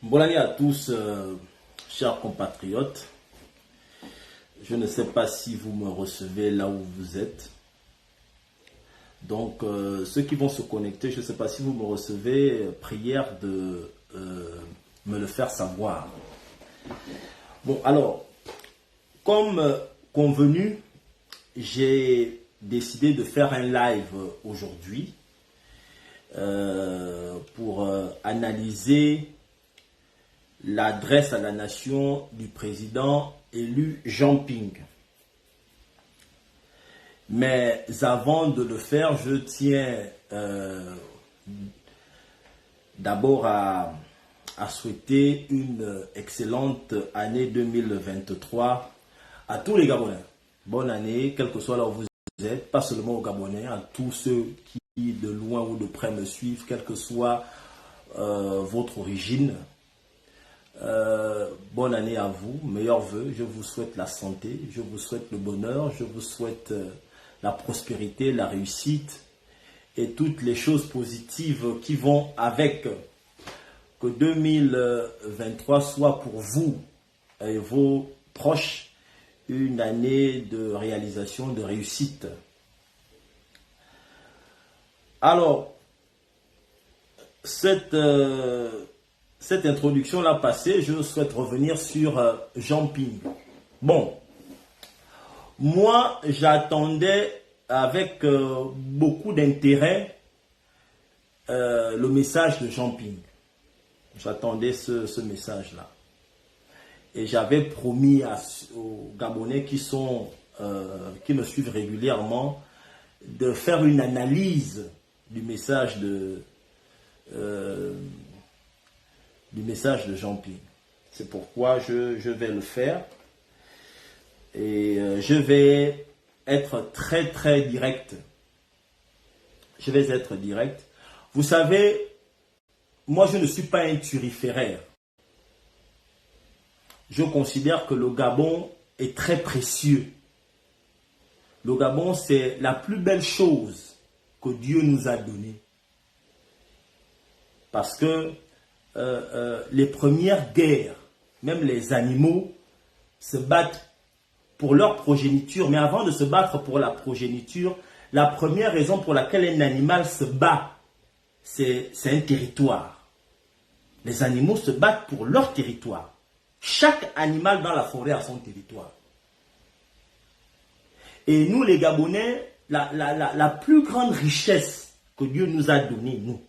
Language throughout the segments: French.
Bonne année à tous, chers compatriotes. Je ne sais pas si vous me recevez là où vous êtes. Donc, ceux qui vont se connecter, je ne sais pas si vous me recevez, prière de me le faire savoir. Bon, alors, comme convenu, j'ai décidé de faire un live aujourd'hui pour analyser l'adresse à la nation du président élu Jean Ping. Mais avant de le faire, je tiens d'abord à souhaiter une excellente année 2023 à tous les Gabonais. Bonne année, quel que soit là où vous êtes, pas seulement aux Gabonais, à tous ceux qui de loin ou de près me suivent, quelle que soit votre origine. Bonne année à vous, meilleurs vœux, je vous souhaite la santé, je vous souhaite le bonheur, je vous souhaite la prospérité, la réussite et toutes les choses positives qui vont avec. Que 2023 soit pour vous et vos proches une année de réalisation, de réussite. Alors, cette introduction-là passée, je souhaite revenir sur Jean Ping. Bon, moi, j'attendais avec beaucoup d'intérêt le message de Jean Ping. J'attendais ce message-là. Et j'avais promis aux Gabonais qui me suivent régulièrement de faire une analyse du message de Jean Ping. C'est pourquoi je vais le faire. Et je vais être très très direct. Je vais être direct. Vous savez, moi je ne suis pas un turiféraire. Je considère que le Gabon est très précieux. Le Gabon, c'est la plus belle chose que Dieu nous a donnée. Parce que les premières guerres, même les animaux, se battent pour leur progéniture. Mais avant de se battre pour la progéniture, la première raison pour laquelle un animal se bat, c'est un territoire. Les animaux se battent pour leur territoire. Chaque animal dans la forêt a son territoire. Et nous, les Gabonais, la plus grande richesse que Dieu nous a donnée, nous,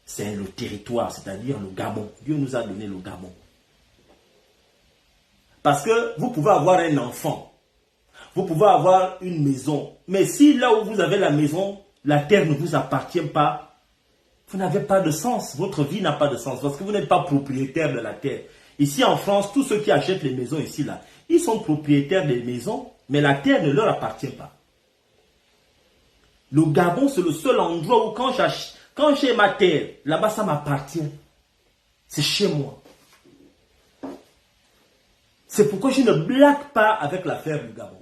c'est le territoire, c'est-à-dire le Gabon. Dieu nous a donné le Gabon. Parce que vous pouvez avoir un enfant, vous pouvez avoir une maison, mais si là où vous avez la maison, la terre ne vous appartient pas, vous n'avez pas de sens, votre vie n'a pas de sens, parce que vous n'êtes pas propriétaire de la terre. Ici en France, tous ceux qui achètent les maisons ici, là, ils sont propriétaires des maisons, mais la terre ne leur appartient pas. Le Gabon, c'est le seul endroit où quand j'ai ma terre, là-bas, ça m'appartient. C'est chez moi. C'est pourquoi je ne blague pas avec l'affaire du Gabon.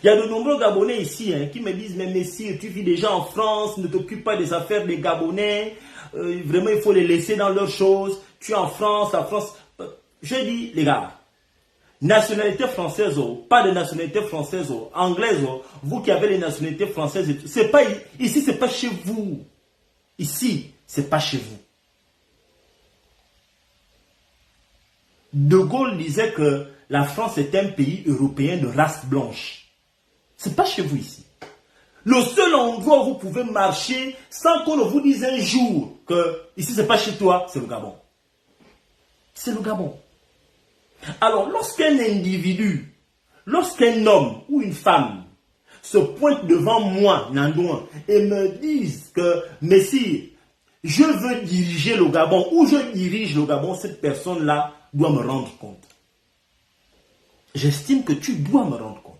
Il y a de nombreux Gabonais ici qui me disent, mais Messire, tu vis déjà en France, ne t'occupe pas des affaires des Gabonais, vraiment il faut les laisser dans leurs choses, tu es en France, la France... Je dis, les gars, nationalité française, pas de nationalité française, anglaise, vous qui avez les nationalités françaises, c'est pas ici, c'est pas chez vous. Ici, c'est pas chez vous. De Gaulle disait que la France est un pays européen de race blanche. C'est pas chez vous ici. Le seul endroit où vous pouvez marcher sans qu'on ne vous dise un jour que ici c'est pas chez toi, c'est le Gabon. C'est le Gabon. Alors, lorsqu'un individu, lorsqu'un homme ou une femme se pointe devant moi, Nandouan, et me disent que, Messire, je veux diriger le Gabon, ou je dirige le Gabon, cette personne-là doit me rendre compte. J'estime que tu dois me rendre compte.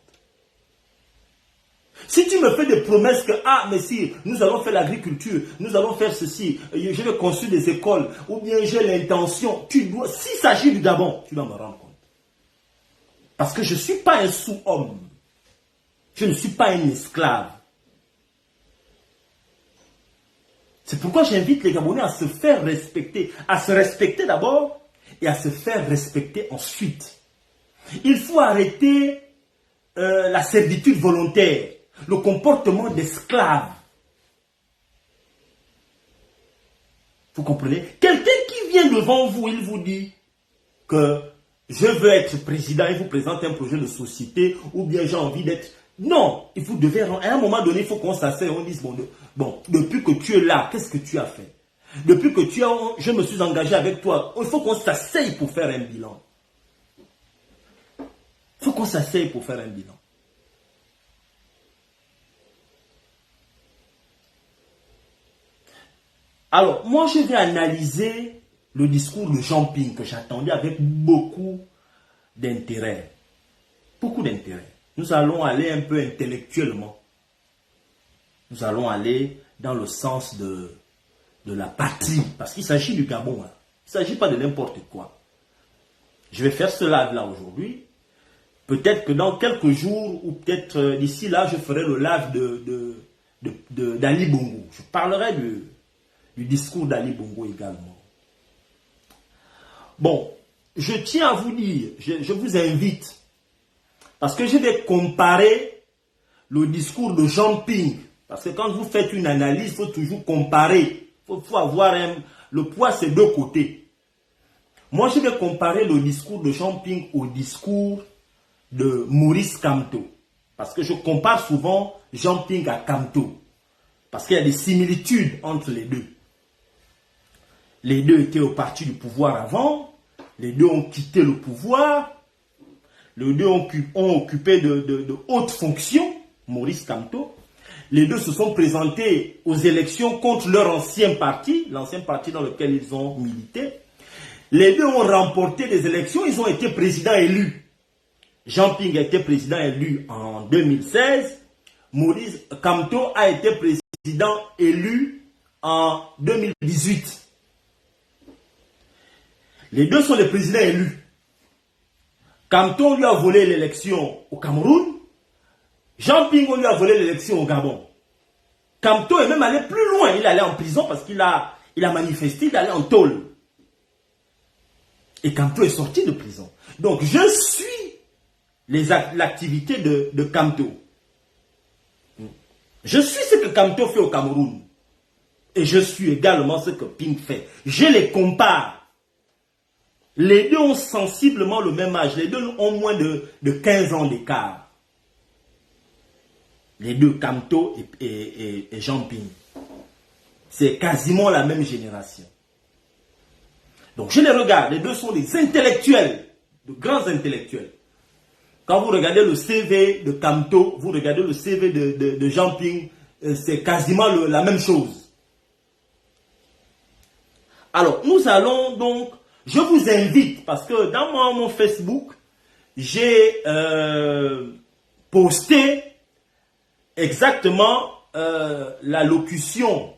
Si tu me fais des promesses que, Messire, nous allons faire l'agriculture, nous allons faire ceci, je vais construire des écoles, ou bien j'ai l'intention, s'il s'agit du Gabon, tu dois me rendre compte. Parce que je ne suis pas un sous-homme. Je ne suis pas un esclave. C'est pourquoi j'invite les Gabonais à se faire respecter. À se respecter d'abord et à se faire respecter ensuite. Il faut arrêter la servitude volontaire, le comportement d'esclave. Vous comprenez? Quelqu'un qui vient devant vous, il vous dit que je veux être président, il vous présente un projet de société, ou bien j'ai envie d'être... Non, vous devez, à un moment donné, il faut qu'on s'asseye, on dise, bon, depuis que tu es là, qu'est-ce que tu as fait? Depuis que je me suis engagé avec toi, il faut qu'on s'asseye pour faire un bilan. Il faut qu'on s'asseye pour faire un bilan. Alors, moi, je vais analyser le discours de Jean Ping que j'attendais avec beaucoup d'intérêt. Beaucoup d'intérêt. Nous allons aller un peu intellectuellement. Nous allons aller dans le sens de la patrie. Parce qu'il s'agit du Gabon. Hein. Il ne s'agit pas de n'importe quoi. Je vais faire ce live-là aujourd'hui. Peut-être que dans quelques jours, ou peut-être d'ici là, je ferai le live d'Ali Bongo. Je parlerai du discours d'Ali Bongo également. Bon, je tiens à vous dire, je vous invite, parce que je vais comparer le discours de Jean Ping. Parce que quand vous faites une analyse, il faut toujours comparer. Il faut avoir le poids, c'est deux côtés. Moi, je vais comparer le discours de Jean Ping au discours de Maurice Kamto. Parce que je compare souvent Jean Ping à Kamto. Parce qu'il y a des similitudes entre les deux. Les deux étaient au parti du pouvoir avant. Les deux ont quitté le pouvoir. Les deux ont occupé de hautes fonctions. Maurice Kamto. Les deux se sont présentés aux élections contre leur ancien parti, l'ancien parti dans lequel ils ont milité. Les deux ont remporté des élections, ils ont été présidents élus. Jean Ping a été président élu en 2016. Maurice Kamto a été président élu en 2018. Les deux sont les présidents élus. Kamto lui a volé l'élection au Cameroun. Jean Ping lui a volé l'élection au Gabon. Kamto est même allé plus loin. Il allait en prison parce qu'il a manifesté, il allait en tôle. Et Kamto est sorti de prison. Donc je suis l'activité de Kamto. Je suis ce que Kamto fait au Cameroun. Et je suis également ce que Ping fait. Je les compare. Les deux ont sensiblement le même âge. Les deux ont moins de 15 ans d'écart. Les deux, Kamto et Jean Ping. C'est quasiment la même génération. Donc je les regarde. Les deux sont des intellectuels. De grands intellectuels. Quand vous regardez le CV de Kamto, vous regardez le CV de Jean Ping, c'est quasiment la même chose. Alors, nous allons donc, je vous invite, parce que dans mon Facebook, j'ai posté exactement la locution,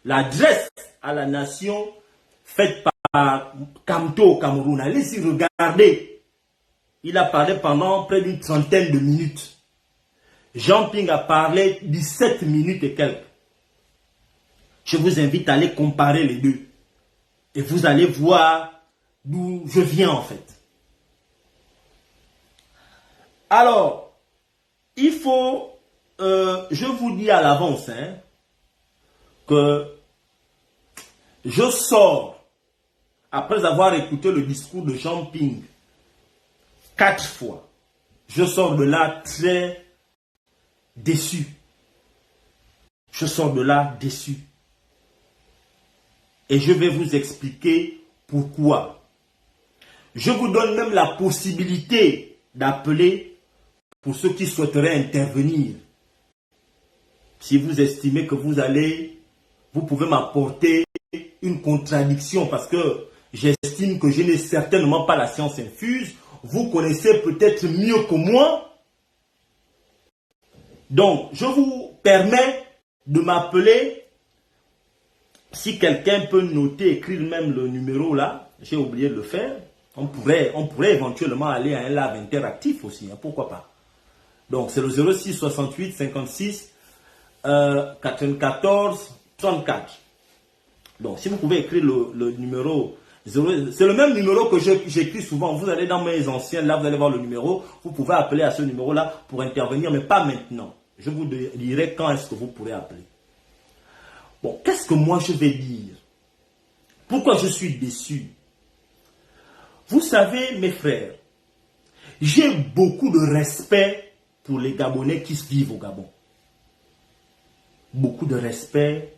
l'adresse à la nation faite par Kamto au Cameroun. Allez-y, regardez. Il a parlé pendant près d'une trentaine de minutes. Jean Ping a parlé 17 minutes et quelques. Je vous invite à aller comparer les deux. Et vous allez voir d'où je viens en fait. Alors, il faut, je vous dis à l'avance, hein, que je sors, après avoir écouté le discours de Jean Ping, 4 fois. Je sors de là très déçu. Je sors de là déçu. Et je vais vous expliquer pourquoi. Je vous donne même la possibilité d'appeler pour ceux qui souhaiteraient intervenir. Si vous estimez que vous pouvez m'apporter une contradiction parce que j'estime que je n'ai certainement pas la science infuse. Vous connaissez peut-être mieux que moi. Donc, je vous permets de m'appeler. Si quelqu'un peut noter, écrire même le numéro là, j'ai oublié de le faire. On pourrait éventuellement aller à un live interactif aussi, hein, pourquoi pas. Donc, c'est le 06 68 56 94 34. Donc, si vous pouvez écrire le numéro, c'est le même numéro que j'écris souvent. Vous allez dans mes anciens, là, vous allez voir le numéro. Vous pouvez appeler à ce numéro-là pour intervenir, mais pas maintenant. Je vous dirai quand est-ce que vous pourrez appeler. Bon, qu'est-ce que moi je vais dire? Pourquoi je suis déçu? Vous savez, mes frères, j'ai beaucoup de respect pour les Gabonais qui vivent au Gabon. Beaucoup de respect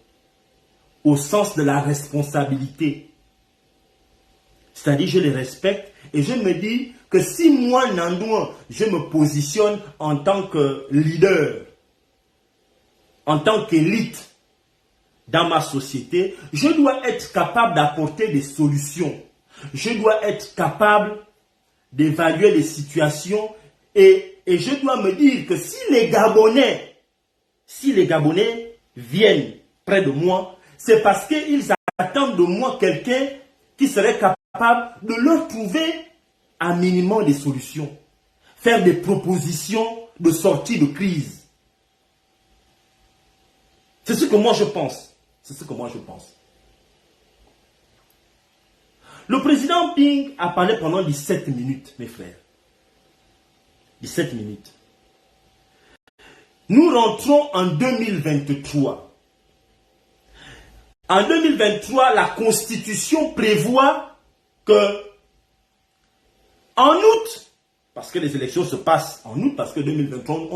au sens de la responsabilité. C'est-à-dire, je les respecte et je me dis que si moi, Nandouan, je me positionne en tant que leader, en tant qu'élite dans ma société, je dois être capable d'apporter des solutions. Je dois être capable d'évaluer les situations et je dois me dire que si les Gabonais viennent près de moi, c'est parce qu'ils attendent de moi quelqu'un qui serait capable de leur trouver un minimum des solutions, faire des propositions de sortie de crise. C'est ce que moi je pense. C'est ce que moi je pense. Le président Ping a parlé pendant 17 minutes, mes frères. 17 minutes. Nous rentrons en 2023. En 2023, la Constitution prévoit que en août, parce que les élections se passent en août, parce que 2023,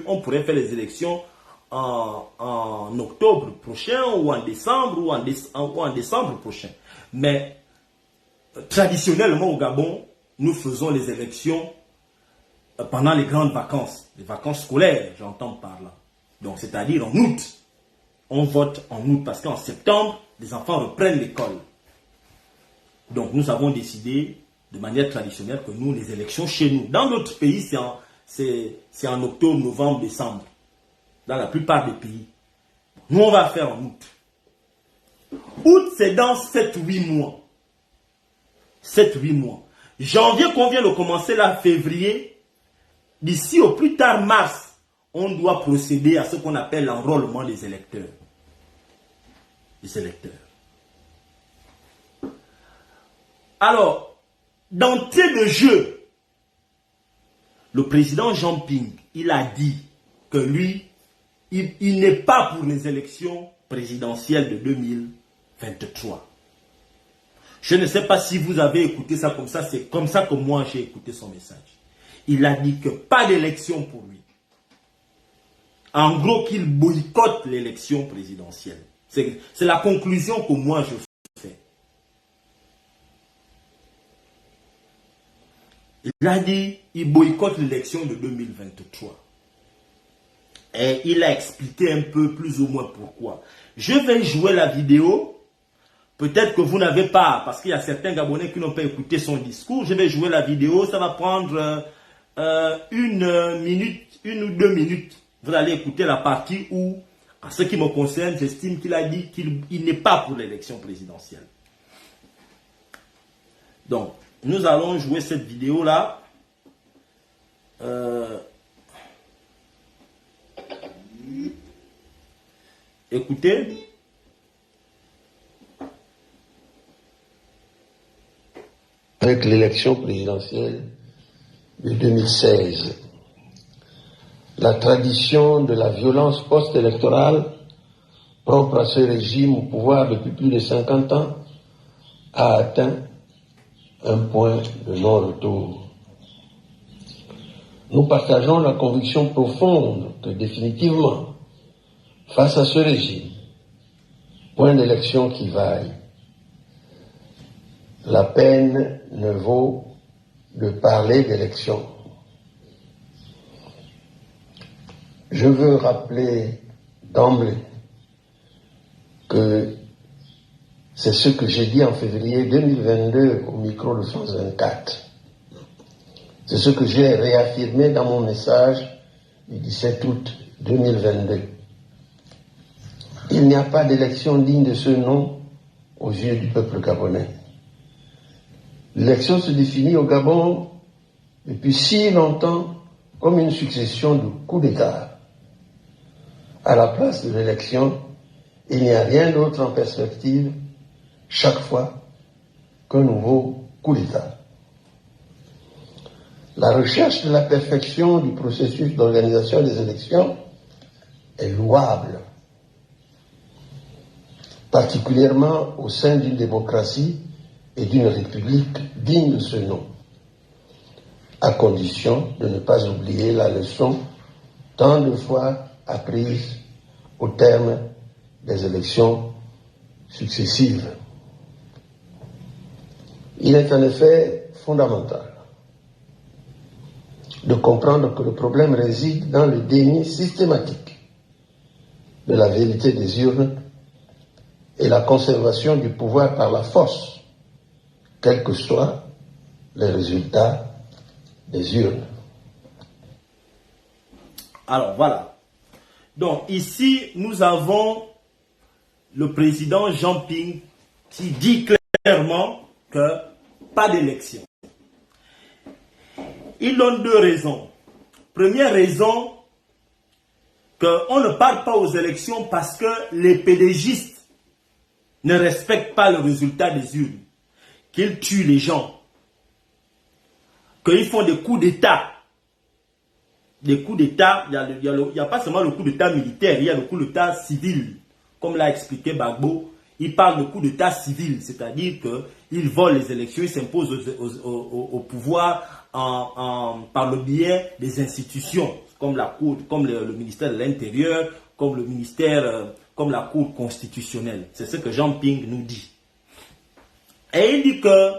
on pourrait faire les élections en octobre prochain ou en décembre ou en décembre prochain. Mais traditionnellement au Gabon, nous faisons les élections pendant les grandes vacances, les vacances scolaires, j'entends par là. Donc, c'est-à-dire en août. On vote en août parce qu'en septembre, les enfants reprennent l'école. Donc, nous avons décidé de manière traditionnelle que nous, les élections chez nous, dans notre pays, c'est en octobre, novembre, décembre. Dans la plupart des pays. Nous, on va faire en août. Août, c'est dans 7-8 mois. 7-8 mois. Janvier qu'on vient de commencer là, février, d'ici au plus tard mars, on doit procéder à ce qu'on appelle l'enrôlement des électeurs. Les électeurs. Alors, d'entrée de jeu, le président Jean Ping, il a dit que lui, il n'est pas pour les élections présidentielles de 2023. Je ne sais pas si vous avez écouté ça comme ça, c'est comme ça que moi j'ai écouté son message. Il a dit que pas d'élection pour lui. En gros, qu'il boycotte l'élection présidentielle. C'est la conclusion que moi je fais. Il a dit qu'il boycotte l'élection de 2023. Et il a expliqué un peu plus ou moins pourquoi. Je vais jouer la vidéo. Peut-être que vous n'avez pas, parce qu'il y a certains Gabonais qui n'ont pas écouté son discours. Je vais jouer la vidéo. Ça va prendre 1 minute, 1 ou 2 minutes. Vous allez écouter la partie où, en ce qui me concerne, j'estime qu'il a dit qu'il n'est pas pour l'élection présidentielle. Donc, nous allons jouer cette vidéo-là. Écoutez. Avec l'élection présidentielle de 2016, la tradition de la violence post-électorale propre à ce régime au pouvoir depuis plus de 50 ans a atteint un point de non-retour. Nous partageons la conviction profonde que définitivement, face à ce régime, point d'élection qui vaille, la peine ne vaut de parler d'élection. Je veux rappeler d'emblée que c'est ce que j'ai dit en février 2022 au micro de France 24. C'est ce que j'ai réaffirmé dans mon message du 17 août 2022. Il n'y a pas d'élection digne de ce nom aux yeux du peuple gabonais. L'élection se définit au Gabon depuis si longtemps comme une succession de coups d'État. à la place de l'élection, il n'y a rien d'autre en perspective chaque fois qu'un nouveau coup d'État. La recherche de la perfection du processus d'organisation des élections est louable, particulièrement au sein d'une démocratie et d'une république digne de ce nom, à condition de ne pas oublier la leçon tant de fois apprise au terme des élections successives. Il est en effet fondamental de comprendre que le problème réside dans le déni systématique de la vérité des urnes et la conservation du pouvoir par la force, quels que soient les résultats des urnes. Alors voilà. Donc ici, nous avons le président Jean Ping qui dit clairement que pas d'élection. Il donne deux raisons. Première raison, qu'on ne part pas aux élections parce que les pédégistes ne respectent pas le résultat des urnes, qu'ils tuent les gens, qu'ils font des coups d'État. Des coups d'État, il n'y a pas seulement le coup d'État militaire, il y a le coup d'État civil. Comme l'a expliqué Gbagbo, il parle de coup d'État civil, c'est-à-dire qu'il vole les élections, il s'impose au pouvoir par le biais des institutions, comme la Cour, comme le ministère de l'Intérieur, comme le ministère, comme la Cour constitutionnelle. C'est ce que Jean Ping nous dit. Et il dit que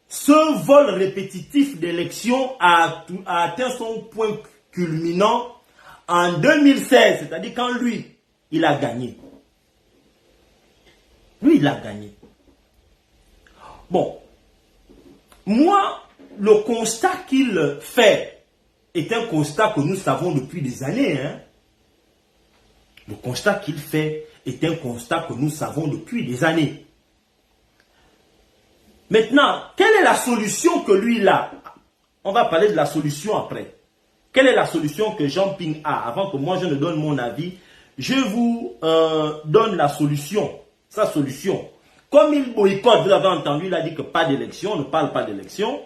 ce vol répétitif d'élections a atteint son point culminant en 2016, c'est-à-dire quand lui, il a gagné. Lui, il a gagné. Bon, moi, le constat qu'il fait est un constat que nous savons depuis des années. Hein. Le constat qu'il fait est un constat que nous savons depuis des années. Maintenant, quelle est la solution que lui il a? On va parler de la solution après. Quelle est la solution que Jean Ping a? Avant que moi je ne donne mon avis, je vous donne la solution. Sa solution. Comme il boycotte, vous avez entendu, il a dit que pas d'élection, on ne parle pas d'élection.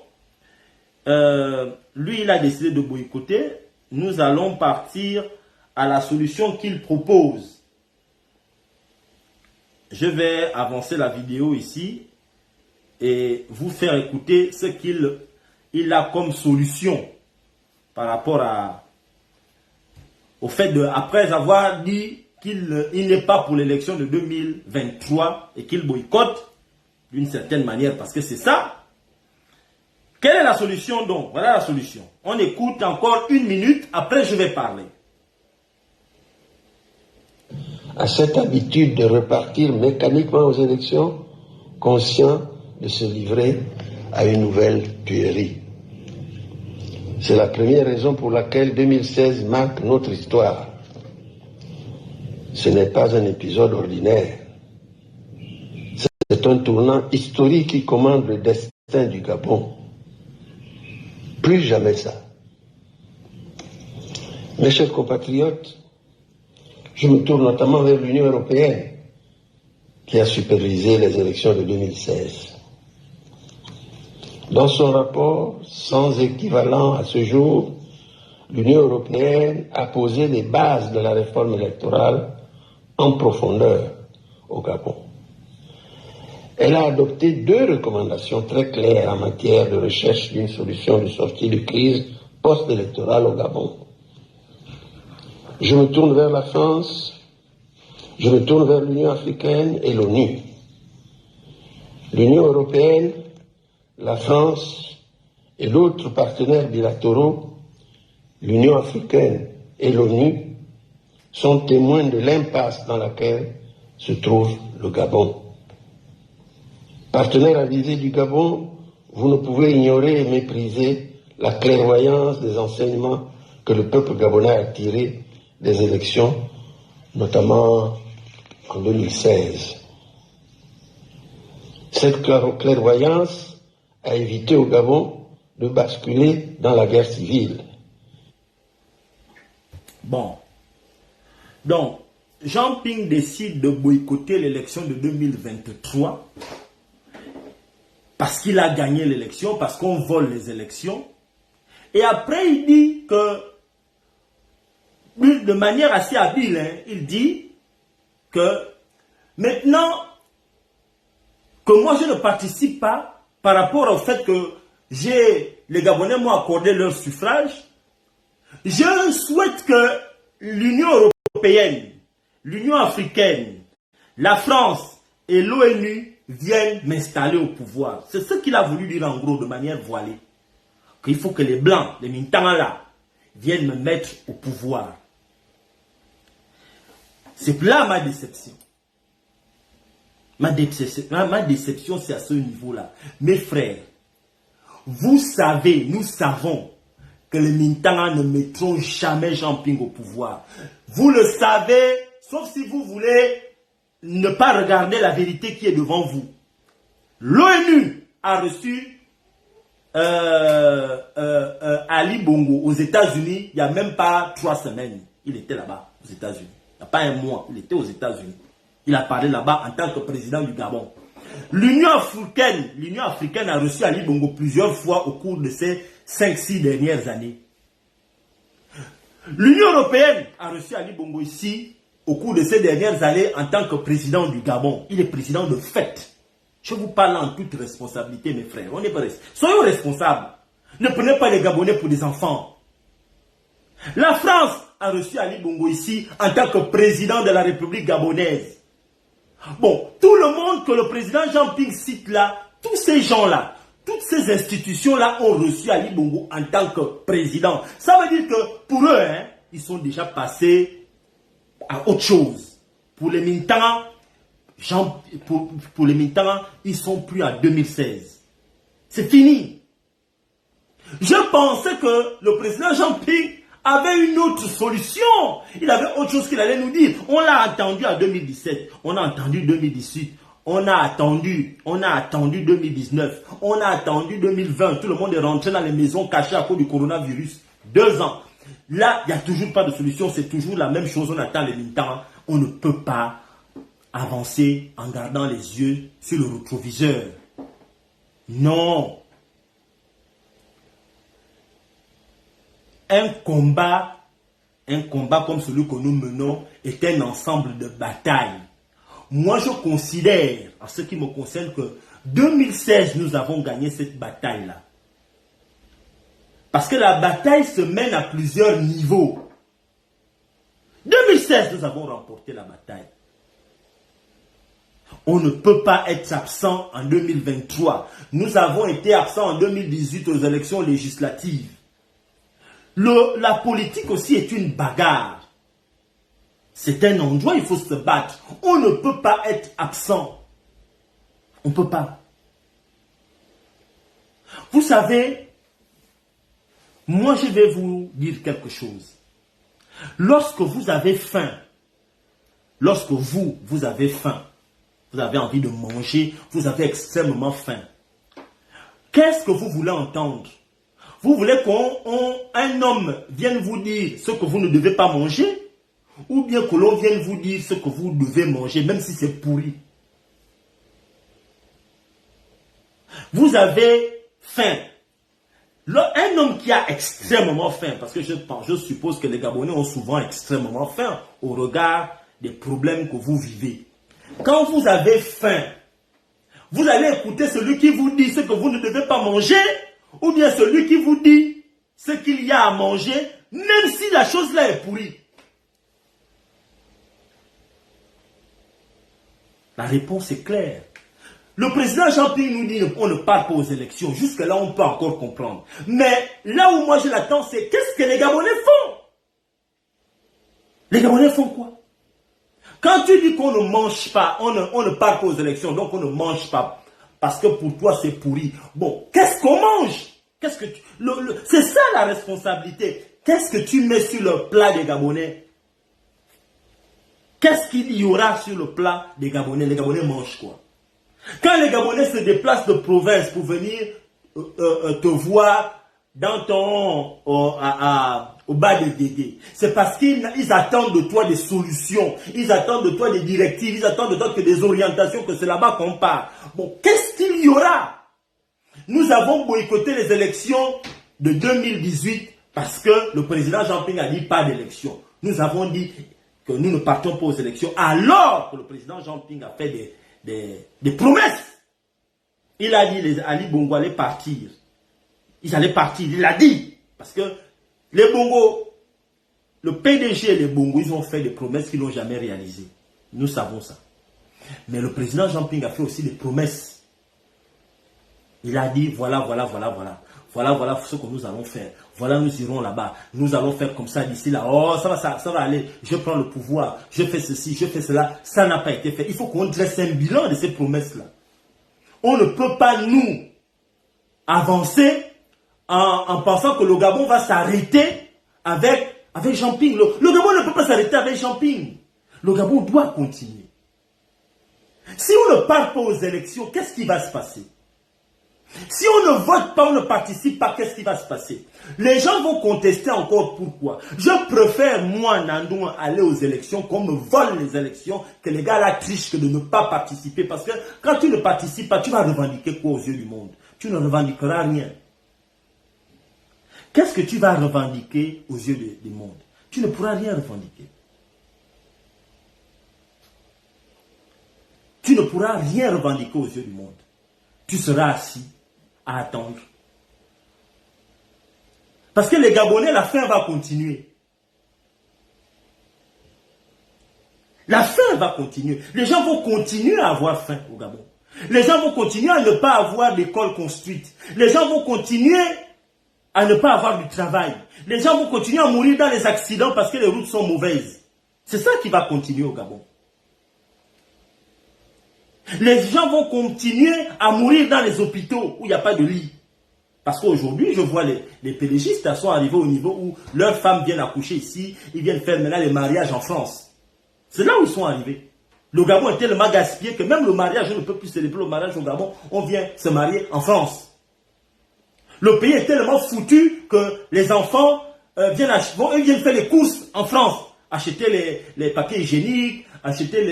Lui, il a décidé de boycotter. Nous allons partir à la solution qu'il propose. Je vais avancer la vidéo ici et vous faire écouter ce qu'il a comme solution par rapport au fait de, après avoir dit qu'il n'est pas pour l'élection de 2023 et qu'il boycotte d'une certaine manière, parce que c'est ça. Quelle est la solution donc? Voilà la solution. On écoute encore 1 minute, après je vais parler. À cette habitude de repartir mécaniquement aux élections, conscient de se livrer à une nouvelle tuerie. C'est la première raison pour laquelle 2016 marque notre histoire. Ce n'est pas un épisode ordinaire. C'est un tournant historique qui commande le destin du Gabon. Plus jamais ça. Mes chers compatriotes, je me tourne notamment vers l'Union européenne qui a supervisé les élections de 2016. Dans son rapport, sans équivalent à ce jour, l'Union européenne a posé les bases de la réforme électorale en profondeur au Gabon. Elle a adopté 2 recommandations très claires en matière de recherche d'une solution de sortie de crise post-électorale au Gabon. Je me tourne vers la France, je me tourne vers l'Union africaine et l'ONU. L'Union européenne, la France et d'autres partenaires bilatéraux, l'Union africaine et l'ONU, sont témoins de l'impasse dans laquelle se trouve le Gabon. Partenaires avisés du Gabon, vous ne pouvez ignorer et mépriser la clairvoyance des enseignements que le peuple gabonais a tirés des élections, notamment en 2016. Cette clairvoyance a évité au Gabon de basculer dans la guerre civile. Bon, Donc, Jean Ping décide de boycotter l'élection de 2023 parce qu'il a gagné l'élection, parce qu'on vole les élections. Et après, il dit que, de manière assez habile, hein, il dit que maintenant que moi je ne participe pas par rapport au fait que les Gabonais m'ont accordé leur suffrage, je souhaite que l'Union européenne, l'Union africaine, la France et l'ONU viennent m'installer au pouvoir. C'est ce qu'il a voulu dire en gros de manière voilée. Qu'il faut que les Blancs, les Mintanga là, viennent me mettre au pouvoir. C'est là ma déception. Ma déception, c'est à ce niveau-là. Mes frères, vous savez, nous savons que les Mintanga ne mettront jamais Jean Ping au pouvoir. Vous le savez, sauf si vous voulez ne pas regarder la vérité qui est devant vous. L'ONU a reçu Ali Bongo aux États-Unis il n'y a même pas 3 semaines. Il était là-bas aux États-Unis. Il n'y a pas un mois, il était aux États-Unis. Il a parlé là-bas en tant que président du Gabon. L'Union africaine a reçu Ali Bongo plusieurs fois au cours de ces 5-6 dernières années. L'Union européenne a reçu Ali Bongo ici au cours de ces dernières années en tant que président du Gabon. Il est président de fait. Je vous parle en toute responsabilité, mes frères. On est pas soyons responsables. Ne prenez pas les Gabonais pour des enfants. La France a reçu Ali Bongo ici en tant que président de la République gabonaise. Bon, tout le monde que le président Jean Ping cite là, tous ces gens-là, toutes ces institutions-là ont reçu Ali Bongo en tant que président. Ça veut dire que pour eux, hein, ils sont déjà passés à autre chose. Pour les Mintanga, pour les Mintanga, ils sont plus en 2016. C'est fini. Je pensais que le président Jean Ping avait une autre solution. Il avait autre chose qu'il allait nous dire. On l'a attendu en 2017. On a entendu 2018. On a attendu 2019. On a attendu 2020. Tout le monde est rentré dans les maisons cachées à cause du coronavirus. 2 ans. Là, il n'y a toujours pas de solution. C'est toujours la même chose. On attend les militants. On ne peut pas avancer en gardant les yeux sur le rétroviseur. Non. Un combat comme celui que nous menons est un ensemble de batailles. Moi, je considère, en ce qui me concerne, que 2016, nous avons gagné cette bataille-là. Parce que la bataille se mène à plusieurs niveaux. 2016, nous avons remporté la bataille. On ne peut pas être absent en 2023. Nous avons été absents en 2018 aux élections législatives. La politique aussi est une bagarre. C'est un endroit où il faut se battre. On ne peut pas être absent. On ne peut pas. Vous savez, moi je vais vous dire quelque chose. Lorsque vous avez faim, lorsque vous avez faim, vous avez envie de manger, vous avez extrêmement faim, qu'est-ce que vous voulez entendre? Vous voulez qu'un homme vienne vous dire ce que vous ne devez pas manger? Ou bien que l'on vienne vous dire ce que vous devez manger, même si c'est pourri? Vous avez faim. Un homme qui a extrêmement faim, parce que je suppose que les Gabonais ont souvent extrêmement faim au regard des problèmes que vous vivez. Quand vous avez faim, vous allez écouter celui qui vous dit ce que vous ne devez pas manger, ou bien celui qui vous dit ce qu'il y a à manger, même si la chose là est pourrie. La réponse est claire. Le président Jean Ping nous dit qu'on ne part pas aux élections. Jusque-là, on peut encore comprendre. Mais là où moi je l'attends, c'est qu'est-ce que les Gabonais font? Les Gabonais font quoi? Quand tu dis qu'on ne mange pas, on ne part pas aux élections, donc on ne mange pas. Parce que pour toi, c'est pourri. Bon, qu'est-ce qu'on mange? C'est ça la responsabilité. Qu'est-ce que tu mets sur le plat des Gabonais? Qu'est-ce qu'il y aura sur le plat des Gabonais? Les Gabonais mangent quoi? Quand les Gabonais se déplacent de province pour venir te voir dans au bas des Dédé. C'est parce qu'ils attendent de toi des solutions, ils attendent de toi des directives, ils attendent de toi que des orientations, que c'est là-bas qu'on part. Bon, qu'est-ce qu'il y aura? Nous avons boycotté les élections de 2018 parce que le président Jean-Ping a dit pas d'élection. Nous avons dit que nous ne partons pas aux élections alors que le président Jean-Ping a fait des promesses. Il a dit les Ali Bongo allaient partir. Ils allaient partir, il l'a dit. Parce que les Bongo, le PDG et les Bongo, ils ont fait des promesses qu'ils n'ont jamais réalisées. Nous savons ça. Mais le président Jean-Ping a fait aussi des promesses. Il a dit voilà ce que nous allons faire. Voilà, nous irons là-bas. Nous allons faire comme ça d'ici là. Oh, ça va aller. Je prends le pouvoir. Je fais ceci, je fais cela. Ça n'a pas été fait. Il faut qu'on dresse un bilan de ces promesses-là. On ne peut pas, nous, avancer en pensant que le Gabon va s'arrêter avec Jean-Ping. Le Gabon ne peut pas s'arrêter avec Jean-Ping. Le Gabon doit continuer. Si on ne part pas aux élections, qu'est-ce qui va se passer? Si on ne vote pas, on ne participe pas, qu'est-ce qui va se passer? Les gens vont contester encore pourquoi. Je préfère, moi, Nandou, aller aux élections, qu'on me vole les élections, que les gars là trichent, que de ne pas participer. Parce que quand tu ne participes pas, tu vas revendiquer quoi aux yeux du monde? Tu ne revendiqueras rien. Qu'est-ce que tu vas revendiquer aux yeux du monde? Tu ne pourras rien revendiquer. Tu ne pourras rien revendiquer aux yeux du monde. Tu seras assis à attendre. Parce que les Gabonais, la faim va continuer. La faim va continuer. Les gens vont continuer à avoir faim au Gabon. Les gens vont continuer à ne pas avoir d'école construite. Les gens vont continuer à ne pas avoir du travail. Les gens vont continuer à mourir dans les accidents parce que les routes sont mauvaises. C'est ça qui va continuer au Gabon. Les gens vont continuer à mourir dans les hôpitaux où il n'y a pas de lit. Parce qu'aujourd'hui, je vois les pédégistes sont arrivés au niveau où leurs femmes viennent accoucher ici, ils viennent faire maintenant les mariages en France. C'est là où ils sont arrivés. Le Gabon est tellement gaspillé que même le mariage, on ne peut plus célébrer le mariage au Gabon, on vient se marier en France. Le pays est tellement foutu que les enfants viennent faire les courses en France, acheter les papiers hygiéniques, acheter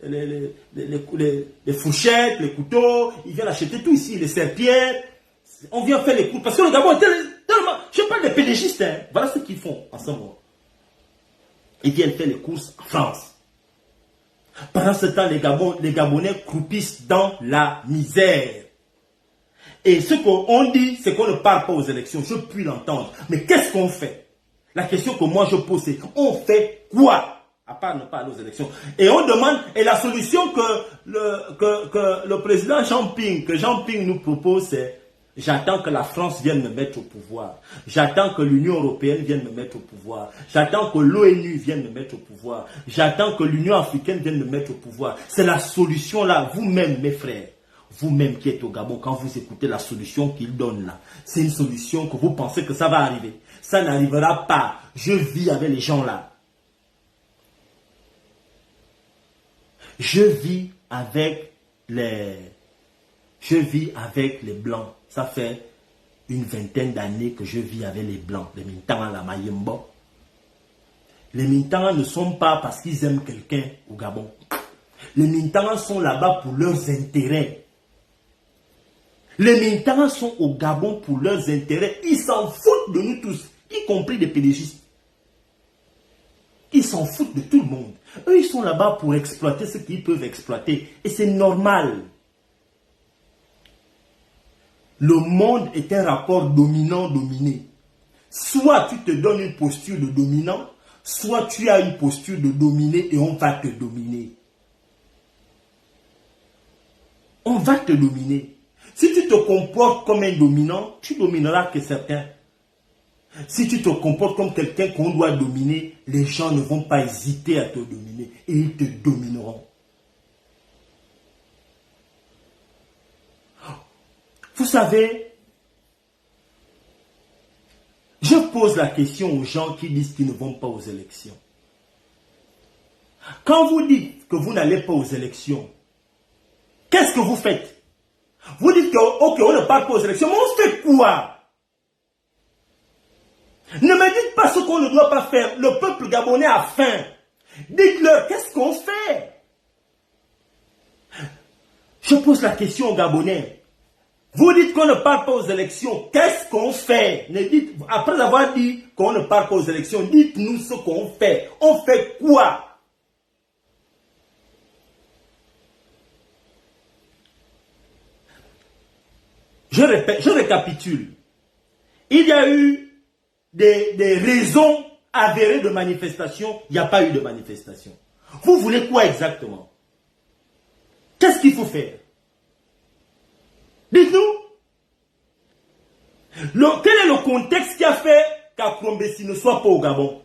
les fourchettes, les couteaux, ils viennent acheter tout ici, les serpillères. On vient faire les courses. Parce que le Gabon est tellement... Je parle des pédégistes, hein. Voilà ce qu'ils font en ce moment. Ils viennent faire les courses en France. Pendant ce temps, les Gabonais croupissent dans la misère. Et ce qu'on dit, c'est qu'on ne parle pas aux élections. Je puis l'entendre. Mais qu'est-ce qu'on fait? La question que moi je pose, c'est on fait quoi? À part ne pas aller aux élections. Et on demande, et la solution que le président Jean-Ping nous propose, c'est j'attends que la France vienne me mettre au pouvoir. J'attends que l'Union européenne vienne me mettre au pouvoir. J'attends que l'ONU vienne me mettre au pouvoir. J'attends que l'Union africaine vienne me mettre au pouvoir. C'est la solution là, vous-même mes frères. Vous-même qui êtes au Gabon, quand vous écoutez la solution qu'il donne là, c'est une solution que vous pensez que ça va arriver. Ça n'arrivera pas. Je vis avec les gens là. Je vis avec les Blancs. Ça fait une vingtaine d'années que je vis avec les Blancs. Les Mintanga, la Mayembo. Les Mintanga ne sont pas parce qu'ils aiment quelqu'un au Gabon. Les Mintanga sont là-bas pour leurs intérêts. Les Mintanga sont au Gabon pour leurs intérêts. Ils s'en foutent de nous tous, y compris des pédégistes. Ils s'en foutent de tout le monde. Eux, ils sont là-bas pour exploiter ce qu'ils peuvent exploiter. Et c'est normal. Le monde est un rapport dominant-dominé. Soit tu te donnes une posture de dominant, soit tu as une posture de dominé et on va te dominer. On va te dominer. Si tu te comportes comme un dominant, tu domineras que certains. Si tu te comportes comme quelqu'un qu'on doit dominer, les gens ne vont pas hésiter à te dominer et ils te domineront. Vous savez, je pose la question aux gens qui disent qu'ils ne vont pas aux élections. Quand vous dites que vous n'allez pas aux élections, qu'est-ce que vous faites? Vous dites que, ok, on ne part pas aux élections, mais on fait quoi? Ne me dites pas ce qu'on ne doit pas faire. Le peuple gabonais a faim. Dites-leur, qu'est-ce qu'on fait? Je pose la question aux Gabonais. Vous dites qu'on ne part pas aux élections. Qu'est-ce qu'on fait? Ne dites, après avoir dit qu'on ne part pas aux élections, dites-nous ce qu'on fait. On fait quoi? Je répète, je récapitule. Il y a eu des raisons avérées de manifestation. Il n'y a pas eu de manifestation. Vous voulez quoi exactement? Qu'est-ce qu'il faut faire? Dites-nous. Quel est le contexte qui a fait qu'Akrombessi ne soit pas au Gabon?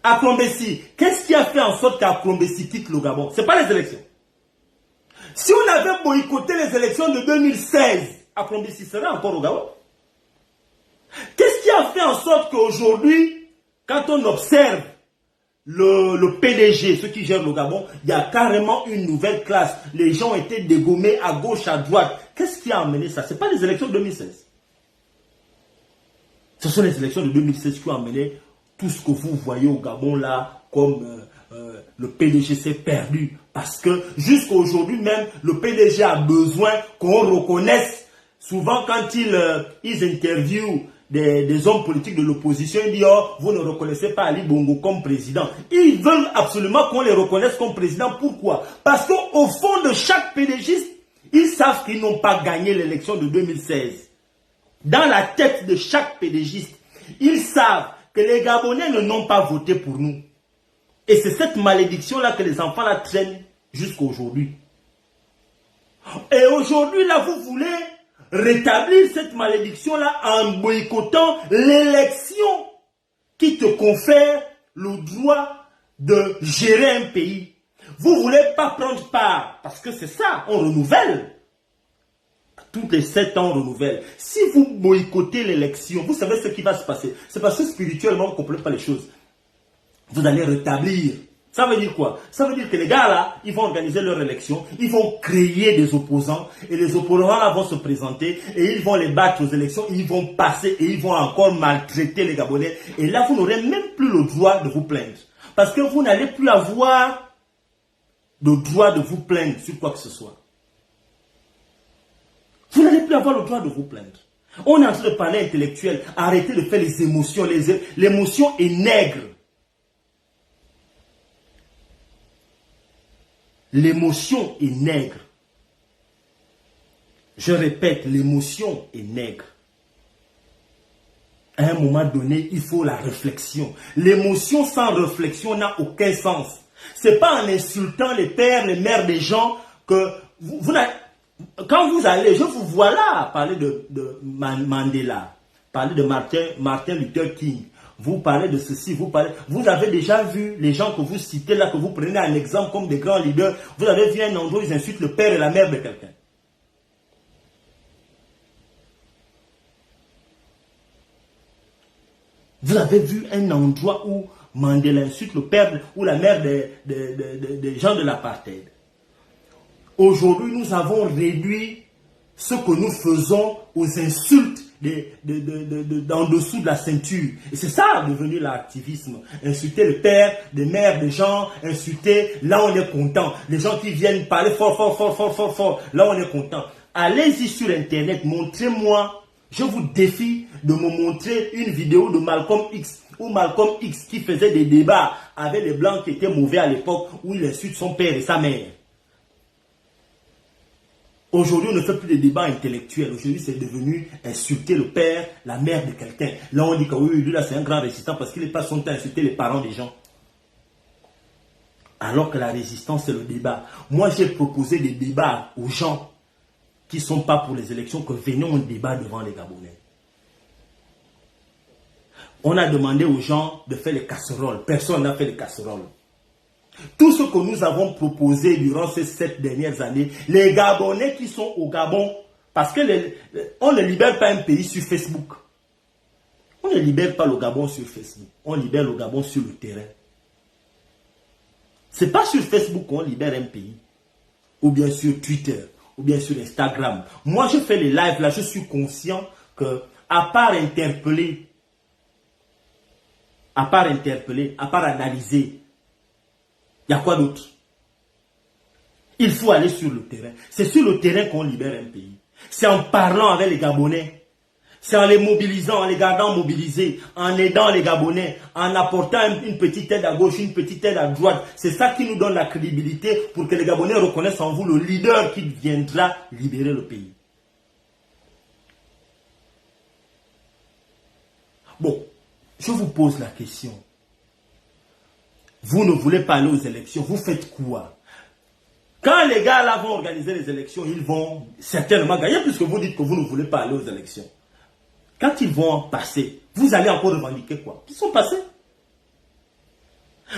Akrombessi, qu'est-ce qui a fait en sorte qu'Akrombessi quitte le Gabon? Ce n'est pas les élections. Si on avait boycotté les élections de 2016, Akrombessi serait encore au Gabon. Qu'est-ce qui a fait en sorte qu'aujourd'hui, quand on observe le PDG, ceux qui gèrent le Gabon, il y a carrément une nouvelle classe. Les gens ont été dégommés à gauche, à droite. Qu'est-ce qui a amené ça? Ce n'est pas les élections de 2016. Ce sont les élections de 2016 qui ont amené tout ce que vous voyez au Gabon là, comme le PDG s'est perdu. Parce que jusqu'à aujourd'hui même, le PDG a besoin qu'on reconnaisse. Souvent quand ils interviewent des hommes politiques de l'opposition, ils disent oh, vous ne reconnaissez pas Ali Bongo comme président. Ils veulent absolument qu'on les reconnaisse comme président. Pourquoi? Parce qu'au fond de chaque PDGiste, ils savent qu'ils n'ont pas gagné l'élection de 2016. Dans la tête de chaque PDGiste, ils savent que les Gabonais ne n'ont pas voté pour nous. Et c'est cette malédiction-là que les enfants la traînent jusqu'à aujourd'hui. Et aujourd'hui, là, vous voulez rétablir cette malédiction-là en boycottant l'élection qui te confère le droit de gérer un pays. Vous ne voulez pas prendre part, parce que c'est ça, on renouvelle. Toutes les 7 ans, on renouvelle. Si vous boycottez l'élection, vous savez ce qui va se passer. C'est parce que spirituellement, on ne comprend pas les choses. Vous allez rétablir. Ça veut dire quoi? Ça veut dire que les gars là, ils vont organiser leur élection, ils vont créer des opposants, et les opposants là vont se présenter, et ils vont les battre aux élections, ils vont passer, et ils vont encore maltraiter les Gabonais. Et là, vous n'aurez même plus le droit de vous plaindre. Parce que vous n'allez plus avoir le droit de vous plaindre sur quoi que ce soit. Vous n'allez plus avoir le droit de vous plaindre. On est en train de parler intellectuel. Arrêtez de faire les émotions. L'émotion est nègre. L'émotion est nègre. Je répète, l'émotion est nègre. À un moment donné, il faut la réflexion. L'émotion sans réflexion n'a aucun sens. Ce n'est pas en insultant les pères, les mères des gens que vous n'avez... Quand vous allez, je vous vois là parler de Mandela, parler de Martin Luther King, vous parlez de ceci, vous avez déjà vu les gens que vous citez là, que vous prenez un exemple comme des grands leaders, vous avez vu un endroit où ils insultent le père et la mère de quelqu'un. Vous avez vu un endroit où Mandela insulte le père ou la mère des gens de l'apartheid. Aujourd'hui, nous avons réduit ce que nous faisons aux insultes en dessous de la ceinture. Et c'est ça devenu l'activisme. Insulter le père, des mères, des gens, insulter, là on est content. Les gens qui viennent parler fort, là on est content. Allez-y sur Internet, montrez-moi, je vous défie de me montrer une vidéo de Malcolm X, ou Malcolm X qui faisait des débats avec les blancs qui étaient mauvais à l'époque, où il insulte son père et sa mère. Aujourd'hui, on ne fait plus de débats intellectuels. Aujourd'hui, c'est devenu insulter le père, la mère de quelqu'un. Là, on dit que oui, lui, là, c'est un grand résistant parce qu'il n'est pas son temps à insulter les parents des gens. Alors que la résistance, c'est le débat. Moi, j'ai proposé des débats aux gens qui ne sont pas pour les élections, que venons un débat devant les Gabonais. On a demandé aux gens de faire les casseroles. Personne n'a fait les casseroles. Tout ce que nous avons proposé durant ces 7 dernières années, les Gabonais qui sont au Gabon, parce que on ne libère pas un pays sur Facebook. On ne libère pas le Gabon sur Facebook. On libère le Gabon sur le terrain. Ce n'est pas sur Facebook qu'on libère un pays. Ou bien sur Twitter. Ou bien sur Instagram. Moi, je fais les lives là, je suis conscient que, à part interpeller à part interpeller, à part analyser, il y a quoi d'autre? Il faut aller sur le terrain. C'est sur le terrain qu'on libère un pays. C'est en parlant avec les Gabonais. C'est en les mobilisant, en les gardant mobilisés, en aidant les Gabonais, en apportant une petite aide à gauche, une petite aide à droite. C'est ça qui nous donne la crédibilité pour que les Gabonais reconnaissent en vous le leader qui viendra libérer le pays. Bon, je vous pose la question. Vous ne voulez pas aller aux élections, vous faites quoi? Quand les gars là vont organiser les élections, ils vont certainement gagner puisque vous dites que vous ne voulez pas aller aux élections. Quand ils vont passer, vous allez encore revendiquer quoi? Ils sont passés.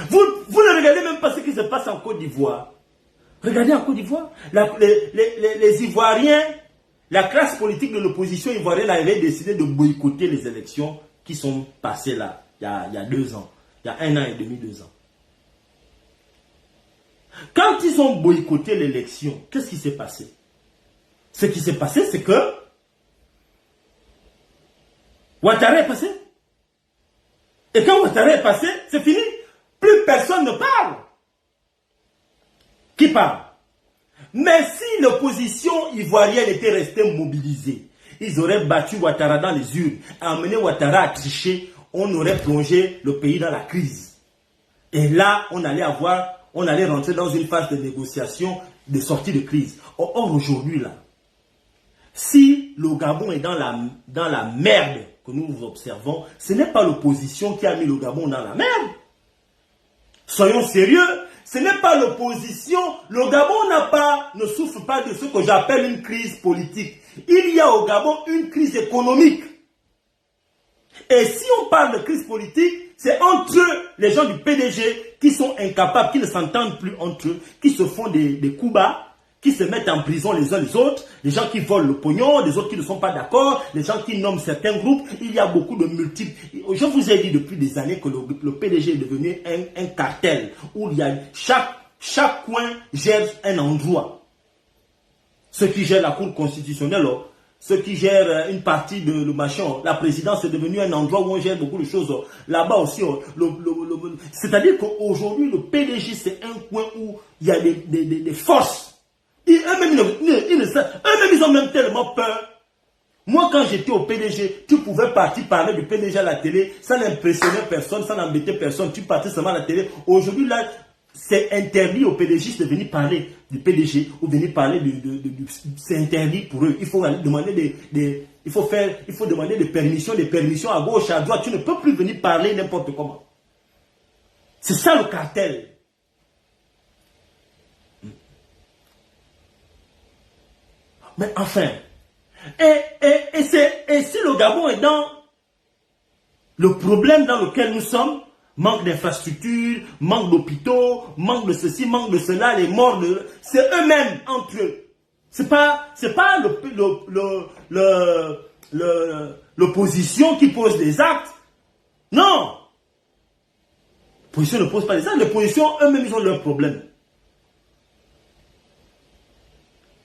Vous ne regardez même pas ce qui se passe en Côte d'Ivoire. Regardez en Côte d'Ivoire, les Ivoiriens, la classe politique de l'opposition ivoirienne avait décidé de boycotter les élections qui sont passées là, il y a 2 ans, il y a 1 an et demi, 2 ans. Quand ils ont boycotté l'élection, qu'est-ce qui s'est passé? Ce qui s'est passé, c'est que Ouattara est passé. Et quand Ouattara est passé, c'est fini. Plus personne ne parle. Qui parle? Mais si l'opposition ivoirienne était restée mobilisée, ils auraient battu Ouattara dans les urnes, amené Ouattara à tricher, on aurait plongé le pays dans la crise. Et là, on allait rentrer dans une phase de négociation, de sortie de crise. Or, aujourd'hui, là, si le Gabon est dans la merde que nous observons, ce n'est pas l'opposition qui a mis le Gabon dans la merde. Soyons sérieux, ce n'est pas l'opposition. Le Gabon ne souffre pas de ce que j'appelle une crise politique. Il y a au Gabon une crise économique. Et si on parle de crise politique, c'est entre eux, les gens du PDG, qui sont incapables, qui ne s'entendent plus entre eux, qui se font des coups bas, qui se mettent en prison les uns les autres, les gens qui volent le pognon, les autres qui ne sont pas d'accord, les gens qui nomment certains groupes. Il y a beaucoup de multiples. Je vous ai dit depuis des années que le PDG est devenu un cartel où il y a chaque coin gère un endroit. Ceux qui gèrent la Cour constitutionnelle, ceux qui gèrent une partie de le machin, la présidence est devenue un endroit où on gère beaucoup de choses. Là-bas aussi, c'est-à-dire qu'aujourd'hui, le PDG, c'est un coin où il y a des forces. Eux-mêmes, ils ont même tellement peur. Moi, quand j'étais au PDG, tu pouvais partir parler du PDG à la télé, ça n'impressionnait personne, ça n'embêtait personne, tu partais seulement à la télé. Aujourd'hui, là, c'est interdit aux PDG de venir parler du PDG ou venir parler c'est interdit pour eux. Il faut demander il faut demander des permissions à gauche, à droite. Tu ne peux plus venir parler n'importe comment. C'est ça le cartel. Mais enfin, et si le Gabon est dans le problème dans lequel nous sommes, manque d'infrastructures, manque d'hôpitaux, manque de ceci, manque de cela, les morts, c'est eux-mêmes entre eux. C'est pas l'opposition qui pose des actes. Non. L'opposition ne pose pas des actes. L'opposition, eux-mêmes, ils ont leurs problèmes.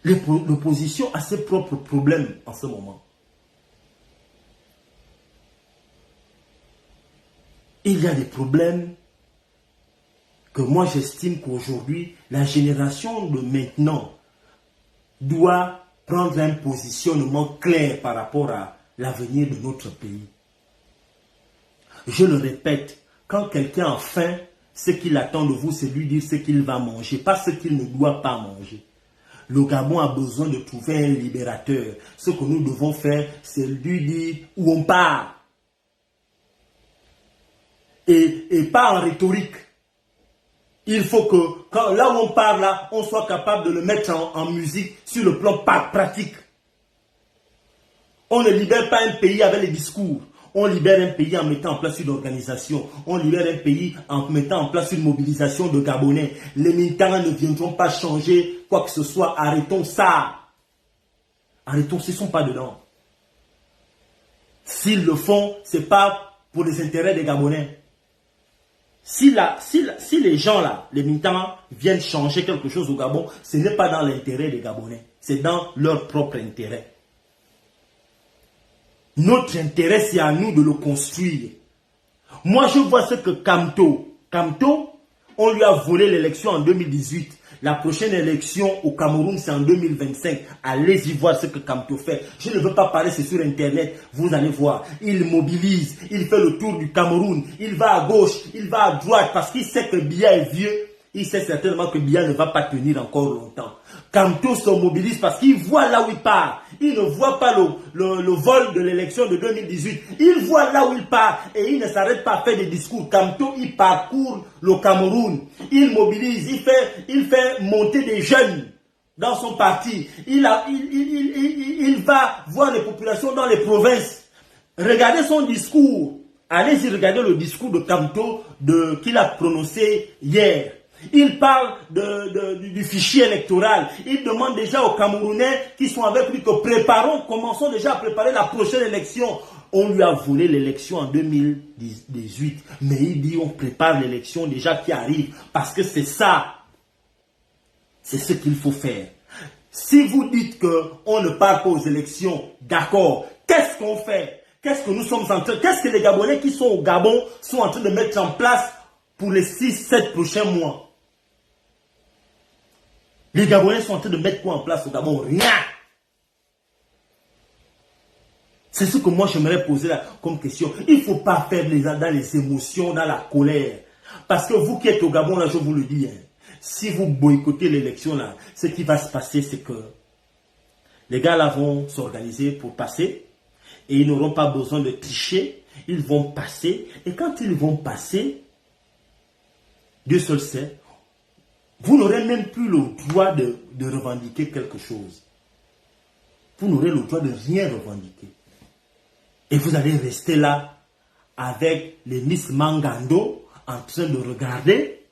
L'opposition a ses propres problèmes en ce moment. Il y a des problèmes que moi j'estime qu'aujourd'hui, la génération de maintenant doit prendre un positionnement clair par rapport à l'avenir de notre pays. Je le répète, quand quelqu'un a faim, ce qu'il attend de vous, c'est lui dire ce qu'il va manger, pas ce qu'il ne doit pas manger. Le Gabon a besoin de trouver un libérateur. Ce que nous devons faire, c'est lui dire où on part. Et pas en rhétorique. Il faut que, là où on part, là, on soit capable de le mettre en musique sur le plan pratique. On ne libère pas un pays avec les discours. On libère un pays en mettant en place une organisation. On libère un pays en mettant en place une mobilisation de Gabonais. Les militants ne viendront pas changer quoi que ce soit. Arrêtons ça. Arrêtons, ils ne sont pas dedans. S'ils le font, ce n'est pas pour les intérêts des Gabonais. Si les gens là, les militants viennent changer quelque chose au Gabon, ce n'est pas dans l'intérêt des Gabonais. C'est dans leur propre intérêt. Notre intérêt, c'est à nous de le construire. Moi, je vois ce que Kamto, on lui a volé l'élection en 2018. La prochaine élection au Cameroun, c'est en 2025. Allez-y voir ce que Kamto fait. Je ne veux pas parler, c'est sur Internet. Vous allez voir. Il mobilise, il fait le tour du Cameroun. Il va à gauche, il va à droite parce qu'il sait que Biya est vieux. Il sait certainement que Biya ne va pas tenir encore longtemps. Kamto se mobilise parce qu'il voit là où il part. Il ne voit pas le vol de l'élection de 2018. Il voit là où il part et il ne s'arrête pas à faire des discours. Kamto, il parcourt le Cameroun. Il mobilise, il fait monter des jeunes dans son parti. Il va voir les populations dans les provinces. Regardez son discours. Allez-y regarder le discours de Kamto qu'il a prononcé hier. Il parle du fichier électoral. Il demande déjà aux Camerounais qui sont avec lui que commençons déjà à préparer la prochaine élection. On lui a volé l'élection en 2018. Mais il dit on prépare l'élection déjà qui arrive. Parce que c'est ça. C'est ce qu'il faut faire. Si vous dites qu'on ne part pas aux élections, d'accord, qu'est-ce qu'on fait? Qu'est-ce que nous sommes en train? Qu'est-ce que les Gabonais qui sont au Gabon sont en train de mettre en place pour les 6-7 prochains mois? Les Gabonais sont en train de mettre quoi en place au Gabon? Rien. C'est ce que moi j'aimerais poser là comme question. Il ne faut pas faire dans les émotions, dans la colère. Parce que vous qui êtes au Gabon, là, je vous le dis, hein, si vous boycottez l'élection, là, ce qui va se passer, c'est que les gars là vont s'organiser pour passer et ils n'auront pas besoin de tricher. Ils vont passer et quand ils vont passer, Dieu seul sait, vous n'aurez même plus le droit de revendiquer quelque chose. Vous n'aurez le droit de rien revendiquer. Et vous allez rester là avec les Miss Mangando en train de regarder.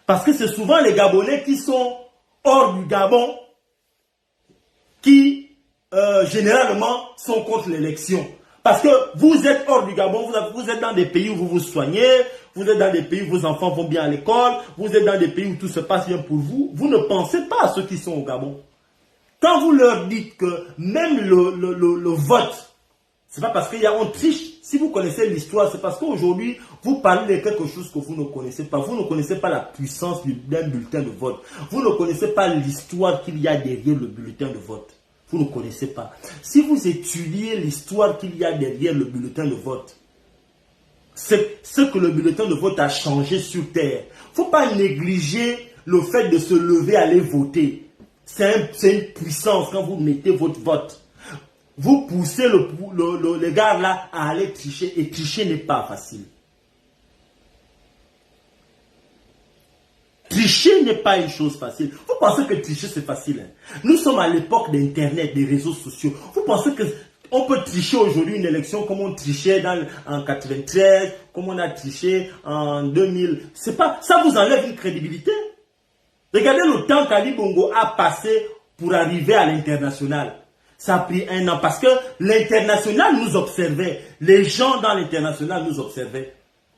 Parce que c'est souvent les Gabonais qui sont hors du Gabon qui généralement sont contre l'élection. Parce que vous êtes hors du Gabon, vous êtes dans des pays où vous vous soignez, vous êtes dans des pays où vos enfants vont bien à l'école, vous êtes dans des pays où tout se passe bien pour vous. Vous ne pensez pas à ceux qui sont au Gabon. Quand vous leur dites que même le vote, c'est pas parce qu'il y a on triche. Si vous connaissez l'histoire, c'est parce qu'aujourd'hui, vous parlez de quelque chose que vous ne connaissez pas. Vous ne connaissez pas la puissance d'un bulletin de vote. Vous ne connaissez pas l'histoire qu'il y a derrière le bulletin de vote. Vous ne connaissez pas. Si vous étudiez l'histoire qu'il y a derrière le bulletin de vote, c'est ce que le bulletin de vote a changé sur Terre. Il ne faut pas négliger le fait de se lever, aller voter. C'est une puissance quand vous mettez votre vote. Vous poussez les gars là à aller tricher. Et tricher n'est pas facile. Tricher n'est pas une chose facile. Vous pensez que tricher c'est facile, hein? Nous sommes à l'époque d'Internet, des réseaux sociaux. Vous pensez qu'on peut tricher aujourd'hui une élection comme on trichait en 93, comme on a triché en 2000. C'est pas, ça vous enlève une crédibilité. Regardez le temps qu'Ali Bongo a passé pour arriver à l'international. Ça a pris 1 an parce que l'international nous observait. Les gens dans l'international nous observaient.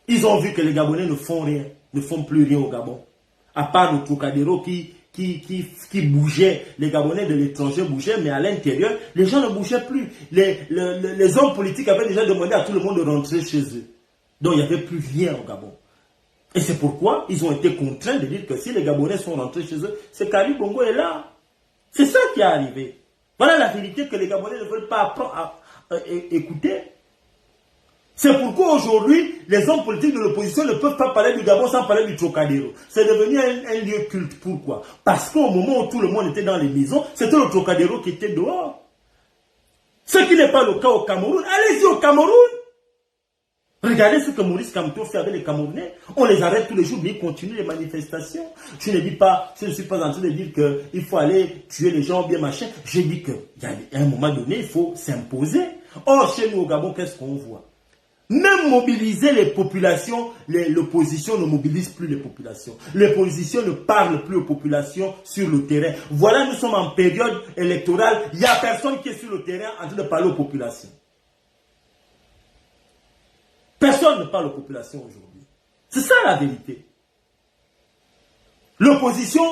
Ils ont vu que les Gabonais ne font rien, ne font plus rien au Gabon. À part le Trocadéro qui bougeait, les Gabonais de l'étranger bougeaient, mais à l'intérieur, les gens ne bougeaient plus. Les hommes politiques avaient déjà demandé à tout le monde de rentrer chez eux. Donc il n'y avait plus rien au Gabon. Et c'est pourquoi ils ont été contraints de dire que si les Gabonais sont rentrés chez eux, c'est qu'Ali Bongo est là. C'est ça qui est arrivé. Voilà la vérité que les Gabonais ne veulent pas apprendre à écouter. C'est pourquoi aujourd'hui, les hommes politiques de l'opposition ne peuvent pas parler du Gabon sans parler du Trocadéro. C'est devenu un lieu culte. Pourquoi? Parce qu'au moment où tout le monde était dans les maisons, c'était le Trocadéro qui était dehors. Ce qui n'est pas le cas au Cameroun. Allez-y au Cameroun. Regardez ce que Maurice Kamto fait avec les Camerounais. On les arrête tous les jours, mais ils continuent les manifestations. Je ne suis pas en train de dire qu'il faut aller tuer les gens, bien machin. Je dis qu'à un moment donné, il faut s'imposer. Or, chez nous au Gabon, qu'est-ce qu'on voit? Même mobiliser les populations, l'opposition ne mobilise plus les populations. L'opposition ne parle plus aux populations sur le terrain. Voilà, nous sommes en période électorale. Il n'y a personne qui est sur le terrain en train de parler aux populations. Personne ne parle aux populations aujourd'hui. C'est ça la vérité. L'opposition,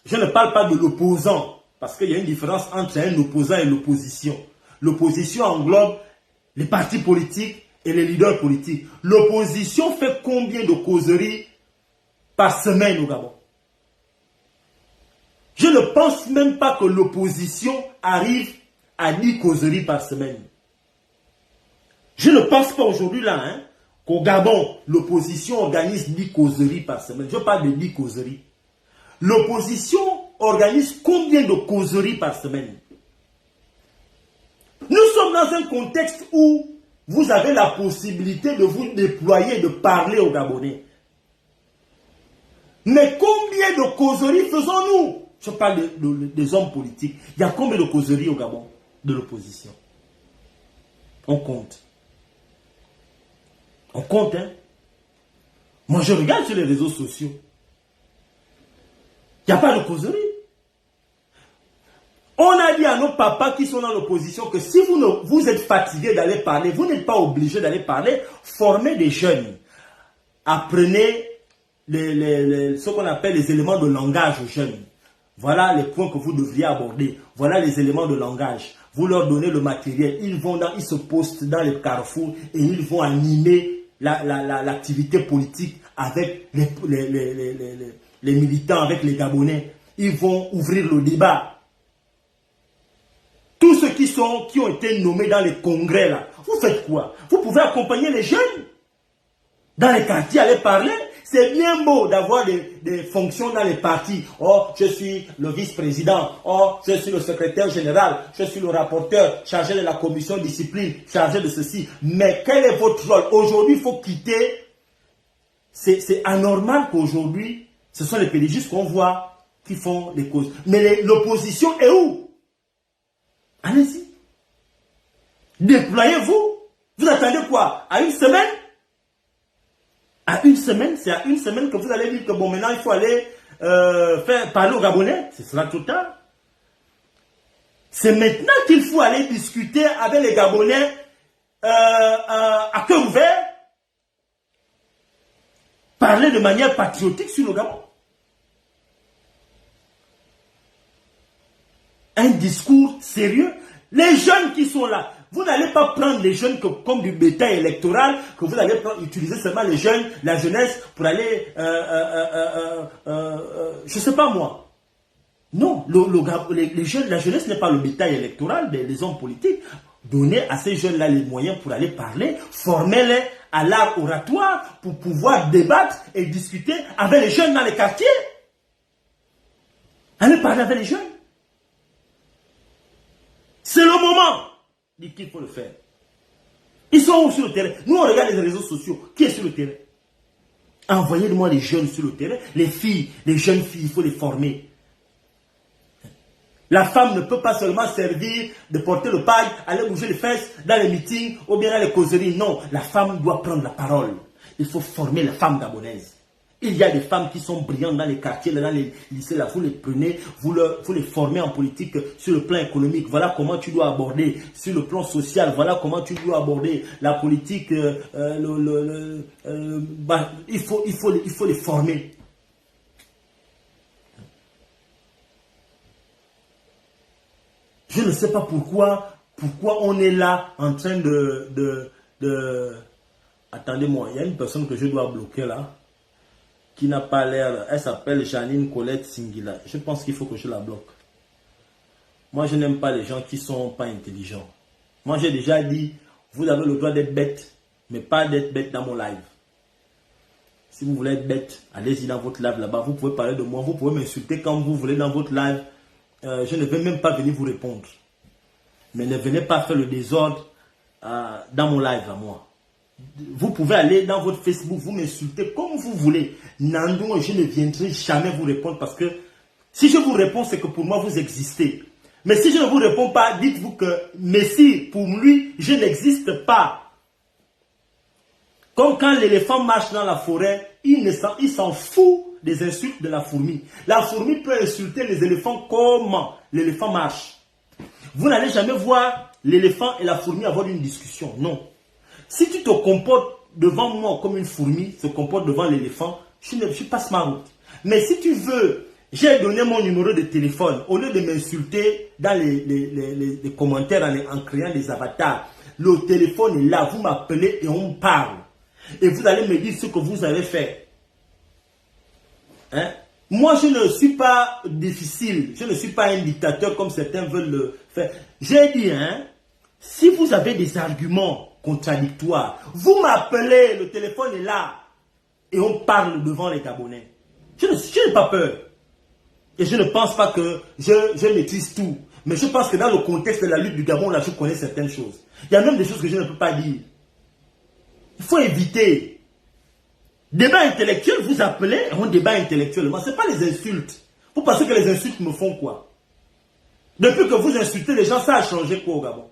je ne parle pas de l'opposant, parce qu'il y a une différence entre un opposant et l'opposition. L'opposition englobe les partis politiques, et les leaders politiques, l'opposition fait combien de causeries par semaine au Gabon? Je ne pense même pas que l'opposition arrive à 10 causeries par semaine. Je ne pense pas aujourd'hui là, hein, qu'au Gabon, l'opposition organise 10 causeries par semaine. Je parle de 10 causeries. L'opposition organise combien de causeries par semaine? Nous sommes dans un contexte où vous avez la possibilité de vous déployer, de parler aux Gabonais. Mais combien de causeries faisons-nous? Je parle des hommes politiques. Il y a combien de causeries au Gabon de l'opposition? On compte. On compte, hein? Moi, je regarde sur les réseaux sociaux. Il n'y a pas de causerie. On a dit à nos papas qui sont dans l'opposition que si vous êtes fatigués d'aller parler, vous n'êtes pas obligés d'aller parler, formez des jeunes. Apprenez ce qu'on appelle les éléments de langage aux jeunes. Voilà les points que vous devriez aborder. Voilà les éléments de langage. Vous leur donnez le matériel. Ils se postent dans les carrefours et ils vont animer l'activité politique avec les militants, avec les Gabonais. Ils vont ouvrir le débat. Tous ceux qui ont été nommés dans les congrès, là, vous faites quoi? Vous pouvez accompagner les jeunes dans les quartiers, aller parler. C'est bien beau d'avoir des fonctions dans les partis. Oh, je suis le vice-président. Oh, je suis le secrétaire général. Je suis le rapporteur chargé de la commission discipline, chargé de ceci. Mais quel est votre rôle? Aujourd'hui, il faut quitter. C'est anormal qu'aujourd'hui, ce sont les pédigistes qu'on voit qui font les causes. Mais l'opposition est où? Allez-y. Déployez-vous. Vous attendez quoi? À une semaine? À une semaine, c'est à une semaine que vous allez dire que bon, maintenant il faut aller faire parler aux Gabonais. Ce sera trop tard. C'est maintenant qu'il faut aller discuter avec les Gabonais à cœur ouvert. Parler de manière patriotique sur le Gabon. Un discours sérieux. Les jeunes qui sont là, vous n'allez pas prendre les jeunes comme du bétail électoral, que vous allez utiliser seulement les jeunes, la jeunesse, pour aller, je ne sais pas moi. Non, les jeunes, la jeunesse n'est pas le bétail électoral des hommes politiques. Donnez à ces jeunes-là les moyens pour aller parler, formez-les à l'art oratoire pour pouvoir débattre et discuter avec les jeunes dans les quartiers. Allez parler avec les jeunes. C'est le moment qu'il faut le faire. Ils sont où sur le terrain? Nous, on regarde les réseaux sociaux. Qui est sur le terrain? Envoyez-moi les jeunes sur le terrain. Les filles, les jeunes filles, il faut les former. La femme ne peut pas seulement servir de porter le paille, aller bouger les fesses dans les meetings ou bien dans les causeries. Non, la femme doit prendre la parole. Il faut former la femme gabonaise. Il y a des femmes qui sont brillantes dans les quartiers, dans les lycées, là, vous les prenez, vous les formez en politique sur le plan économique. Voilà comment tu dois aborder sur le plan social. Voilà comment tu dois aborder la politique. Il faut les former. Je ne sais pas pourquoi on est là en train de... Attendez-moi, il y a une personne que je dois bloquer là. Qui n'a pas l'air, elle s'appelle Janine Colette Singila. Je pense qu'il faut que je la bloque. Moi, je n'aime pas les gens qui ne sont pas intelligents. Moi, j'ai déjà dit, vous avez le droit d'être bête, mais pas d'être bête dans mon live. Si vous voulez être bête, allez-y dans votre live là-bas. Vous pouvez parler de moi, vous pouvez m'insulter quand vous voulez dans votre live. Je ne vais même pas venir vous répondre. Mais ne venez pas faire le désordre dans mon live à moi. Vous pouvez aller dans votre Facebook, vous m'insulter comme vous voulez. Nandou, je ne viendrai jamais vous répondre parce que si je vous réponds, c'est que pour moi, vous existez. Mais si je ne vous réponds pas, dites-vous que Messie, pour lui, je n'existe pas. Comme quand l'éléphant marche dans la forêt, il s'en fout des insultes de la fourmi. La fourmi peut insulter les éléphants comment l'éléphant marche. Vous n'allez jamais voir l'éléphant et la fourmi avoir une discussion. Non. Si tu te comportes devant moi comme une fourmi se comporte devant l'éléphant, je passe ma route. Mais si tu veux, j'ai donné mon numéro de téléphone. Au lieu de m'insulter dans les commentaires en créant des avatars, Le téléphone est là, vous m'appelez et on parle. Et vous allez me dire ce que vous avez fait. Hein? Moi, je ne suis pas difficile. Je ne suis pas un dictateur comme certains veulent le faire. J'ai dit, hein, si vous avez des arguments contradictoires, vous m'appelez, le téléphone est là. Et on parle devant les Gabonais. Je n'ai pas peur. Et je ne pense pas que je maîtrise tout. Mais je pense que dans le contexte de la lutte du Gabon, là, je connais certaines choses. Il y a même des choses que je ne peux pas dire. Il faut éviter. Débat intellectuel, vous appelez, on débat intellectuellement. Ce n'est pas les insultes. Vous pensez que les insultes me font quoi? Depuis que vous insultez les gens, ça a changé quoi au Gabon?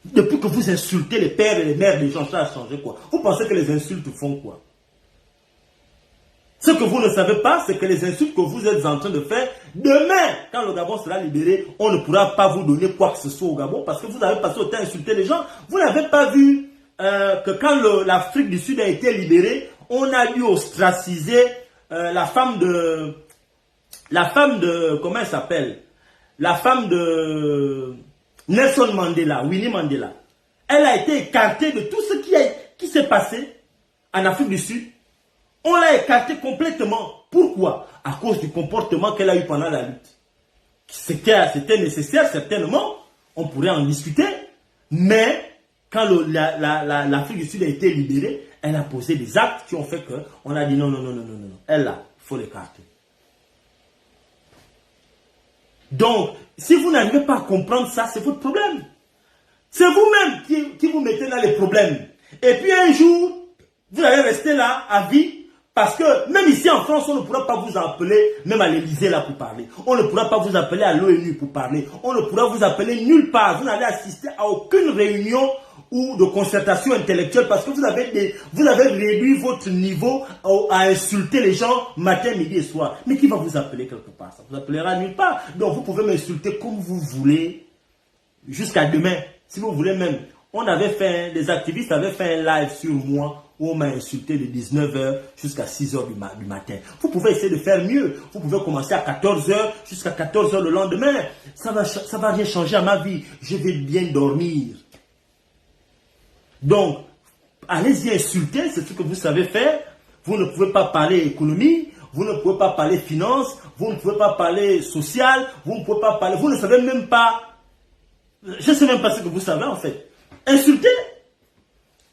Depuis que vous insultez les pères et les mères des gens, ça a changé quoi? Vous pensez que les insultes font quoi? Ce que vous ne savez pas, c'est que les insultes que vous êtes en train de faire, demain, quand le Gabon sera libéré, on ne pourra pas vous donner quoi que ce soit au Gabon parce que vous avez passé au temps à insulter les gens. Vous n'avez pas vu que quand l'Afrique du Sud a été libérée, on a dû ostraciser la femme de... Comment elle s'appelle? La femme de Nelson Mandela, Winnie Mandela. Elle a été écartée de tout ce qui s'est passé en Afrique du Sud. On l'a écartée complètement. Pourquoi? À cause du comportement qu'elle a eu pendant la lutte. C'était nécessaire, certainement. On pourrait en discuter. Mais quand l'Afrique du Sud a été libérée, elle a posé des actes qui ont fait qu'on a dit non. Elle là, il faut l'écarter. Donc, si vous n'arrivez pas à comprendre ça, c'est votre problème. C'est vous-même qui vous mettez dans les problèmes. Et puis un jour, vous allez rester là à vie. Parce que même ici en France, on ne pourra pas vous appeler, même à l'Élysée là pour parler. On ne pourra pas vous appeler à l'ONU pour parler. On ne pourra vous appeler nulle part. Vous n'allez assister à aucune réunion ou de concertation intellectuelle parce que vous avez réduit votre niveau à insulter les gens matin, midi et soir. Mais qui va vous appeler quelque part? Ça vous appellera nulle part. Donc vous pouvez m'insulter comme vous voulez jusqu'à demain. Si vous voulez même. Les activistes avaient fait un live sur moi où on m'a insulté de 19h jusqu'à 6h du matin. Vous pouvez essayer de faire mieux. Vous pouvez commencer à 14h jusqu'à 14h le lendemain. Ça va rien changer à ma vie. Je vais bien dormir. Donc, allez-y insulter, c'est ce que vous savez faire. Vous ne pouvez pas parler économie, vous ne pouvez pas parler finance, vous ne pouvez pas parler social, vous ne pouvez pas parler... Vous ne savez même pas... Je ne sais même pas ce que vous savez en fait. Insulter.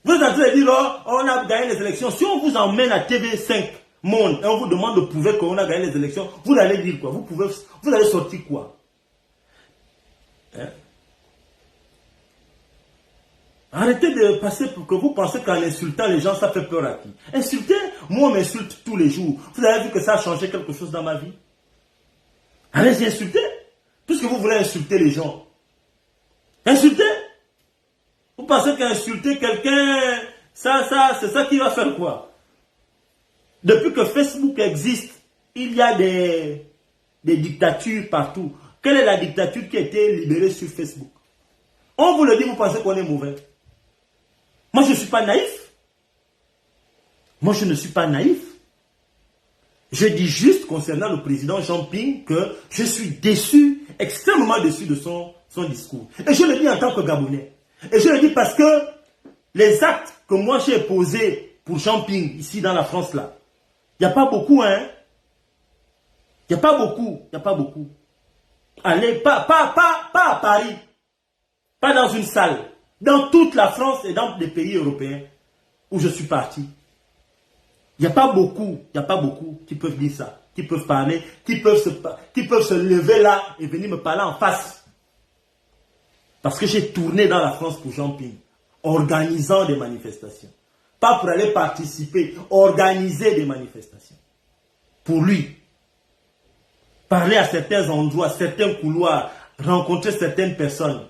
Vous êtes en train de dire, oh, on a gagné les élections. Si on vous emmène à TV5 Monde et on vous demande de prouver qu'on a gagné les élections, vous allez dire quoi? Vous allez sortir quoi? Hein? Arrêtez de passer pour que vous pensez qu'en insultant les gens, ça fait peur à qui? Insulter, moi on m'insulte tous les jours. Vous avez vu que ça a changé quelque chose dans ma vie? Allez-y insulter. Puisque vous voulez insulter les gens. Insulter. Vous pensez qu'insulter quelqu'un, c'est ça qui va faire quoi? Depuis que Facebook existe, il y a des dictatures partout. Quelle est la dictature qui a été libérée sur Facebook? On vous le dit, vous pensez qu'on est mauvais. Moi, je ne suis pas naïf. Moi, je ne suis pas naïf. Je dis juste concernant le président Jean Ping que je suis déçu, extrêmement déçu de son discours. Et je le dis en tant que Gabonais. Et je le dis parce que les actes que moi j'ai posés pour Jean Ping, ici dans la France, là, il n'y a pas beaucoup, hein. Il n'y a pas beaucoup. Allez, pas à Paris, pas dans une salle, dans toute la France et dans des pays européens où je suis parti. Il n'y a pas beaucoup qui peuvent dire ça, qui peuvent parler, qui peuvent se lever là et venir me parler en face. Parce que j'ai tourné dans la France pour Jean Ping, organisant des manifestations. Pas pour aller participer, organiser des manifestations. Pour lui. Parler à certains endroits, certains couloirs, rencontrer certaines personnes.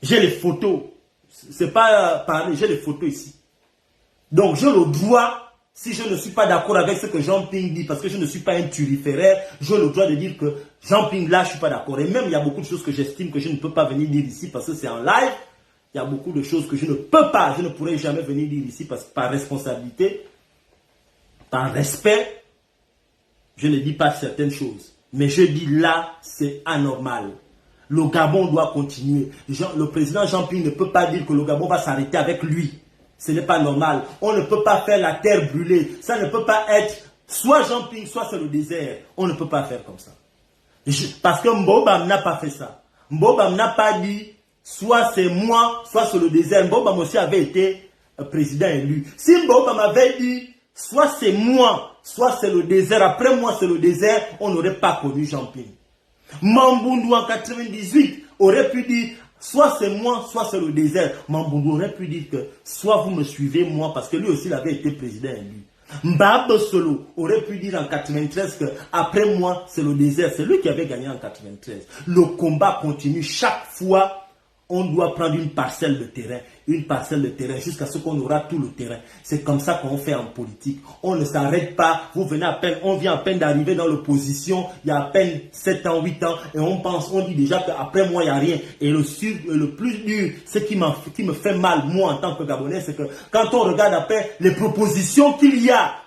J'ai les photos. C'est pas parler, j'ai les photos ici. Donc j'ai le droit, si je ne suis pas d'accord avec ce que Jean Ping dit, parce que je ne suis pas un turiféraire, j'ai le droit de dire que Jean Ping là, je ne suis pas d'accord. Et même il y a beaucoup de choses que j'estime que je ne peux pas venir dire ici parce que c'est en live. Il y a beaucoup de choses que je ne peux pas, je ne pourrai jamais venir dire ici parce que par responsabilité, par respect, je ne dis pas certaines choses. Mais je dis là, c'est anormal. Le Gabon doit continuer. Le président Jean-Pierre ne peut pas dire que le Gabon va s'arrêter avec lui. Ce n'est pas normal. On ne peut pas faire la terre brûlée. Ça ne peut pas être soit Jean-Pierre, soit c'est le désert. On ne peut pas faire comme ça. Parce que Mbobam n'a pas fait ça. Mbobam n'a pas dit soit c'est moi, soit c'est le désert. Mbobam aussi avait été président élu. Si Mbobam avait dit soit c'est moi, soit c'est le désert, après moi c'est le désert, on n'aurait pas connu Jean-Pierre. Mamboundou en 98 aurait pu dire soit c'est moi, soit c'est le désert. Mamboundou aurait pu dire que soit vous me suivez moi, parce que lui aussi il avait été président élu. Mbaba Solo aurait pu dire en 93 que après moi c'est le désert. C'est lui qui avait gagné en 93. Le combat continue. Chaque fois on doit prendre une parcelle de terrain jusqu'à ce qu'on aura tout le terrain. C'est comme ça qu'on fait en politique. On ne s'arrête pas. Vous venez à peine, on vient à peine d'arriver dans l'opposition. Il y a à peine 7 ans, 8 ans et on dit déjà qu'après moi il n'y a rien. Et le plus dur, ce qui me fait mal moi en tant que Gabonais, c'est que quand on regarde après les propositions qu'il y a,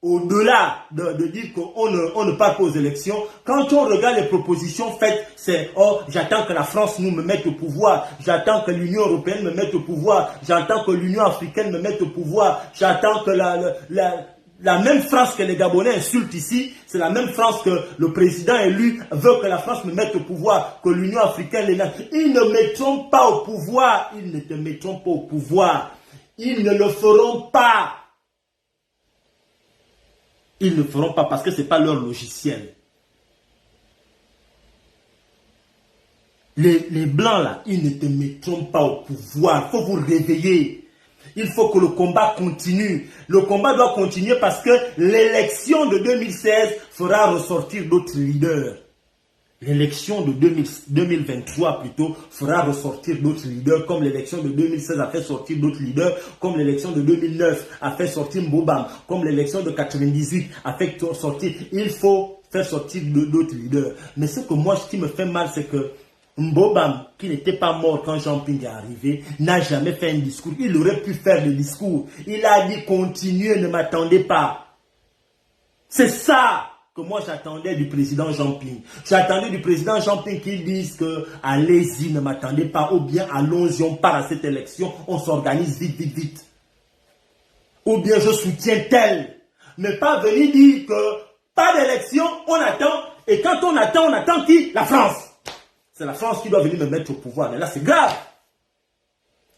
au-delà de dire qu'on ne part pas aux élections, quand on regarde les propositions faites, c'est « Oh, j'attends que la France me mette au pouvoir, j'attends que l'Union européenne me mette au pouvoir, j'attends que l'Union africaine me mette au pouvoir, j'attends que la même France que les Gabonais insultent ici, c'est la même France que le président élu veut que la France me mette au pouvoir, que l'Union africaine les mette. Ils ne mettront pas au pouvoir, ils ne te mettront pas au pouvoir, ils ne le feront pas. Ils ne le feront pas parce que ce n'est pas leur logiciel. Les blancs là, ils ne te mettront pas au pouvoir. Il faut vous réveiller. Il faut que le combat continue. Le combat doit continuer parce que l'élection de 2016 fera ressortir d'autres leaders. L'élection de 2023 plutôt fera ressortir d'autres leaders, comme l'élection de 2016 a fait sortir d'autres leaders, comme l'élection de 2009 a fait sortir Mbobam, comme l'élection de 98 a fait sortir. Il faut faire sortir d'autres leaders. Mais ce qui me fait mal, c'est que Mbobam, qui n'était pas mort quand Jean-Pierre est arrivé, n'a jamais fait un discours. Il aurait pu faire le discours. Il a dit continuez, ne m'attendez pas. C'est ça que moi j'attendais du président Jean-Pierre. J'attendais du président Jean-Pierre qu'il dise que allez-y, ne m'attendez pas, ou bien allons-y, on part à cette élection, on s'organise vite, vite, vite. Ou bien je soutiens tel. Mais pas venir dire que pas d'élection, on attend, et quand on attend qui? La France. C'est la France qui doit venir me mettre au pouvoir. Mais là c'est grave.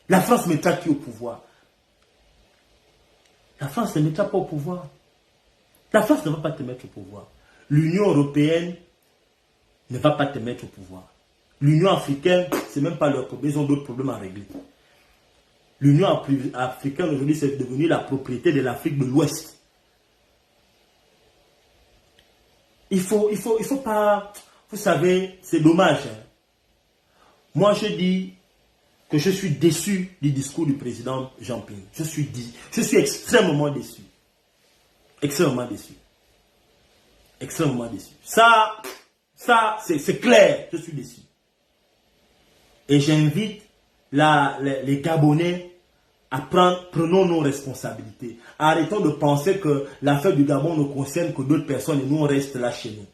La France mettra qui au pouvoir? La France ne mettra pas au pouvoir. La France ne va pas te mettre au pouvoir. L'Union européenne ne va pas te mettre au pouvoir. L'Union africaine, ce n'est même pas leur problème. Ils ont d'autres problèmes à régler. L'Union africaine aujourd'hui, c'est devenu la propriété de l'Afrique de l'Ouest. Il faut pas... Vous savez, c'est dommage. Hein. Moi, je dis que je suis déçu du discours du président Jean-Pierre. Je suis extrêmement déçu. Extrêmement déçu. Extrêmement déçu. Ça c'est clair, je suis déçu. Et j'invite les Gabonais à prenons nos responsabilités. Arrêtons de penser que l'affaire du Gabon ne concerne que d'autres personnes et nous on reste là chez nous.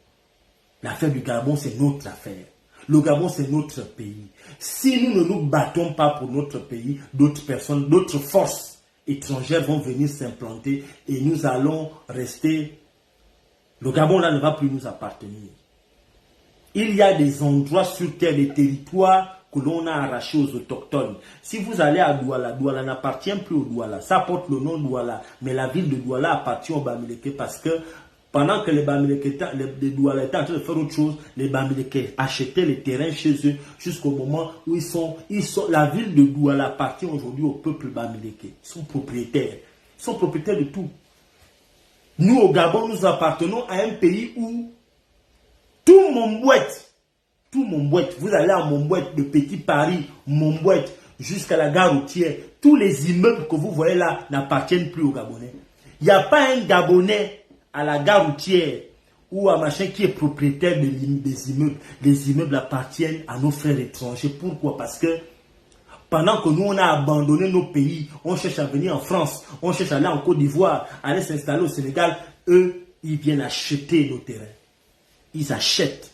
L'affaire du Gabon c'est notre affaire. Le Gabon c'est notre pays. Si nous ne nous battons pas pour notre pays, d'autres personnes, d'autres forces étrangères vont venir s'implanter et nous allons rester. Le Gabon là ne va plus nous appartenir. Il y a des endroits sur terre, des territoires que l'on a arrachés aux autochtones. Si vous allez à Douala, Douala n'appartient plus au Douala. Ça porte le nom Douala, mais la ville de Douala appartient aux Bamileke parce que pendant que les Bamileke, les Douala étaient en train de faire autre chose, les Bamileke achetaient les terrains chez eux jusqu'au moment où la ville de Douala appartient aujourd'hui au peuple Bamileke. Ils sont propriétaires. Ils sont propriétaires de tout. Nous, au Gabon, nous appartenons à un pays où tout Mombouette, vous allez à Mombouette, de Petit Paris, Mombouette, jusqu'à la gare routière, tous les immeubles que vous voyez là n'appartiennent plus aux Gabonais. Il n'y a pas un Gabonais à la gare routière ou à machin qui est propriétaire des immeubles. Les immeubles appartiennent à nos frères étrangers. Pourquoi? Parce que pendant que nous, on a abandonné nos pays, on cherche à venir en France, on cherche à aller en Côte d'Ivoire, aller s'installer au Sénégal, eux, ils viennent acheter nos terrains. Ils achètent.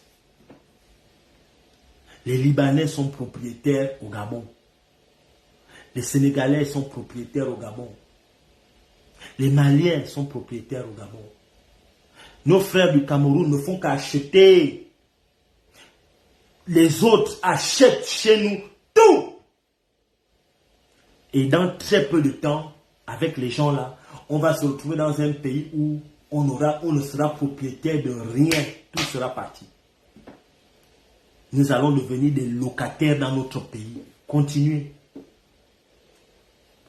Les Libanais sont propriétaires au Gabon. Les Sénégalais sont propriétaires au Gabon. Les Maliens sont propriétaires au Gabon. Nos frères du Cameroun ne font qu'acheter. Les autres achètent chez nous tout. Et dans très peu de temps, avec les gens là, on va se retrouver dans un pays où on ne sera propriétaire de rien. Tout sera parti. Nous allons devenir des locataires dans notre pays. Continuez.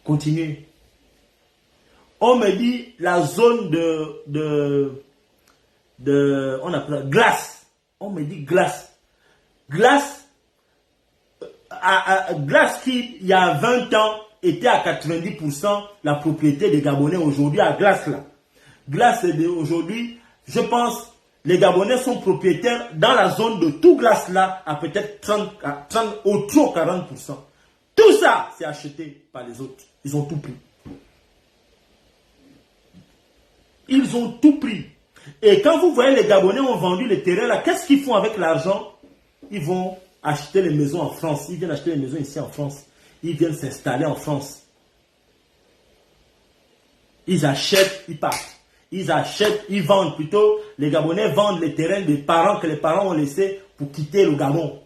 Continuez. On me dit la zone on appelle glace. On me dit glace. Glace qui, il y a 20 ans, était à 90% la propriété des Gabonais. Aujourd'hui, à Glace là. Glace aujourd'hui, je pense, les Gabonais sont propriétaires dans la zone de tout Glace là à peut-être 30 autour 40%. Tout ça, c'est acheté par les autres. Ils ont tout pris. Ils ont tout pris. Et quand vous voyez les Gabonais ont vendu les terrains là, qu'est-ce qu'ils font avec l'argent? Ils vont acheter les maisons en France. Ils viennent acheter les maisons ici en France. Ils viennent s'installer en France. Ils achètent, ils partent. Ils achètent, ils vendent plutôt. Les Gabonais vendent les terrains des parents que les parents ont laissés pour quitter le Gabon.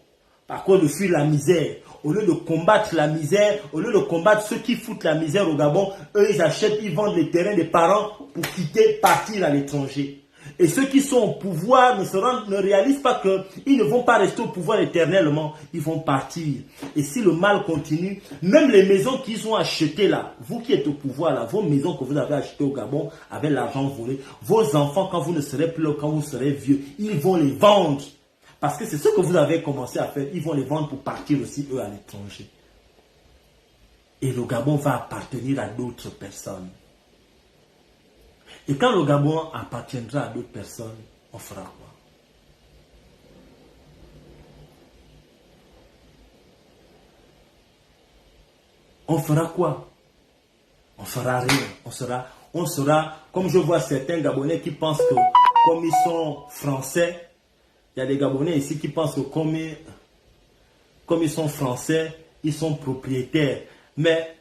Par contre, de fuir la misère. Au lieu de combattre la misère, au lieu de combattre ceux qui foutent la misère au Gabon, eux, ils achètent, ils vendent les terrains des parents pour quitter, partir à l'étranger. Et ceux qui sont au pouvoir ne réalisent pas qu'ils ne vont pas rester au pouvoir éternellement. Ils vont partir. Et si le mal continue, même les maisons qu'ils ont achetées là, vous qui êtes au pouvoir là, vos maisons que vous avez achetées au Gabon avec l'argent volé, vos enfants, quand vous ne serez plus là, quand vous serez vieux, ils vont les vendre. Parce que c'est ce que vous avez commencé à faire. Ils vont les vendre pour partir aussi, eux, à l'étranger. Et le Gabon va appartenir à d'autres personnes. Et quand le Gabon appartiendra à d'autres personnes, on fera quoi? On fera quoi? On fera rien. On sera, comme je vois certains Gabonais qui pensent que comme ils sont français, il y a des Gabonais ici qui pensent que comme ils sont français, ils sont propriétaires. Mais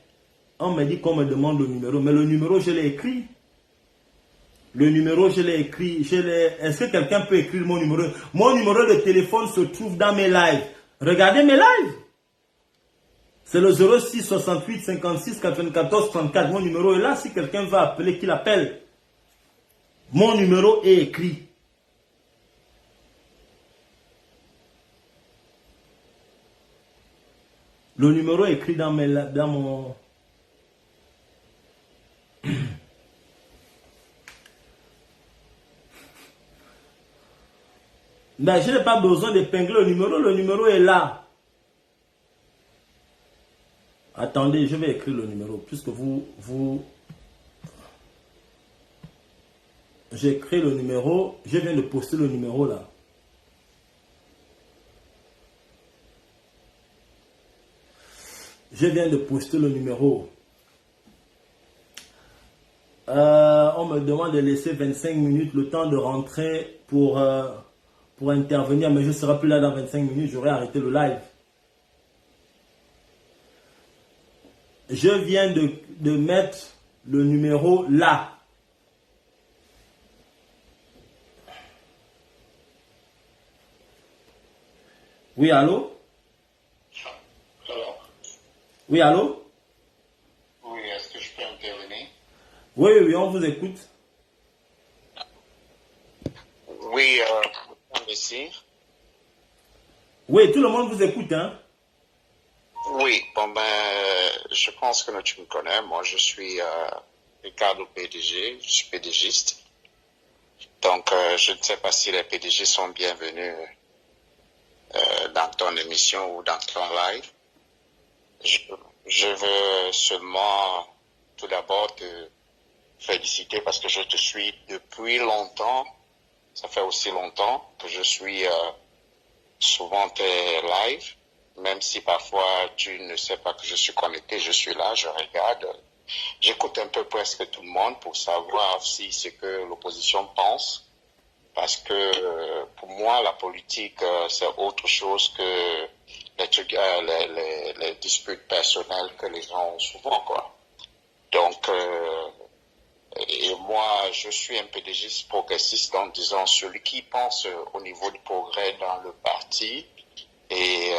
on me dit qu'on me demande le numéro. Mais le numéro, je l'ai écrit. Le numéro, je l'ai écrit. Est-ce que quelqu'un peut écrire mon numéro? Mon numéro de téléphone se trouve dans mes lives. Regardez mes lives. C'est le 06 68 56 94 34. Mon numéro est là. Si quelqu'un veut appeler, qu'il appelle. Mon numéro est écrit. Le numéro est écrit dans mon... Mais je n'ai pas besoin d'épingler le numéro est là. Attendez, je vais écrire le numéro, puisque j'ai écrit le numéro, je viens de poster le numéro là. Je viens de poster le numéro. On me demande de laisser 25 minutes, le temps de rentrer pour intervenir, mais je ne serai plus là dans 25 minutes, j'aurai arrêté le live. Je viens de mettre le numéro là. Oui, allô? Oui, allô? Oui, est-ce que je peux intervenir? Oui, on vous écoute. Oui, ici. Oui, tout le monde vous écoute, hein? Oui, bon ben, je pense que tu me connais. Moi, je suis Ricardo PDG, je suis PDGiste. Donc, je ne sais pas si les PDG sont bienvenus dans ton émission ou dans ton live. Je veux seulement tout d'abord te féliciter parce que je te suis depuis longtemps. Ça fait aussi longtemps que je suis souvent tes lives, même si parfois tu ne sais pas que je suis connecté, je suis là, je regarde. J'écoute un peu presque tout le monde pour savoir si ce que l'opposition pense Parce que pour moi, la politique, c'est autre chose que les disputes personnelles que les gens ont souvent, quoi. Donc, et moi, je suis un PDGiste progressiste en disant celui qui pense au niveau du progrès dans le parti et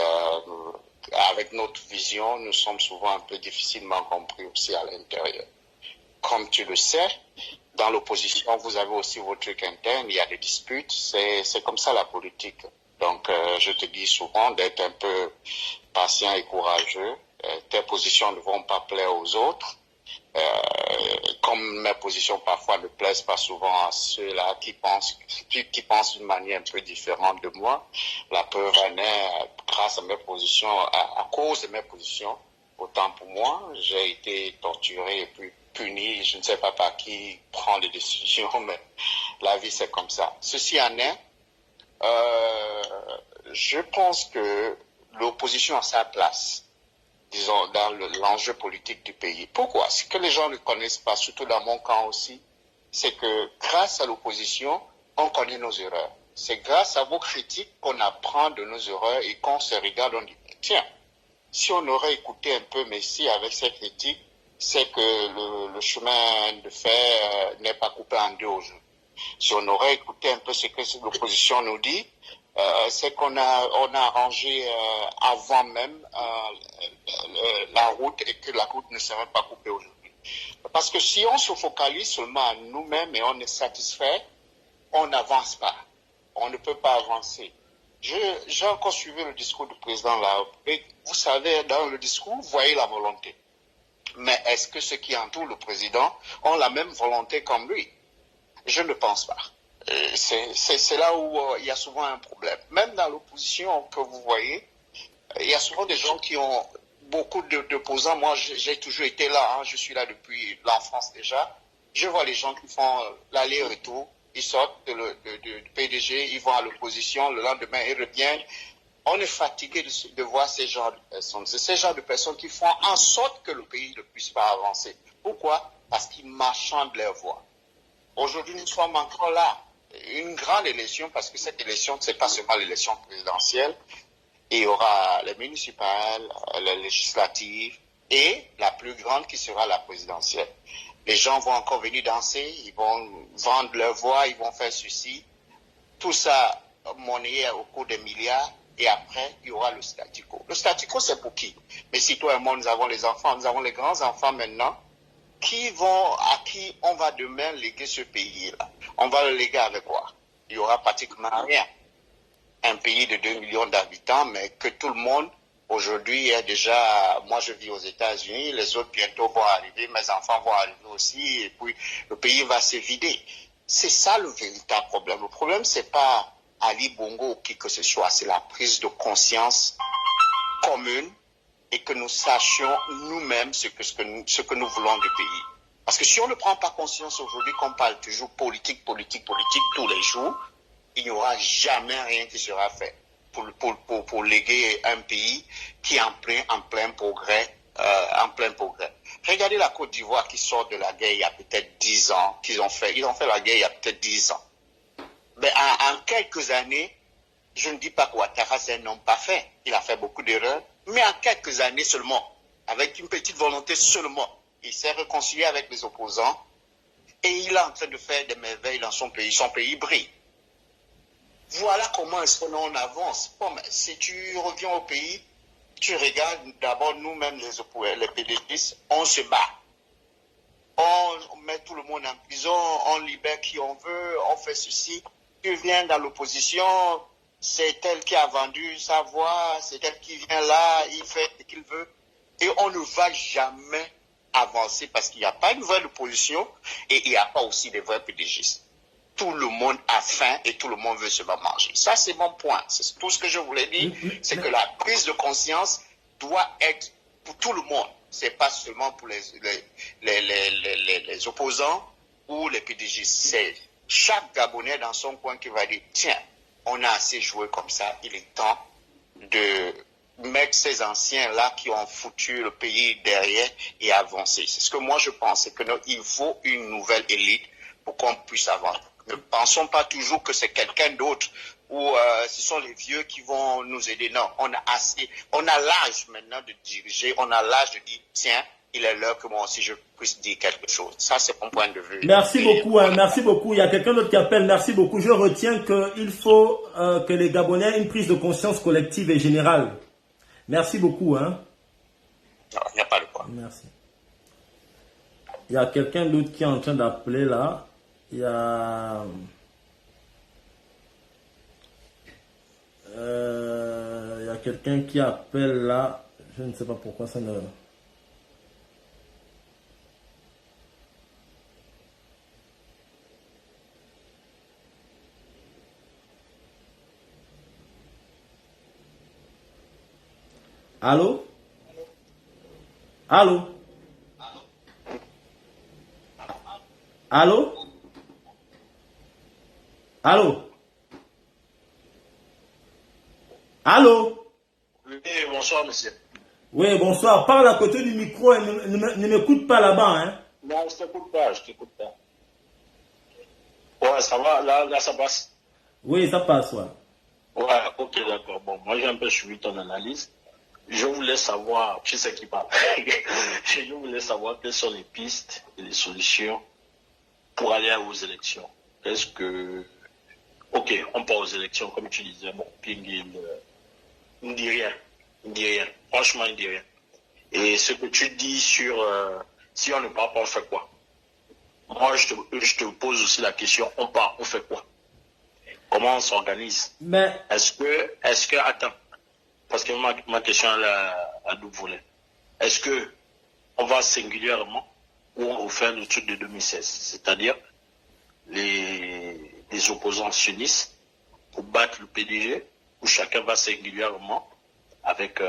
avec notre vision, nous sommes souvent un peu difficilement compris aussi à l'intérieur. Comme tu le sais, dans l'opposition, vous avez aussi vos trucs internes, il y a des disputes, c'est comme ça la politique. Donc, je te dis souvent d'être un peu patient et courageux. Tes positions ne vont pas plaire aux autres. Comme mes positions parfois ne plaisent pas souvent à ceux-là qui pensent d'une manière un peu différente de moi, la peur naît grâce à mes positions, à cause de mes positions. Autant pour moi, j'ai été torturé et puis puni, je ne sais pas par qui prend les décisions, mais la vie c'est comme ça. Ceci en est, je pense que l'opposition a sa place, disons, dans l'enjeu politique du pays. Pourquoi? Ce que les gens ne connaissent pas, surtout dans mon camp aussi, c'est que grâce à l'opposition, on connaît nos erreurs. C'est grâce à vos critiques qu'on apprend de nos erreurs et qu'on se regarde, on dit, tiens, si on aurait écouté un peu Messi avec ses critiques, c'est que le chemin de fer n'est pas coupé en deux aujourd'hui. Si on aurait écouté un peu ce que l'opposition nous dit, c'est qu'on a arrangé avant même la route et que la route ne serait pas coupée aujourd'hui. Parce que si on se focalise seulement à nous-mêmes et on est satisfait, on n'avance pas. On ne peut pas avancer. J'ai encore suivi le discours du président de la République. Vous savez, dans le discours, vous voyez la volonté. Mais est-ce que ceux qui entourent le président ont la même volonté comme lui? Je ne pense pas. C'est là où il y a souvent un problème. Même dans l'opposition que vous voyez, il y a souvent des gens qui ont beaucoup d'opposants. Moi, j'ai toujours été là. Hein. Je suis là depuis l'enfance déjà. Je vois les gens qui font l'aller-retour. Ils sortent du PDG, ils vont à l'opposition. Le lendemain, ils reviennent. On est fatigué de voir ces genres de personnes. C'est ces genres de personnes qui font en sorte que le pays ne puisse pas avancer. Pourquoi? Parce qu'ils marchandent leur voix. Aujourd'hui, nous sommes encore là. Une grande élection, parce que cette élection, ce n'est pas seulement l'élection présidentielle. Il y aura les municipales, les législatives et la plus grande qui sera la présidentielle. Les gens vont encore venir danser, ils vont vendre leur voix, ils vont faire ceci. Tout ça monnayé au cours des milliards. Et après, il y aura le statu quo. Le statu quo, c'est pour qui? Mais si toi et moi, nous avons les enfants, nous avons les grands-enfants maintenant, à qui on va demain léguer ce pays-là. On va le léguer avec quoi? Il n'y aura pratiquement rien. Un pays de 2 millions d'habitants, mais que tout le monde, aujourd'hui, est déjà, moi je vis aux États-Unis, les autres bientôt vont arriver, mes enfants vont arriver aussi, et puis le pays va se vider. C'est ça le véritable problème. Le problème, c'est pas Ali Bongo ou qui que ce soit, c'est la prise de conscience commune et que nous sachions nous-mêmes ce que nous voulons du pays. Parce que si on ne prend pas conscience aujourd'hui qu'on parle toujours politique tous les jours, il n'y aura jamais rien qui sera fait pour léguer un pays qui est en plein progrès. Regardez la Côte d'Ivoire qui sort de la guerre il y a peut-être 10 ans, ils ont fait la guerre il y a peut-être 10 ans. Mais en quelques années, je ne dis pas qu'Ouattara c'est un homme parfait, il a fait beaucoup d'erreurs, mais en quelques années seulement, avec une petite volonté seulement, il s'est réconcilié avec les opposants et il est en train de faire des merveilles dans son pays brille. Voilà comment est-ce qu'on avance. Bon, mais si tu reviens au pays, tu regardes d'abord nous-mêmes les PDGistes, on se bat. On met tout le monde en prison, on libère qui on veut, on fait ceci. Tu viens dans l'opposition, c'est elle qui a vendu sa voix, c'est elle qui vient là, il fait ce qu'il veut. Et on ne va jamais avancer parce qu'il n'y a pas une vraie opposition et il n'y a pas aussi de vrais PDGistes. Tout le monde a faim et tout le monde veut se manger. Ça, c'est mon point. C'est tout ce que je voulais dire. C'est que la prise de conscience doit être pour tout le monde. C'est pas seulement pour les opposants ou les PDG. C'est chaque Gabonais dans son coin qui va dire, tiens, on a assez joué comme ça. Il est temps de mettre ces anciens-là qui ont foutu le pays derrière et avancer. C'est ce que moi je pense. C'est qu'il faut une nouvelle élite pour qu'on puisse avancer. Ne pensons pas toujours que c'est quelqu'un d'autre ou ce sont les vieux qui vont nous aider. Non, on a l'âge maintenant de diriger, on a l'âge de dire, tiens, il est l'heure que moi aussi je puisse dire quelque chose. Ça, c'est mon point de vue. Merci beaucoup, hein, merci beaucoup. Il y a quelqu'un d'autre qui appelle, merci beaucoup. Je retiens qu'il faut que les Gabonais aient une prise de conscience collective et générale. Merci beaucoup. Hein. Non, il n'y a pas de quoi. Merci. Il y a quelqu'un d'autre qui est en train d'appeler là. Il y a... il y a quelqu'un qui appelle là. Je ne sais pas pourquoi ça ne... Allô? Allô? Allô? Allô? Allô? Oui, bonsoir, monsieur. Oui, bonsoir. Parle à côté du micro et ne m'écoute pas là-bas, hein? Non, je t'écoute pas, je t'écoute pas. Ouais, ça va, là, ça passe. Oui, ça passe, ouais. Ouais, ok, d'accord. Bon, moi, j'ai un peu suivi ton analyse. Je voulais savoir, tu sais qui parle, je voulais savoir quelles sont les pistes et les solutions pour aller aux élections. Est-ce que, ok, on part aux élections, comme tu disais, bon, Ping, il ne dit rien, franchement, il ne dit rien. Et ce que tu dis sur, si on ne part pas, on fait quoi? Moi, je te pose aussi la question, on part, on fait quoi? Comment on s'organise? Mais... Est-ce que, attends, parce que ma question elle a double volet. Est-ce que on va singulièrement ou on va faire le truc de 2016, c'est-à-dire les opposants s'unissent pour battre le PDG, où chacun va singulièrement avec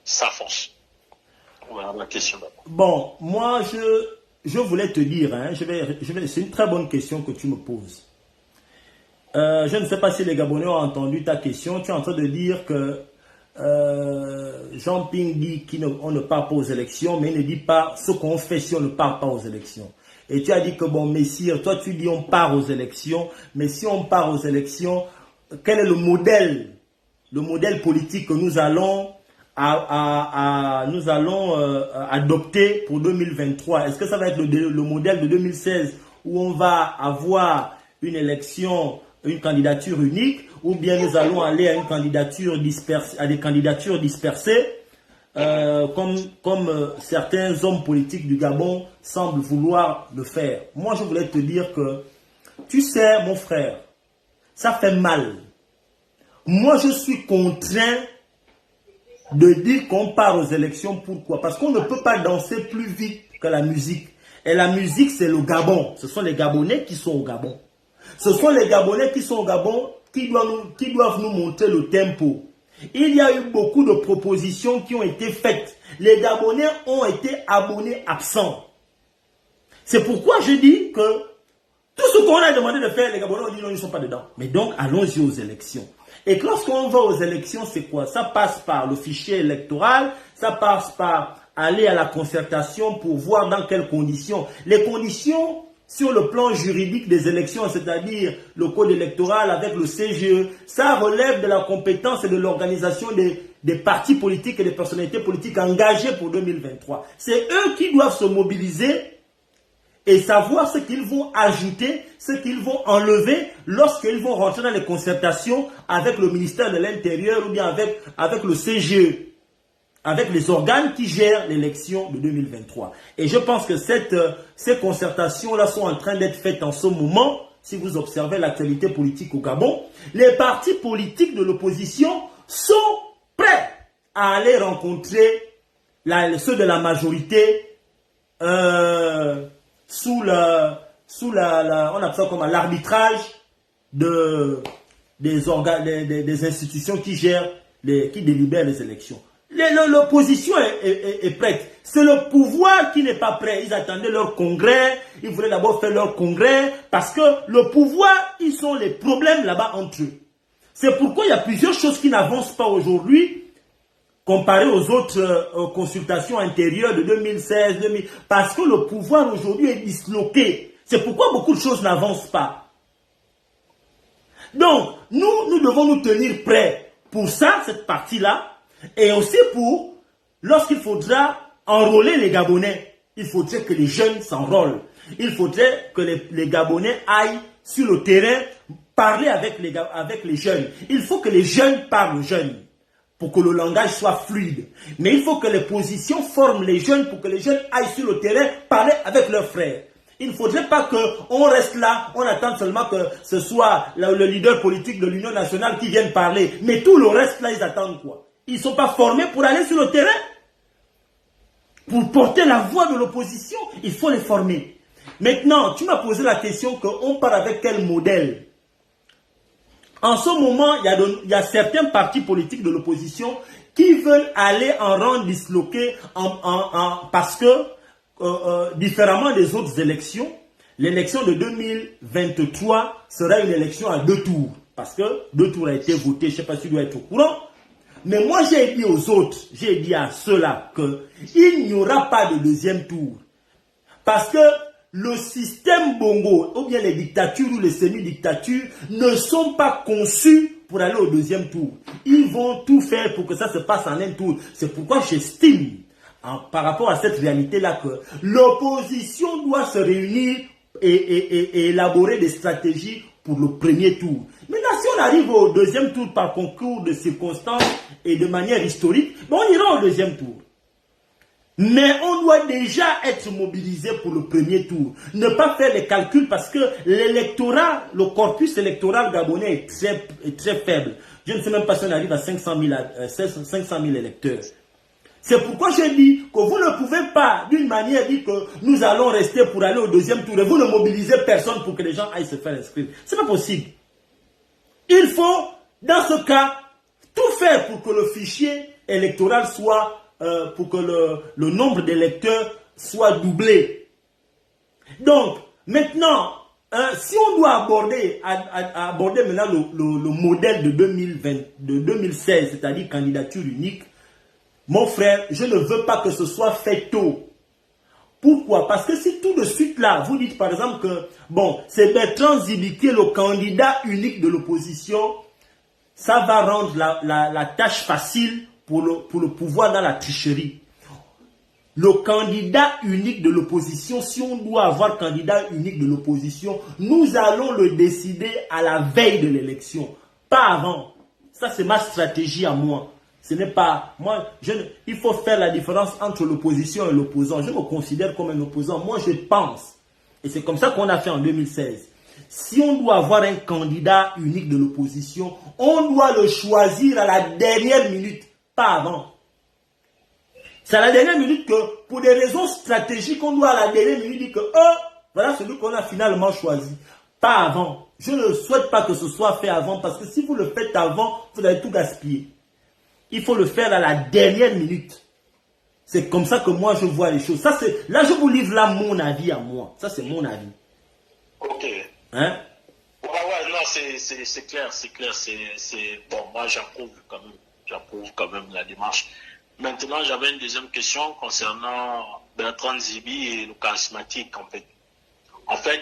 sa force? Voilà ma question d'abord. Bon, moi je voulais te dire, hein, c'est une très bonne question que tu me poses. Je ne sais pas si les Gabonais ont entendu ta question. Tu es en train de dire que Jean-Ping dit qu'on ne part pas aux élections, mais il ne dit pas ce qu'on fait si on ne part pas aux élections. Et tu as dit que, bon, messire, toi tu dis on part aux élections, mais si on part aux élections, quel est le modèle politique que nous allons adopter pour 2023? Est-ce que ça va être le modèle de 2016 où on va avoir une élection, une candidature unique, ou bien nous allons aller à des candidatures dispersées, comme certains hommes politiques du Gabon semblent vouloir le faire. Moi, je voulais te dire que, tu sais, mon frère, ça fait mal. Moi, je suis contraint de dire qu'on part aux élections. Pourquoi? Parce qu'on ne peut pas danser plus vite que la musique. Et la musique, c'est le Gabon. Ce sont les Gabonais qui sont au Gabon. Ce sont les Gabonais qui sont au Gabon qui doivent nous montrer le tempo. Il y a eu beaucoup de propositions qui ont été faites. Les Gabonais ont été abonnés absents. C'est pourquoi je dis que tout ce qu'on a demandé de faire, les Gabonais ont dit non, ils ne sont pas dedans. Mais donc, allons-y aux élections. Et que lorsqu'on va aux élections, c'est quoi? Ça passe par le fichier électoral, ça passe par aller à la concertation pour voir dans quelles conditions. Les conditions sur le plan juridique des élections, c'est-à-dire le code électoral avec le CGE, ça relève de la compétence et de l'organisation des partis politiques et des personnalités politiques engagées pour 2023. C'est eux qui doivent se mobiliser et savoir ce qu'ils vont ajouter, ce qu'ils vont enlever lorsqu'ils vont rentrer dans les concertations avec le ministère de l'Intérieur ou bien avec le CGE, avec les organes qui gèrent l'élection de 2023. Et je pense que ces concertations-là sont en train d'être faites en ce moment. Si vous observez l'actualité politique au Gabon, les partis politiques de l'opposition sont prêts à aller rencontrer ceux de la majorité sous on appelle ça comme l'arbitrage des institutions qui gèrent, qui délibèrent les élections. L'opposition est prête. C'est le pouvoir qui n'est pas prêt. Ils attendaient leur congrès. Ils voulaient d'abord faire leur congrès. Parce que le pouvoir, ils ont les problèmes là-bas entre eux. C'est pourquoi il y a plusieurs choses qui n'avancent pas aujourd'hui comparé aux autres consultations intérieures de 2016, 2000. Parce que le pouvoir aujourd'hui est disloqué. C'est pourquoi beaucoup de choses n'avancent pas. Donc, nous devons nous tenir prêts pour ça, cette partie-là, et aussi pour, lorsqu'il faudra enrôler les Gabonais, il faudrait que les jeunes s'enrôlent. Il faudrait que les Gabonais aillent sur le terrain parler avec les jeunes. Il faut que les jeunes parlent aux jeunes pour que le langage soit fluide. Mais il faut que les positions forment les jeunes pour que les jeunes aillent sur le terrain parler avec leurs frères. Il ne faudrait pas qu'on reste là, on attend seulement que ce soit le leader politique de l'Union nationale qui vienne parler. Mais tout le reste là, ils attendent quoi? Ils ne sont pas formés pour aller sur le terrain. Pour porter la voix de l'opposition, il faut les former. Maintenant, tu m'as posé la question qu'on part avec quel modèle? En ce moment, il y a certains partis politiques de l'opposition qui veulent aller en rang disloqué parce que, différemment des autres élections, l'élection de 2023 sera une élection à 2 tours. Parce que 2 tours a été voté, je ne sais pas si tu dois être au courant. Mais moi, j'ai dit aux autres, j'ai dit à ceux-là qu'il n'y aura pas de deuxième tour. Parce que le système Bongo, ou bien les dictatures ou les semi-dictatures, ne sont pas conçus pour aller au deuxième tour. Ils vont tout faire pour que ça se passe en un tour. C'est pourquoi j'estime, par rapport à cette réalité-là, que l'opposition doit se réunir et élaborer des stratégies pour le premier tour. Maintenant, si on arrive au deuxième tour par concours de circonstances et de manière historique, on ira au deuxième tour. Mais on doit déjà être mobilisé pour le premier tour. Ne pas faire les calculs parce que l'électorat, le corpus électoral gabonais est très faible. Je ne sais même pas si on arrive à 500 000 électeurs. C'est pourquoi je dis que vous ne pouvez pas, d'une manière, dire que nous allons rester pour aller au deuxième tour et vous ne mobilisez personne pour que les gens aillent se faire inscrire. Ce n'est pas possible. Il faut, dans ce cas, tout faire pour que le fichier électoral soit, pour que le nombre d'électeurs soit doublé. Donc, maintenant, si on doit aborder maintenant le modèle de 2016, c'est-à-dire candidature unique, mon frère, je ne veux pas que ce soit fait tôt. Pourquoi? Parce que si tout de suite là, vous dites par exemple que, bon, c'est Bertrand Zibi qui est le candidat unique de l'opposition, ça va rendre la tâche facile pour le pouvoir dans la tricherie. Le candidat unique de l'opposition, si on doit avoir candidat unique de l'opposition, nous allons le décider à la veille de l'élection, pas avant. Ça, c'est ma stratégie à moi. Ce n'est pas... il faut faire la différence entre l'opposition et l'opposant. Je me considère comme un opposant. Moi, je pense. Et c'est comme ça qu'on a fait en 2016. Si on doit avoir un candidat unique de l'opposition, on doit le choisir à la dernière minute, pas avant. C'est à la dernière minute que, pour des raisons stratégiques, on doit à la dernière minute dire que, voilà celui qu'on a finalement choisi. Pas avant. Je ne souhaite pas que ce soit fait avant, parce que si vous le faites avant, vous allez tout gaspiller. Il faut le faire à la dernière minute. C'est comme ça que moi je vois les choses. Ça, là, je vous livre là mon avis à moi. Ça, c'est mon avis. Ok. Hein? Ouais, non, c'est clair, bon, moi j'approuve quand même la démarche. Maintenant, j'avais une deuxième question concernant Bertrand Zibi et le charismatique, en fait. En fait,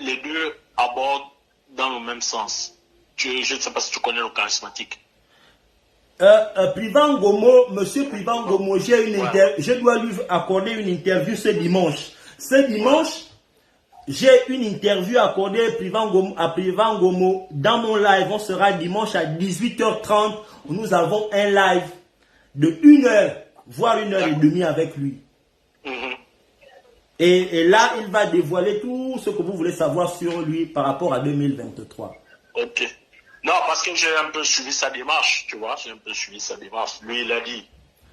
les deux abordent dans le même sens. Je ne sais pas si tu connais le charismatique. Privan Gomo, monsieur Privan Gomo, je dois lui accorder une interview ce dimanche. Ce dimanche, j'ai une interview accordée à Privan Gomo dans mon live. On sera dimanche à 18h30. Nous avons un live de 1h, voire 1h30 avec lui. Et là, il va dévoiler tout ce que vous voulez savoir sur lui par rapport à 2023. Ok. Non, parce que j'ai un peu suivi sa démarche, tu vois. J'ai un peu suivi sa démarche. Lui, il a dit.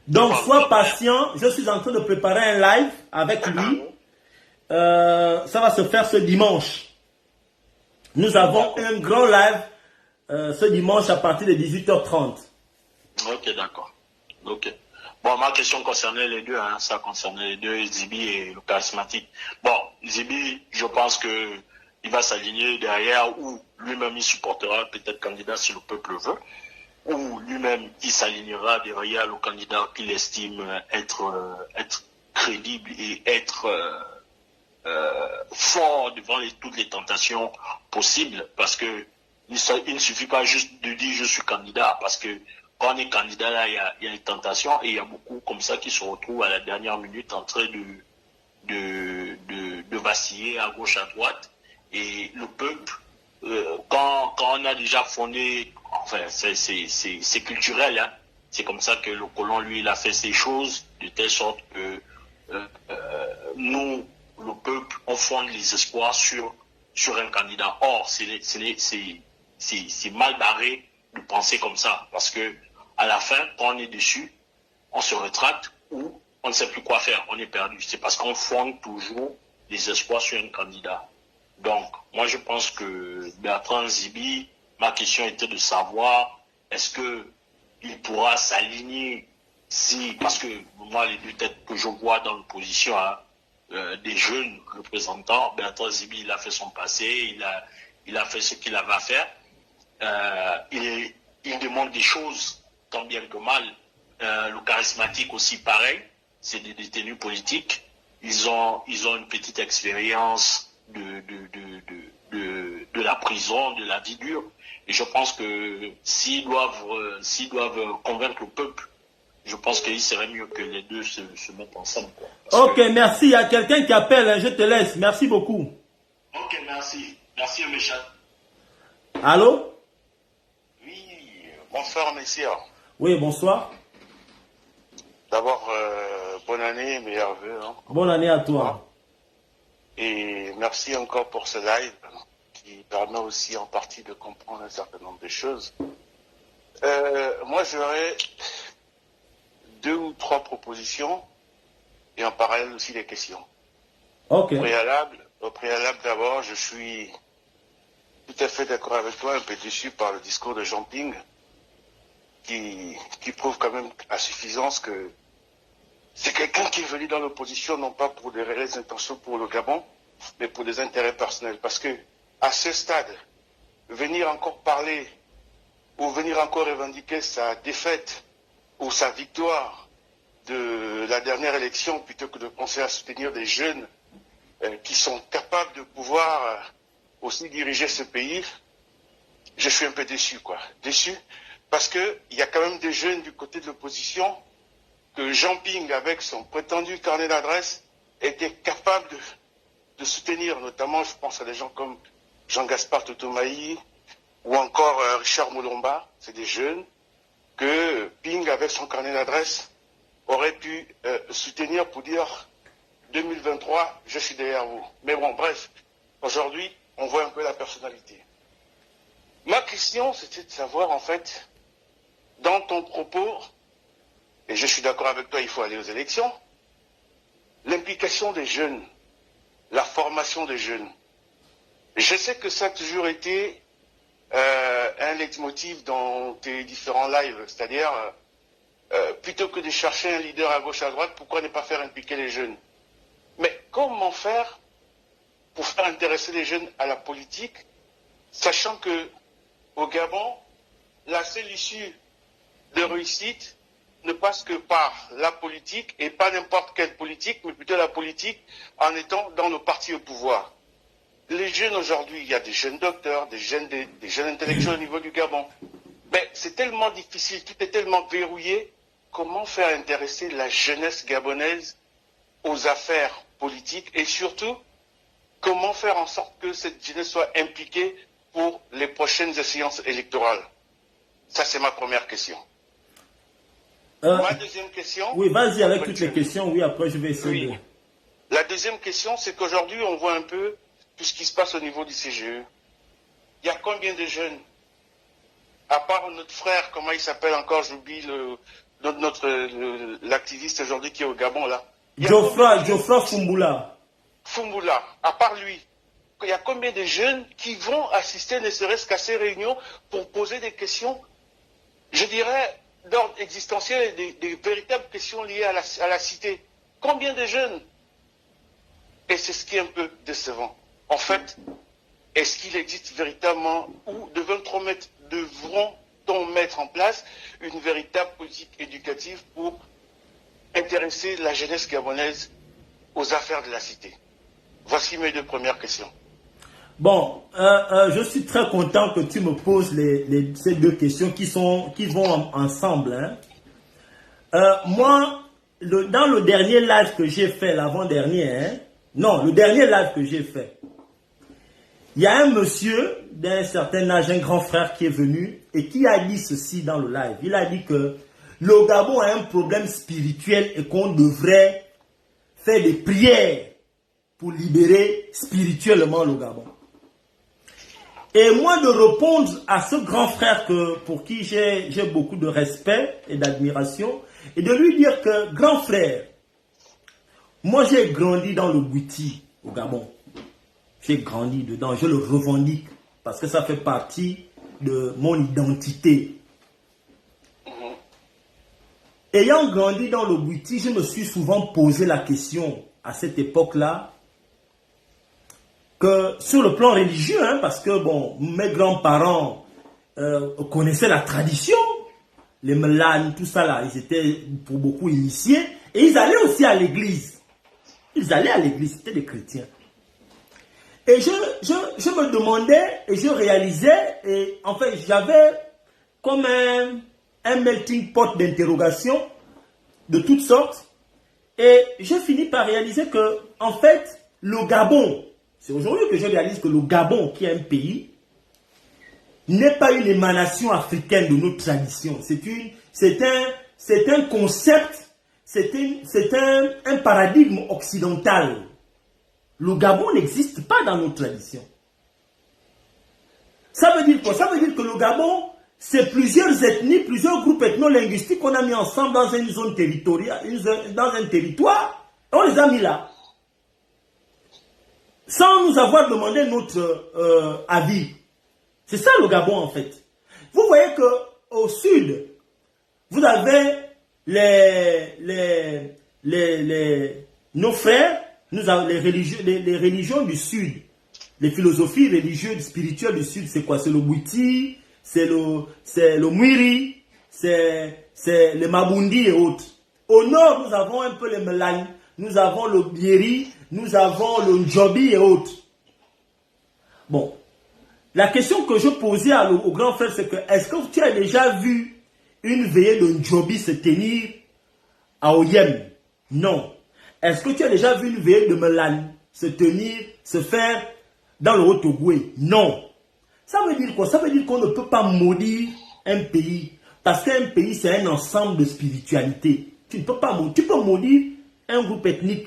Donc, sois patient. Je suis en train de préparer un live avec lui. Ça va se faire ce dimanche. Nous avons un grand live ce dimanche à partir de 18h30. Ok, d'accord. Ok. Bon, ma question concernait les deux, hein. Ça concernait les deux, Zibi et le charismatique. Bon, Zibi, je pense que il va s'aligner derrière, ou lui-même il supportera peut-être candidat si le peuple veut, ou lui-même il s'alignera derrière le candidat qu'il estime être crédible et être fort devant toutes les tentations possibles, parce que il ne suffit pas juste de dire je suis candidat, parce que quand on est candidat, là, il y a une tentation, et il y a beaucoup comme ça qui se retrouvent à la dernière minute en train de vaciller à gauche, à droite. Et le peuple, quand on a déjà fondé, enfin, c'est culturel, hein. C'est comme ça que le colon, lui, il a fait ces choses, de telle sorte que nous, le peuple, on fonde les espoirs sur un candidat. Or, c'est mal barré de penser comme ça, parce que à la fin, quand on est dessus, on se rétracte ou on ne sait plus quoi faire, on est perdu. C'est parce qu'on fonde toujours les espoirs sur un candidat. Donc, moi je pense que Bertrand Zibi, ma question était de savoir, est-ce que il pourra s'aligner si, parce que moi les deux têtes que je vois dans l'opposition, hein, des jeunes représentants, Bertrand Zibi, il a fait son passé, il a fait ce qu'il avait à faire. Il demande des choses tant bien que mal. Le charismatique aussi pareil, c'est des détenus politiques. Ils ont une petite expérience de la prison, de la vie dure. Et je pense que s'ils doivent convaincre le peuple, je pense qu'il serait mieux que les deux se mettent ensemble, quoi. Ok, merci. Il y a quelqu'un qui appelle, hein, je te laisse. Merci beaucoup. Ok, merci. Merci, Méchant. Allô? Oui, bonsoir, messieurs. Oui, bonsoir. D'abord, bonne année, meilleurs vœux. Hein. Bonne année à toi. Et merci encore pour ce live qui permet aussi en partie de comprendre un certain nombre de choses. Moi, j'aurais 2 ou 3 propositions et en parallèle aussi des questions. Ok. Au préalable d'abord, je suis tout à fait d'accord avec toi, un peu déçu par le discours de Jean Ping qui prouve quand même à suffisance que c'est quelqu'un qui est venu dans l'opposition non pas pour des réelles intentions pour le Gabon, mais pour des intérêts personnels. Parce que à ce stade, venir encore parler ou venir encore revendiquer sa défaite ou sa victoire de la dernière élection plutôt que de penser à soutenir des jeunes qui sont capables de pouvoir aussi diriger ce pays, je suis un peu déçu, quoi. Déçu parce qu'il y a quand même des jeunes du côté de l'opposition que Jean Ping, avec son prétendu carnet d'adresse, était capable de soutenir. Notamment, je pense à des gens comme Jean-Gaspard Totomaï ou encore Richard Moulomba. C'est des jeunes que Ping, avec son carnet d'adresse, aurait pu soutenir pour dire 2023, je suis derrière vous. Mais bon, bref, aujourd'hui, on voit un peu la personnalité. Ma question, c'était de savoir, en fait, dans ton propos, et je suis d'accord avec toi, il faut aller aux élections, l'implication des jeunes, la formation des jeunes. Je sais que ça a toujours été un leitmotiv dans tes différents lives, c'est-à-dire, plutôt que de chercher un leader à gauche, à droite, pourquoi ne pas faire impliquer les jeunes? Mais comment faire pour faire intéresser les jeunes à la politique, sachant que au Gabon, la seule issue de réussite ne passe que par la politique, et pas n'importe quelle politique, mais plutôt la politique en étant dans le parti au pouvoir. Les jeunes aujourd'hui, il y a des jeunes docteurs, des jeunes intellectuels au niveau du Gabon. Mais c'est tellement difficile, tout est tellement verrouillé. Comment faire intéresser la jeunesse gabonaise aux affaires politiques et surtout, comment faire en sorte que cette jeunesse soit impliquée pour les prochaines échéances électorales? Ça, c'est ma première question. Ma deuxième question... Oui, vas-y avec toutes les questions. Oui, après, je vais essayer de... La deuxième question, c'est qu'aujourd'hui, on voit un peu tout ce qui se passe au niveau du CGE. Il y a combien de jeunes, à part notre frère, comment il s'appelle encore, j'oublie l'activiste aujourd'hui qui est au Gabon, là. Geoffroy Fumboula. Fumboula, à part lui, il y a combien de jeunes qui vont assister ne serait-ce qu'à ces réunions pour poser des questions, je dirais, d'ordre existentiel et des véritables questions liées à la cité? Combien de jeunes? Et c'est ce qui est un peu décevant. En fait, est-ce qu'il existe véritablement, ou devront-on mettre en place une véritable politique éducative pour intéresser la jeunesse gabonaise aux affaires de la cité? Voici mes 2 premières questions. Bon, je suis très content que tu me poses ces 2 questions qui vont ensemble. Hein. Moi, dans le dernier live que j'ai fait, l'avant-dernier, hein, non, le dernier live que j'ai fait, il y a un monsieur d'un certain âge, un grand frère qui est venu et qui a dit ceci dans le live. Il a dit que le Gabon a un problème spirituel et qu'on devrait faire des prières pour libérer spirituellement le Gabon. Et moi de répondre à ce grand frère pour qui j'ai beaucoup de respect et d'admiration, et de lui dire que, grand frère, moi j'ai grandi dans le Bouti au Gabon. J'ai grandi dedans, je le revendique, parce que ça fait partie de mon identité. Ayant grandi dans le Bouti, je me suis souvent posé la question à cette époque-là, que sur le plan religieux, hein, parce que bon, mes grands-parents connaissaient la tradition, les Melanes, tout ça là, ils étaient pour beaucoup initiés, et ils allaient aussi à l'église. Ils allaient à l'église, c'était des chrétiens. Et je me demandais, et je réalisais, et en fait j'avais comme un melting pot d'interrogations de toutes sortes, et j'ai fini par réaliser que, en fait, le Gabon, c'est aujourd'hui que je réalise que le Gabon, qui est un pays, n'est pas une émanation africaine de notre tradition. C'est un concept, c'est un paradigme occidental. Le Gabon n'existe pas dans notre tradition. Ça veut dire quoi? Ça veut dire que le Gabon, c'est plusieurs ethnies, plusieurs groupes ethno-linguistiques qu'on a mis ensemble dans une zone territoriale, dans un territoire, et on les a mis là. Sans nous avoir demandé notre avis. C'est ça le Gabon en fait. Vous voyez qu'au sud, vous avez nos frères, nous avons les religions du sud. Les philosophies religieuses, spirituelles du sud, c'est quoi? C'est le Bouti, c'est le Mwiri, c'est le Mabundi et autres. Au nord, nous avons un peu les Melani, nous avons le Bieri, nous avons le Ndjobi et autres. Bon. La question que je posais au grand frère, c'est que est-ce que tu as déjà vu une veillée de Ndjobi se tenir à Oyem? Non. Est-ce que tu as déjà vu une veillée de Melani se faire dans le Haut-Ogoué? Non. Ça veut dire quoi? Ça veut dire qu'on ne peut pas maudire un pays. Parce qu'un pays, c'est un ensemble de spiritualité. Tu ne peux pas maudire. Tu peux maudire un groupe ethnique,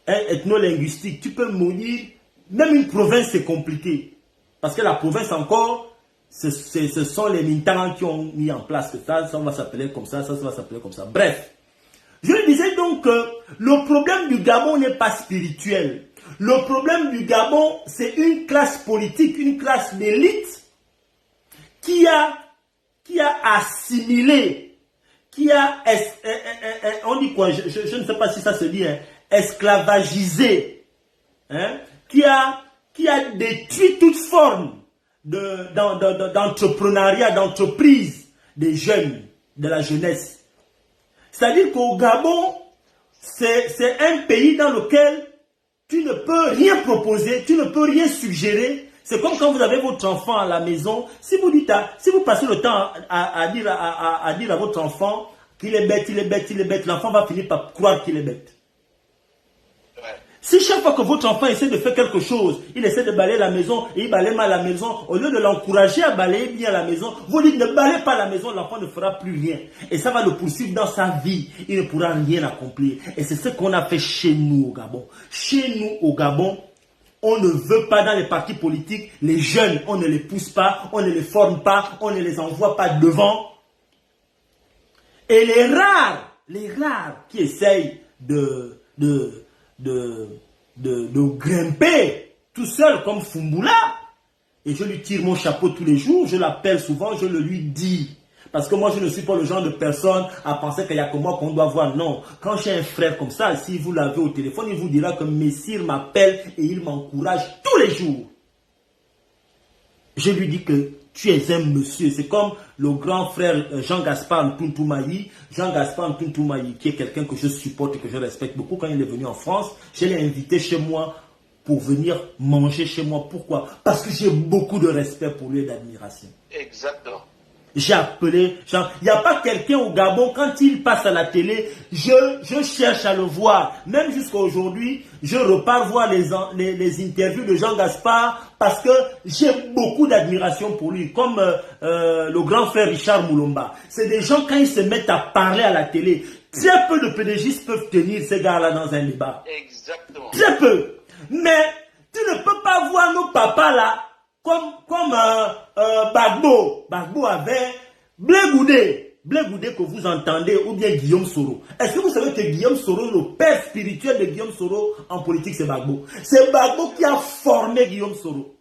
un ethno-linguistique. Tu peux maudire. Même une province, c'est compliqué. Parce que la province encore, ce sont les Mintans qui ont mis en place que ça va s'appeler comme ça va s'appeler comme ça. Bref. Je disais donc que le problème du Gabon n'est pas spirituel. Le problème du Gabon, c'est une classe politique, une classe d'élite qui a assimilé, on dit quoi, je ne sais pas si ça se dit, hein, esclavagisé, hein, qui a détruit toute forme d'entrepreneuriat, d'entreprise des jeunes, de la jeunesse. C'est-à-dire qu'au Gabon, c'est un pays dans lequel tu ne peux rien proposer, tu ne peux rien suggérer. C'est comme quand vous avez votre enfant à la maison. Si vous passez le temps à dire à votre enfant qu'il est bête, l'enfant va finir par croire qu'il est bête. Si chaque fois que votre enfant essaie de faire quelque chose, il essaie de balayer la maison et il balaye mal la maison, au lieu de l'encourager à balayer bien la maison, vous dites ne balayez pas la maison, l'enfant ne fera plus rien. Et ça va le poursuivre dans sa vie. Il ne pourra rien accomplir. Et c'est ce qu'on a fait chez nous au Gabon. Chez nous au Gabon, on ne veut pas dans les partis politiques, les jeunes, on ne les pousse pas, on ne les forme pas, on ne les envoie pas devant. Et les rares qui essayent de grimper tout seul comme Foumbula, et je lui tire mon chapeau tous les jours, je l'appelle souvent, je le lui dis, parce que moi je ne suis pas le genre de personne à penser qu'il n'y a que moi qu'on doit voir. Non, quand j'ai un frère comme ça, si vous l'avez au téléphone, il vous dira que Messire m'appelle et il m'encourage tous les jours. Je lui dis que Tu es un monsieur. C'est comme le grand frère Jean-Gaspard Ntuntumayi. Jean-Gaspard Ntuntumayi, qui est quelqu'un que je supporte et que je respecte beaucoup. Quand il est venu en France, je l'ai invité chez moi pour venir manger chez moi. Pourquoi? Parce que j'ai beaucoup de respect pour lui et d'admiration. Exactement. J'ai appelé, il n'y a pas quelqu'un au Gabon, quand il passe à la télé, je cherche à le voir. Même jusqu'à aujourd'hui, je repars voir les interviews de Jean-Gaspard parce que j'ai beaucoup d'admiration pour lui. Comme le grand frère Richard Moulomba. C'est des gens, quand ils se mettent à parler à la télé, très peu de PDGistes peuvent tenir ces gars-là dans un débat. Exactement. Très peu. Mais tu ne peux pas voir nos papas là comme Bagbo. Bagbo avait Blé Goudé que vous entendez, ou bien Guillaume Soro. Est-ce que vous savez que Guillaume Soro, le père spirituel de Guillaume Soro en politique, c'est Bagbo? C'est Bagbo qui a formé Guillaume Soro.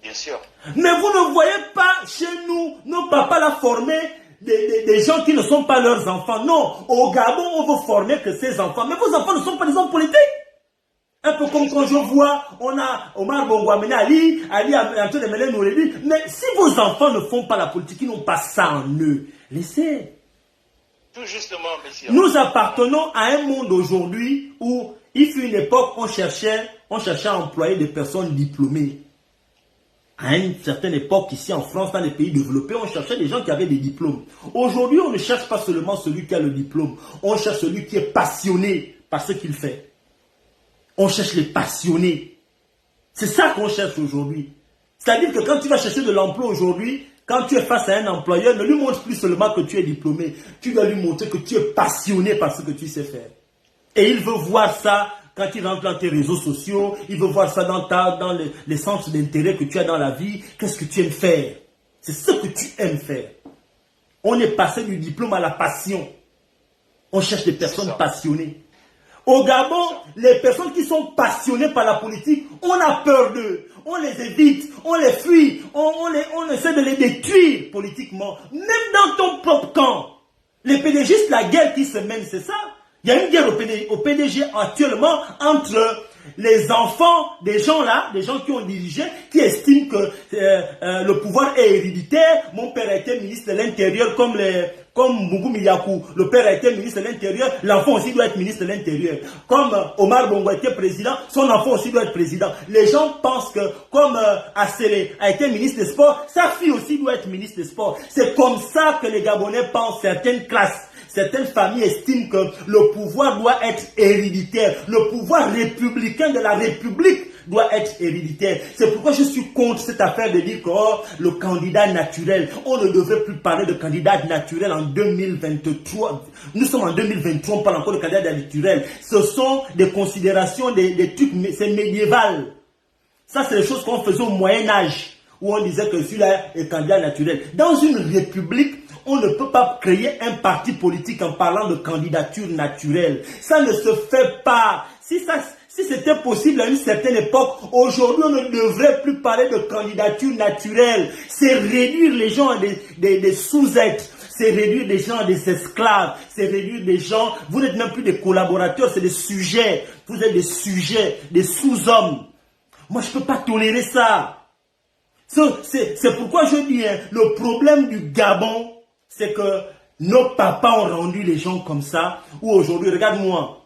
Bien sûr. Mais vous ne voyez pas chez nous, nos papas l'ont formé des gens qui ne sont pas leurs enfants. Non, au Gabon, on veut former que ses enfants. Mais vos enfants ne sont pas des hommes politiques. Un peu comme quand je vois, on a Omar Bongo amené Ali en train de mêler Noureddin. Mais si vos enfants ne font pas la politique, ils n'ont pas ça en eux, laissez. Tout justement, monsieur. Nous appartenons à un monde aujourd'hui où, il fut une époque, on cherchait à employer des personnes diplômées. À une certaine époque, ici en France, dans les pays développés, on cherchait des gens qui avaient des diplômes. Aujourd'hui, on ne cherche pas seulement celui qui a le diplôme. On cherche celui qui est passionné par ce qu'il fait. On cherche les passionnés. C'est ça qu'on cherche aujourd'hui. C'est-à-dire que quand tu vas chercher de l'emploi aujourd'hui, quand tu es face à un employeur, ne lui montre plus seulement que tu es diplômé. Tu dois lui montrer que tu es passionné par ce que tu sais faire. Et il veut voir ça quand il rentre dans tes réseaux sociaux. Il veut voir ça dans les centres d'intérêt que tu as dans la vie. Qu'est-ce que tu aimes faire? C'est ce que tu aimes faire. On est passé du diplôme à la passion. On cherche des personnes passionnées. Au Gabon, les personnes qui sont passionnées par la politique, on a peur d'eux. On les évite, on les fuit, on essaie de les détruire politiquement. Même dans ton propre camp. Les PDGistes, la guerre qui se mène, c'est ça. Il y a une guerre au PDG actuellement entre les enfants des gens là, des gens qui ont dirigé, qui estiment que le pouvoir est héréditaire. Mon père a été ministre de l'Intérieur comme Mbungu Miyakou. Le père a été ministre de l'Intérieur, l'enfant aussi doit être ministre de l'Intérieur. Comme Omar Bongo a été président, son enfant aussi doit être président. Les gens pensent que comme Assele a été ministre des Sports, sa fille aussi doit être ministre des Sports. C'est comme ça que les Gabonais pensent, certaines classes. Certaines familles estiment que le pouvoir doit être héréditaire. Le pouvoir républicain de la République doit être héréditaire. C'est pourquoi je suis contre cette affaire de dire que le candidat naturel, on ne devrait plus parler de candidat naturel en 2023. Nous sommes en 2023, on parle encore de candidat naturel. Ce sont des considérations, des trucs, c'est médiéval. Ça, c'est les choses qu'on faisait au Moyen-Âge, où on disait que celui-là est candidat naturel. Dans une république, on ne peut pas créer un parti politique en parlant de candidature naturelle. Ça ne se fait pas. Si c'était possible à une certaine époque, aujourd'hui on ne devrait plus parler de candidature naturelle. C'est réduire les gens à des sous-êtres. C'est réduire les gens à des esclaves. C'est réduire des gens... Vous n'êtes même plus des collaborateurs, c'est des sujets. Vous êtes des sujets, des sous-hommes. Moi je ne peux pas tolérer ça. C'est pourquoi je dis, le problème du Gabon, c'est que nos papas ont rendu les gens comme ça, où aujourd'hui, regarde-moi,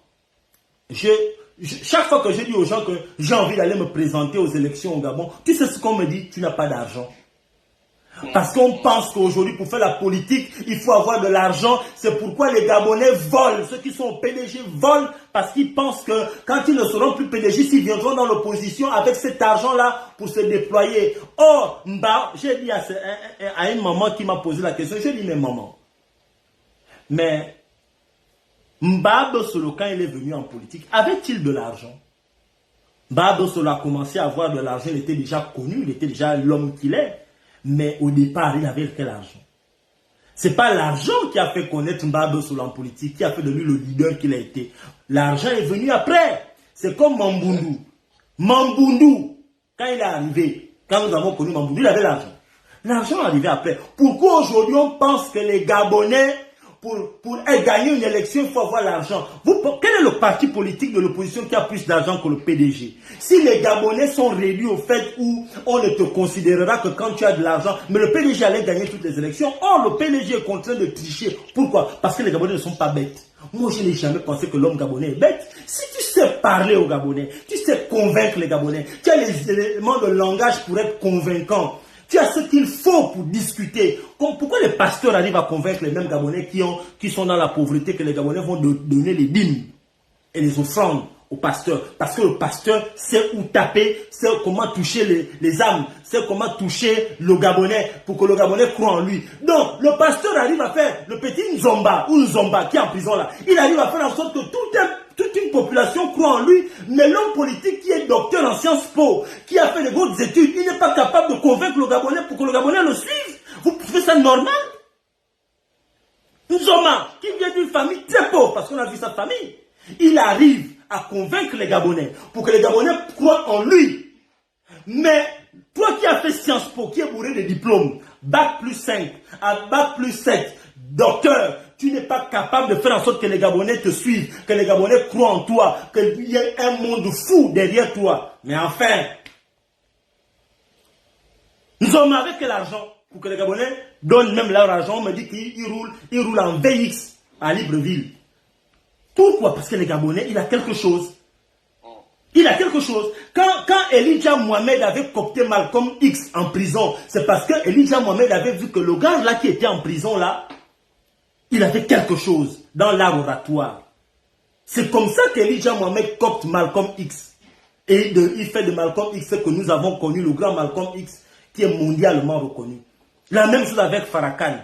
chaque fois que je dis aux gens que j'ai envie d'aller me présenter aux élections au Gabon, tu sais ce qu'on me dit? Tu n'as pas d'argent. Parce qu'on pense qu'aujourd'hui, pour faire la politique, il faut avoir de l'argent. C'est pourquoi les Gabonais volent. Ceux qui sont au PDG volent parce qu'ils pensent que quand ils ne seront plus PDG, ils viendront dans l'opposition avec cet argent-là pour se déployer. Or, j'ai dit à une maman qui m'a posé la question, j'ai dit, mais maman, mais Mbaba Solo, quand il est venu en politique, avait-il de l'argent? Mbaba Solo a commencé à avoir de l'argent, il était déjà connu, il était déjà l'homme qu'il est. Mais au départ, il avait quel argent? Ce n'est pas l'argent qui a fait connaître Mbaba Solo en politique, qui a fait de lui le leader qu'il a été. L'argent est venu après. C'est comme Mambundu. Mambundu, quand il est arrivé, quand nous avons connu Mambundu, il avait l'argent. L'argent est arrivé après. Pourquoi aujourd'hui on pense que les Gabonais gagner une élection, il faut avoir l'argent. Quel est le parti politique de l'opposition qui a plus d'argent que le PDG? Si les Gabonais sont réduits au fait où on ne te considérera que quand tu as de l'argent, mais le PDG allait gagner toutes les élections. Or, le PDG est contraint de tricher. Pourquoi? Parce que les Gabonais ne sont pas bêtes. Moi, je n'ai jamais pensé que l'homme gabonais est bête. Si tu sais parler aux Gabonais, tu sais convaincre les Gabonais, tu as les éléments de langage pour être convaincant. Tu as ce qu'il faut pour discuter. Pourquoi les pasteurs arrivent à convaincre les mêmes Gabonais qui sont dans la pauvreté que les Gabonais vont donner les dîmes et les offrandes au pasteur? Parce que le pasteur sait où taper, sait comment toucher les âmes, sait comment toucher le Gabonais pour que le Gabonais croit en lui. Donc, le pasteur arrive à faire, le petit Nzomba ou Nzomba qui est en prison là, il arrive à faire en sorte que toute une population croit en lui, mais l'homme politique qui est docteur en Sciences Po, qui a fait de grosses études, il n'est pas capable de convaincre le Gabonais pour que le Gabonais le suive. Vous trouvez ça normal? Nzoma, qui vient d'une famille très pauvre, parce qu'on a vu sa famille, il arrive à convaincre les Gabonais pour que les Gabonais croient en lui. Mais toi qui as fait Sciences Po, qui est bourré de diplômes, Bac plus 5, à Bac plus 7, docteur, tu n'es pas capable de faire en sorte que les Gabonais te suivent, que les Gabonais croient en toi, qu'il y ait un monde fou derrière toi. Mais enfin, nous sommes avec l'argent pour que les Gabonais donnent même leur argent. On me dit qu'ils roulent en VX à Libreville. Pourquoi? Parce que les Gabonais, il a quelque chose. Il a quelque chose. Quand Elijah Mohamed avait coopté Malcolm X en prison, c'est parce que Elijah Mohamed avait vu que le gars là qui était en prison là, il avait quelque chose dans l'art oratoire. C'est comme ça qu'Elijah Mohamed copte Malcolm X. Et il fait de Malcolm X ce que nous avons connu, le grand Malcolm X, qui est mondialement reconnu. La même chose avec Farrakhan.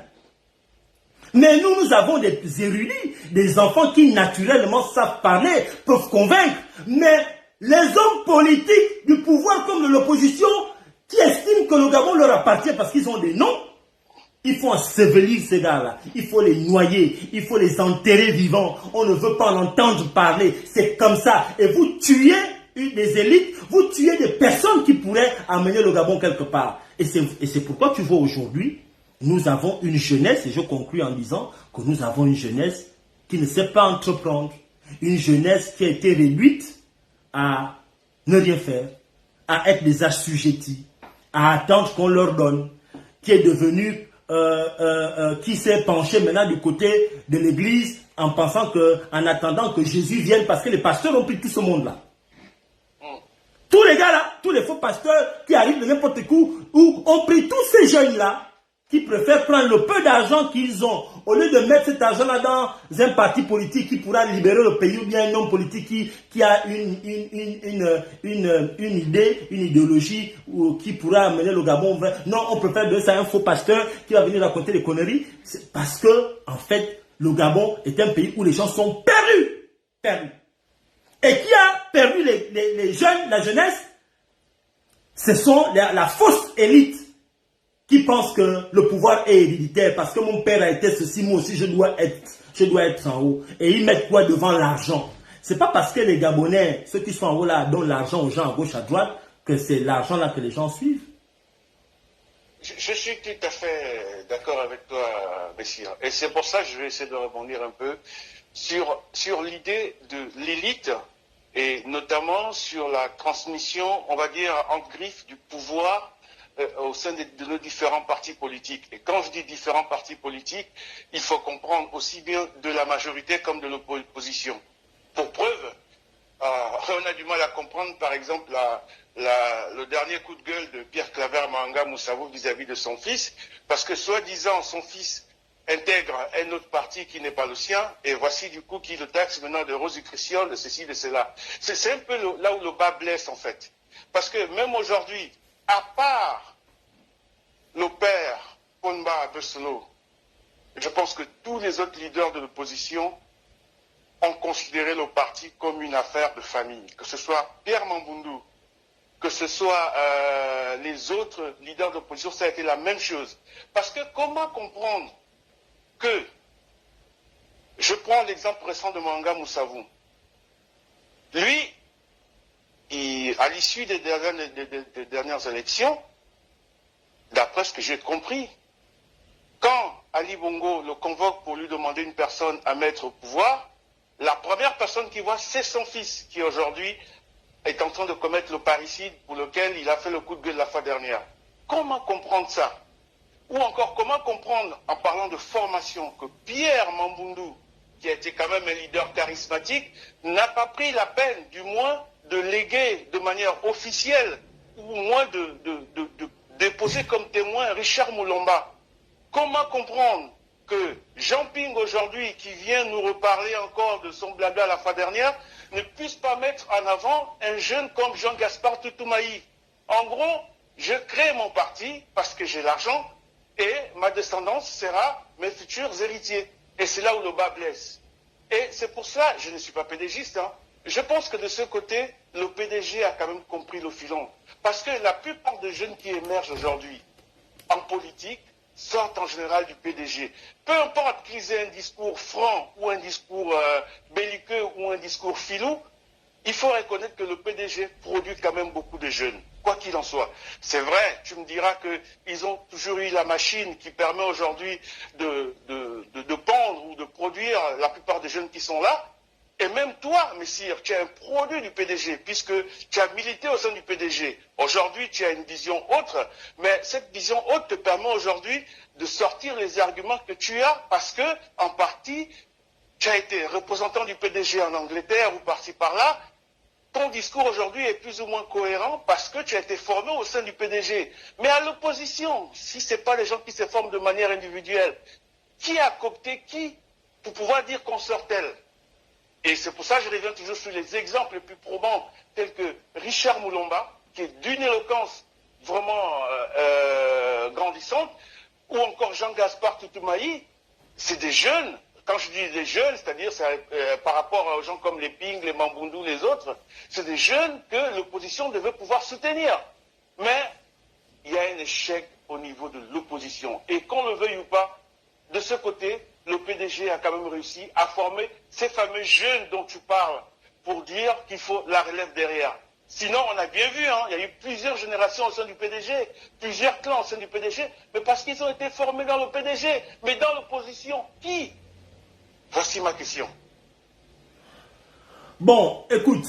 Mais nous avons des érudits, des enfants qui naturellement savent parler, peuvent convaincre. Mais les hommes politiques du pouvoir comme de l'opposition, qui estiment que le Gabon leur appartient parce qu'ils ont des noms, il faut ensevelir ces gars-là, il faut les noyer, il faut les enterrer vivants. On ne veut pas en entendre parler, c'est comme ça. Et vous tuez des élites, vous tuez des personnes qui pourraient amener le Gabon quelque part. Et c'est pourquoi tu vois aujourd'hui, nous avons une jeunesse, et je conclue en disant que nous avons une jeunesse qui ne sait pas entreprendre, une jeunesse qui a été réduite à ne rien faire, à être des assujettis, à attendre qu'on leur donne, qui est devenue, qui s'est penché maintenant du côté de l'église en pensant en attendant que Jésus vienne, parce que les pasteurs ont pris tout ce monde-là. Tous les gars là, tous les faux pasteurs qui arrivent de n'importe où ont pris tous ces jeunes-là qui préfèrent prendre le peu d'argent qu'ils ont, au lieu de mettre cet argent-là dans un parti politique qui pourra libérer le pays, ou bien un homme politique qui a une idée, une idéologie qui pourra amener le Gabon vers... Non, on préfère donner ça à un faux pasteur qui va venir raconter des conneries. C'est parce que, en fait, le Gabon est un pays où les gens sont perdus. Perdus. Et qui a perdu les jeunes, la jeunesse? Ce sont la fausse élite qui pense que le pouvoir est héréditaire, parce que mon père a été ceci, moi aussi je dois être en haut. Et ils mettent quoi devant l'argent? C'est pas parce que les Gabonais, ceux qui sont en haut là, donnent l'argent aux gens à gauche, à droite, que c'est l'argent là que les gens suivent. Je suis tout à fait d'accord avec toi, Messire. Et c'est pour ça que je vais essayer de rebondir un peu sur l'idée de l'élite, et notamment sur la transmission, on va dire, en griffe du pouvoir au sein de nos différents partis politiques. Et quand je dis différents partis politiques, il faut comprendre aussi bien de la majorité comme de l'opposition. Pour preuve, on a du mal à comprendre, par exemple, le dernier coup de gueule de Pierre Claver Mahanga Moussavou vis-à-vis de son fils, parce que soi-disant son fils intègre un autre parti qui n'est pas le sien, et voici du coup qui le taxe maintenant de rosicrucion, de ceci, de cela. C'est un peu là où le bas blesse en fait. Parce que même aujourd'hui, à part le père Ponba Abesolo, je pense que tous les autres leaders de l'opposition ont considéré le parti comme une affaire de famille. Que ce soit Pierre Mambundu, que ce soit les autres leaders de l'opposition, ça a été la même chose. Parce que comment comprendre que, je prends l'exemple récent de Mahanga Moussavou, lui, à l'issue des dernières élections, d'après ce que j'ai compris, quand Ali Bongo le convoque pour lui demander une personne à mettre au pouvoir, la première personne qu'il voit, c'est son fils, qui aujourd'hui est en train de commettre le parricide pour lequel il a fait le coup de gueule la fois dernière. Comment comprendre ça? Ou encore, comment comprendre, en parlant de formation, que Pierre Mambundu, qui a été quand même un leader charismatique, n'a pas pris la peine, du moins, de léguer de manière officielle, ou au moins de déposer comme témoin Richard Moulomba? Comment comprendre que Jean Ping, aujourd'hui, qui vient nous reparler encore de son blabla la fois dernière, ne puisse pas mettre en avant un jeune comme Jean-Gaspard Tutumaï? En gros, je crée mon parti parce que j'ai l'argent et ma descendance sera mes futurs héritiers. Et c'est là où le bas blesse. Et c'est pour ça, je ne suis pas pédégiste, hein. Je pense que de ce côté, le PDG a quand même compris le filon. Parce que la plupart des jeunes qui émergent aujourd'hui en politique sortent en général du PDG. Peu importe qu'ils aient un discours franc ou un discours belliqueux ou un discours filou, il faut reconnaître que le PDG produit quand même beaucoup de jeunes, quoi qu'il en soit. C'est vrai, tu me diras qu'ils ont toujours eu la machine qui permet aujourd'hui de pondre ou de produire la plupart des jeunes qui sont là. Et même toi, Messire, tu es un produit du PDG, puisque tu as milité au sein du PDG. Aujourd'hui, tu as une vision autre, mais cette vision autre te permet aujourd'hui de sortir les arguments que tu as, parce que, en partie, tu as été représentant du PDG en Angleterre ou par-ci par-là. Ton discours aujourd'hui est plus ou moins cohérent parce que tu as été formé au sein du PDG. Mais à l'opposition, si ce n'est pas les gens qui se forment de manière individuelle, qui a coopté qui pour pouvoir dire qu'on sort tel? Et c'est pour ça que je reviens toujours sur les exemples les plus probants, tels que Richard Moulomba, qui est d'une éloquence vraiment grandissante, ou encore Jean-Gaspard Tutumaï. C'est des jeunes. Quand je dis des jeunes, c'est-à-dire par rapport aux gens comme les Ping, les Mambundu, les autres, c'est des jeunes que l'opposition devait pouvoir soutenir. Mais il y a un échec au niveau de l'opposition. Et qu'on le veuille ou pas, de ce côté, le PDG a quand même réussi à former ces fameux jeunes dont tu parles pour dire qu'il faut la relève derrière. Sinon, on a bien vu, hein, il y a eu plusieurs générations au sein du PDG, plusieurs clans au sein du PDG, mais parce qu'ils ont été formés dans le PDG. Mais dans l'opposition, qui? Voici ma question. Bon, écoute,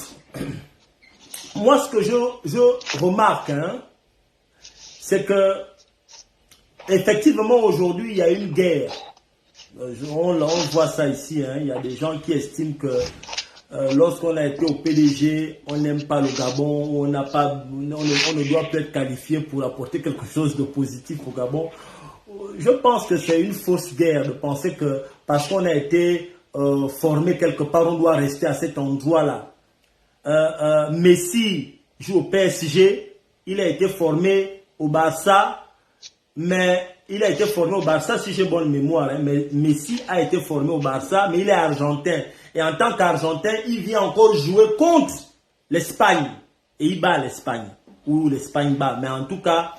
moi ce que je remarque, hein, c'est que effectivement aujourd'hui il y a une guerre. On voit ça ici, hein, il y a des gens qui estiment que lorsqu'on a été au PDG, on n'aime pas le Gabon, on ne doit plus être qualifié pour apporter quelque chose de positif au Gabon. Je pense que c'est une fausse guerre de penser que parce qu'on a été formé quelque part, on doit rester à cet endroit-là. Messi joue au PSG, il a été formé au Barça, mais il a été formé au Barça, si j'ai bonne mémoire, hein, mais Messi a été formé au Barça, mais il est argentin. Et en tant qu'argentin, il vient encore jouer contre l'Espagne. Et il bat l'Espagne. Ou l'Espagne bat. Mais en tout cas,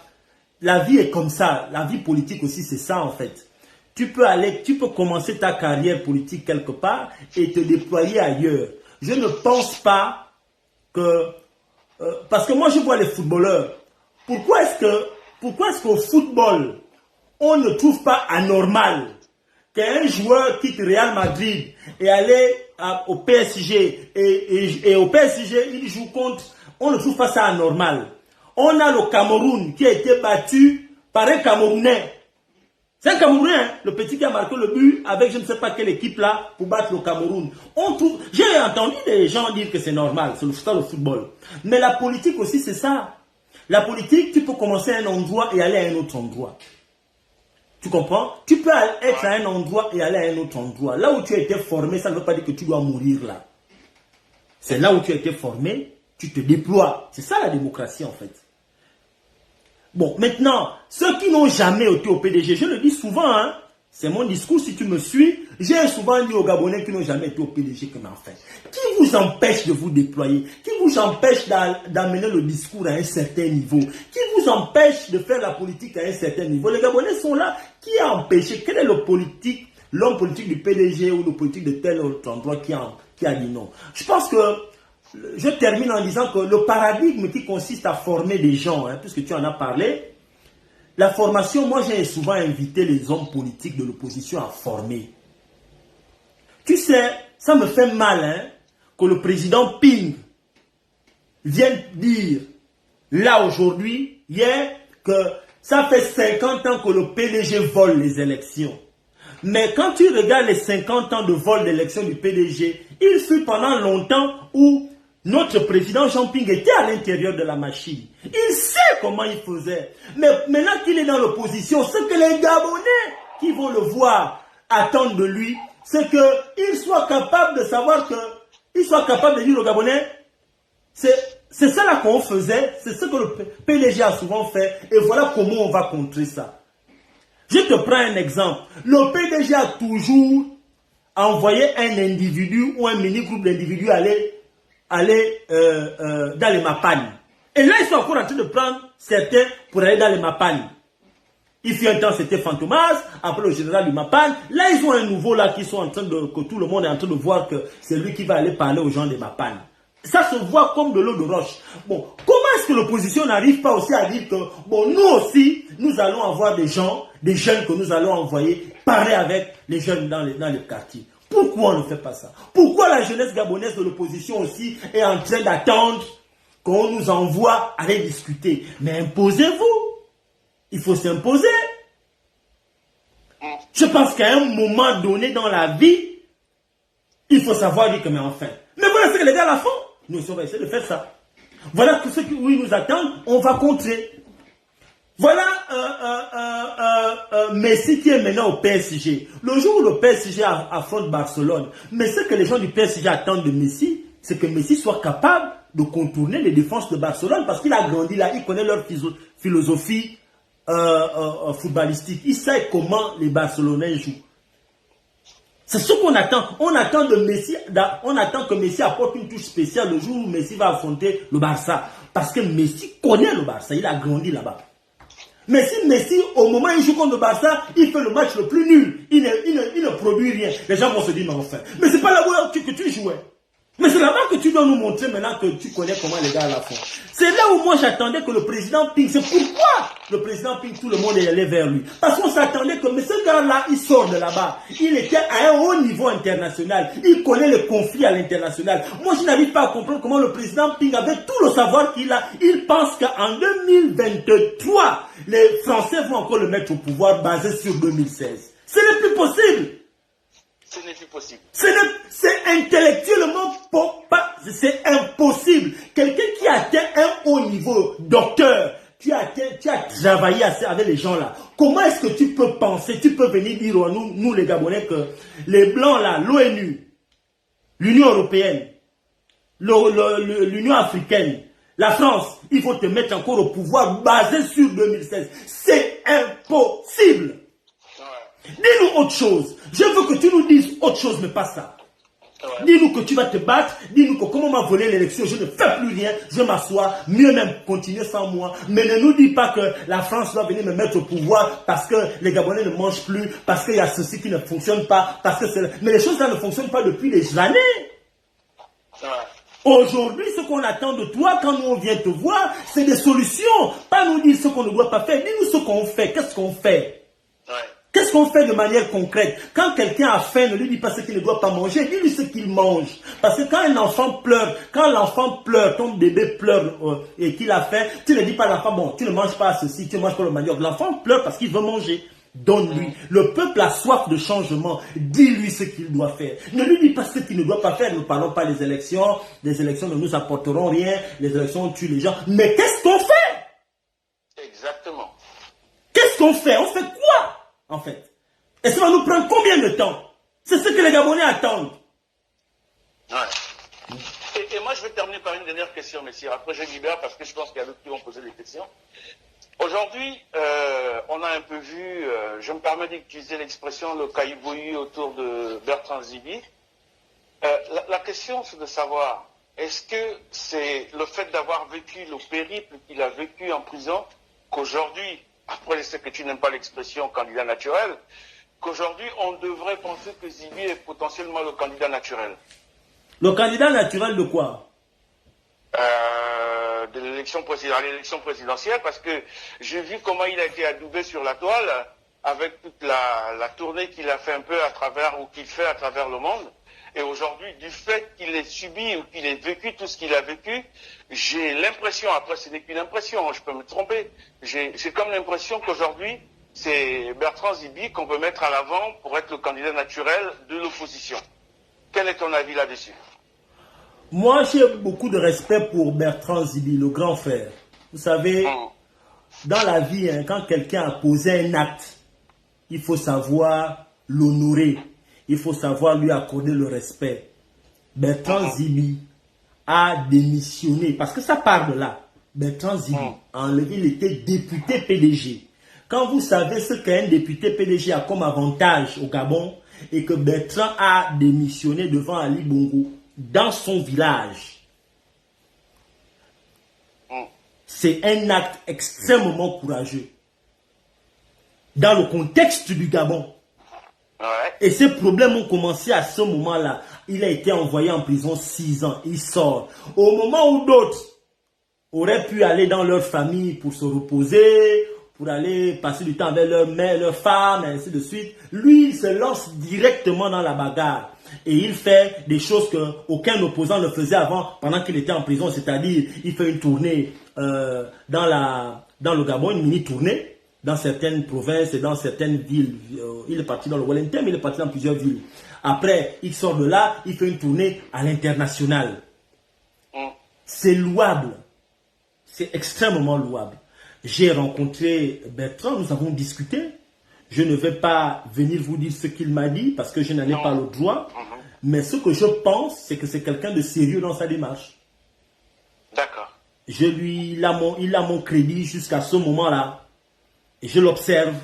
la vie est comme ça. La vie politique aussi, c'est ça en fait. Tu peux commencer ta carrière politique quelque part et te déployer ailleurs. Je ne pense pas que... parce que moi, je vois les footballeurs. Pourquoi est-ce qu'au football, on ne trouve pas anormal qu'un joueur quitte Real Madrid et aller au PSG et au PSG, il joue contre... On ne trouve pas ça anormal. On a le Cameroun qui a été battu par un Camerounais. C'est un Camerounais, hein, le petit qui a marqué le but avec je ne sais pas quelle équipe là pour battre le Cameroun. J'ai entendu des gens dire que c'est normal, c'est ça le football. Mais la politique aussi c'est ça. La politique, tu peux commencer à un endroit et aller à un autre endroit. Tu comprends? Tu peux être à un endroit et aller à un autre endroit. Là où tu as été formé, ça ne veut pas dire que tu dois mourir là. C'est là où tu as été formé, tu te déploies. C'est ça la démocratie en fait. Bon, maintenant, ceux qui n'ont jamais été au PDG, je le dis souvent, hein, c'est mon discours, si tu me suis, j'ai souvent dit aux Gabonais qui n'ont jamais été au PDG que enfin, qui vous empêche de vous déployer? Qui vous empêche d'amener le discours à un certain niveau? Qui vous empêche de faire la politique à un certain niveau? Les Gabonais sont là. Qui a empêché? Quel est l'homme politique du PDG ou le politique de tel autre endroit qui a dit non? Je pense que je termine en disant que le paradigme qui consiste à former des gens, hein, puisque tu en as parlé, La formation, moi j'ai souvent invité les hommes politiques de l'opposition à former. Tu sais, ça me fait mal hein, que le président Ping vienne dire, là aujourd'hui, hier, que ça fait 50 ans que le PDG vole les élections. Mais quand tu regardes les 50 ans de vol d'élection du PDG, il fut pendant longtemps où notre président Jean-Ping était à l'intérieur de la machine. Il sait comment il faisait. Mais maintenant qu'il est dans l'opposition, ce que les Gabonais qui vont le voir attendent de lui, c'est qu'il soit capable de savoir que, il soit capable de dire aux Gabonais, c'est ça là qu'on faisait, c'est ce que le PDG a souvent fait, et voilà comment on va contrer ça. Je te prends un exemple. Le PDG a toujours envoyé un individu ou un mini-groupe d'individus aller dans les Mapane. Et là, ils sont encore en train de prendre certains pour aller dans les Mapane. Il fut un temps, c'était Fantomas, après le général du Mapane. Là, ils ont un nouveau là qui sont en train de, que tout le monde est en train de voir que c'est lui qui va aller parler aux gens des Mapane. Ça se voit comme de l'eau de roche. Bon, comment est-ce que l'opposition n'arrive pas aussi à dire que, bon, nous aussi, nous allons avoir des gens, des jeunes que nous allons envoyer parler avec les jeunes dans les quartiers. Pourquoi on ne fait pas ça? Pourquoi la jeunesse gabonaise de l'opposition aussi est en train d'attendre qu'on nous envoie aller discuter? Mais imposez-vous. Il faut s'imposer. Je pense qu'à un moment donné dans la vie, il faut savoir dire que, mais enfin. Mais voilà ce que les gars la font. Nous aussi, on va essayer de faire ça. Voilà que ceux qui nous attendent, on va contrer. Voilà Messi qui est maintenant au PSG. Le jour où le PSG affronte Barcelone, mais ce que les gens du PSG attendent de Messi, c'est que Messi soit capable de contourner les défenses de Barcelone parce qu'il a grandi là, il connaît leur philosophie footballistique. Il sait comment les Barcelonais jouent. C'est ce qu'on attend. On attend de Messi, on attend que Messi apporte une touche spéciale le jour où Messi va affronter le Barça. Parce que Messi connaît le Barça, il a grandi là-bas. Mais si Messi, au moment où il joue contre le Barça, il fait le match le plus nul, il ne produit rien. Les gens vont se dire, mais enfin, mais c'est pas là-bas que tu jouais. Mais c'est là-bas que tu dois nous montrer maintenant que tu connais comment les gars la font. C'est là où moi j'attendais que le président Ping, c'est pourquoi le président Ping, tout le monde est allé vers lui. Parce qu'on s'attendait que, mais ce gars-là, il sort de là-bas. Il était à un haut niveau international. Il connaît les conflits à l'international. Moi, je n'arrive pas à comprendre comment le président Ping, avec tout le savoir qu'il a, il pense qu'en 2023, les Français vont encore le mettre au pouvoir basé sur 2016. Ce n'est plus possible. Ce n'est plus possible. C'est intellectuellement c'est impossible. Quelqu'un qui atteint un haut niveau, docteur, tu as travaillé avec les gens là. Comment est-ce que tu peux penser, tu peux venir dire à nous les Gabonais que les Blancs là, l'ONU, l'Union européenne, l'Union africaine, la France, il faut te mettre encore au pouvoir basé sur 2016. C'est impossible. Dis-nous autre chose. Je veux que tu nous dises autre chose, mais pas ça. Dis-nous que tu vas te battre. Dis-nous que comme on m'a volé l'élection, je ne fais plus rien. Je m'assois. Mieux même continuer sans moi. Mais ne nous dis pas que la France doit venir me mettre au pouvoir parce que les Gabonais ne mangent plus, parce qu'il y a ceci qui ne fonctionne pas. Mais les choses là ne fonctionnent pas depuis des années. Aujourd'hui, ce qu'on attend de toi quand nous on vient te voir, c'est des solutions. Pas nous dire ce qu'on ne doit pas faire. Dis-nous ce qu'on fait. Qu'est-ce qu'on fait? Qu'est-ce qu'on fait de manière concrète? Quand quelqu'un a faim, ne lui dis pas ce qu'il ne doit pas manger, dis-lui ce qu'il mange. Parce que quand un enfant pleure, ton bébé pleure et qu'il a faim, tu ne dis pas à l'enfant, bon, tu ne manges pas ceci, tu ne manges pas le manioc. L'enfant pleure parce qu'il veut manger. Donne-lui. Le peuple a soif de changement. Dis-lui ce qu'il doit faire. Ne lui dis pas ce qu'il ne doit pas faire. Ne parlons pas des élections. Les élections ne nous apporteront rien. Les élections tuent les gens. Mais qu'est-ce qu'on fait? Exactement. Qu'est-ce qu'on fait? On fait quoi? En fait. Et ça va nous prendre combien de temps? C'est ce que les Gabonais attendent. Ouais. Et moi, je vais terminer par une dernière question, messieurs. Après, je libère parce que je pense qu'il y a d'autres qui vont poser des questions. Aujourd'hui, on a un peu vu, je me permets d'utiliser l'expression le cailleboui autour de Bertrand Zibi. La question, c'est de savoir, est-ce que c'est le fait d'avoir vécu le périple qu'il a vécu en prison qu'aujourd'hui, après je sais que tu n'aimes pas l'expression candidat naturel, qu'aujourd'hui on devrait penser que Zibi est potentiellement le candidat naturel. Le candidat naturel de quoi? de l'élection présidentielle, parce que j'ai vu comment il a été adoubé sur la toile avec toute la tournée qu'il a fait un peu à travers, ou qu'il fait à travers le monde. Et aujourd'hui, du fait qu'il ait subi ou qu'il ait vécu tout ce qu'il a vécu, j'ai l'impression, après ce n'est qu'une impression, je peux me tromper, j'ai comme l'impression qu'aujourd'hui, c'est Bertrand Zibi qu'on peut mettre à l'avant pour être le candidat naturel de l'opposition. Quel est ton avis là-dessus? Moi, j'ai beaucoup de respect pour Bertrand Zibi, le grand frère. Vous savez, dans la vie, hein, quand quelqu'un a posé un acte, il faut savoir l'honorer. Il faut savoir lui accorder le respect. Bertrand Zibi a démissionné, parce que ça part de là. Bertrand Zibi a enlevé, il était député PDG. Quand vous savez ce qu'un député PDG a comme avantage au Gabon, et que Bertrand a démissionné devant Ali Bongo, dans son village, c'est un acte extrêmement courageux. Dans le contexte du Gabon. Et ces problèmes ont commencé à ce moment-là. Il a été envoyé en prison 6 ans. Il sort. Au moment où d'autres auraient pu aller dans leur famille pour se reposer, pour aller passer du temps avec leur mère, leur femme, et ainsi de suite, lui, il se lance directement dans la bagarre. Et il fait des choses qu'aucun opposant ne faisait avant, pendant qu'il était en prison. C'est-à-dire, il fait une tournée dans le Gabon, une mini-tournée, dans certaines provinces et dans certaines villes. Il est parti dans le Wellington, mais il est parti dans plusieurs villes. Après, il sort de là, il fait une tournée à l'international. C'est louable. C'est extrêmement louable. J'ai rencontré Bertrand, nous avons discuté. Je ne vais pas venir vous dire ce qu'il m'a dit, parce que je n'en ai pas le droit. Mais ce que je pense, c'est que c'est quelqu'un de sérieux dans sa démarche. D'accord. Il a mon crédit jusqu'à ce moment-là. Et je l'observe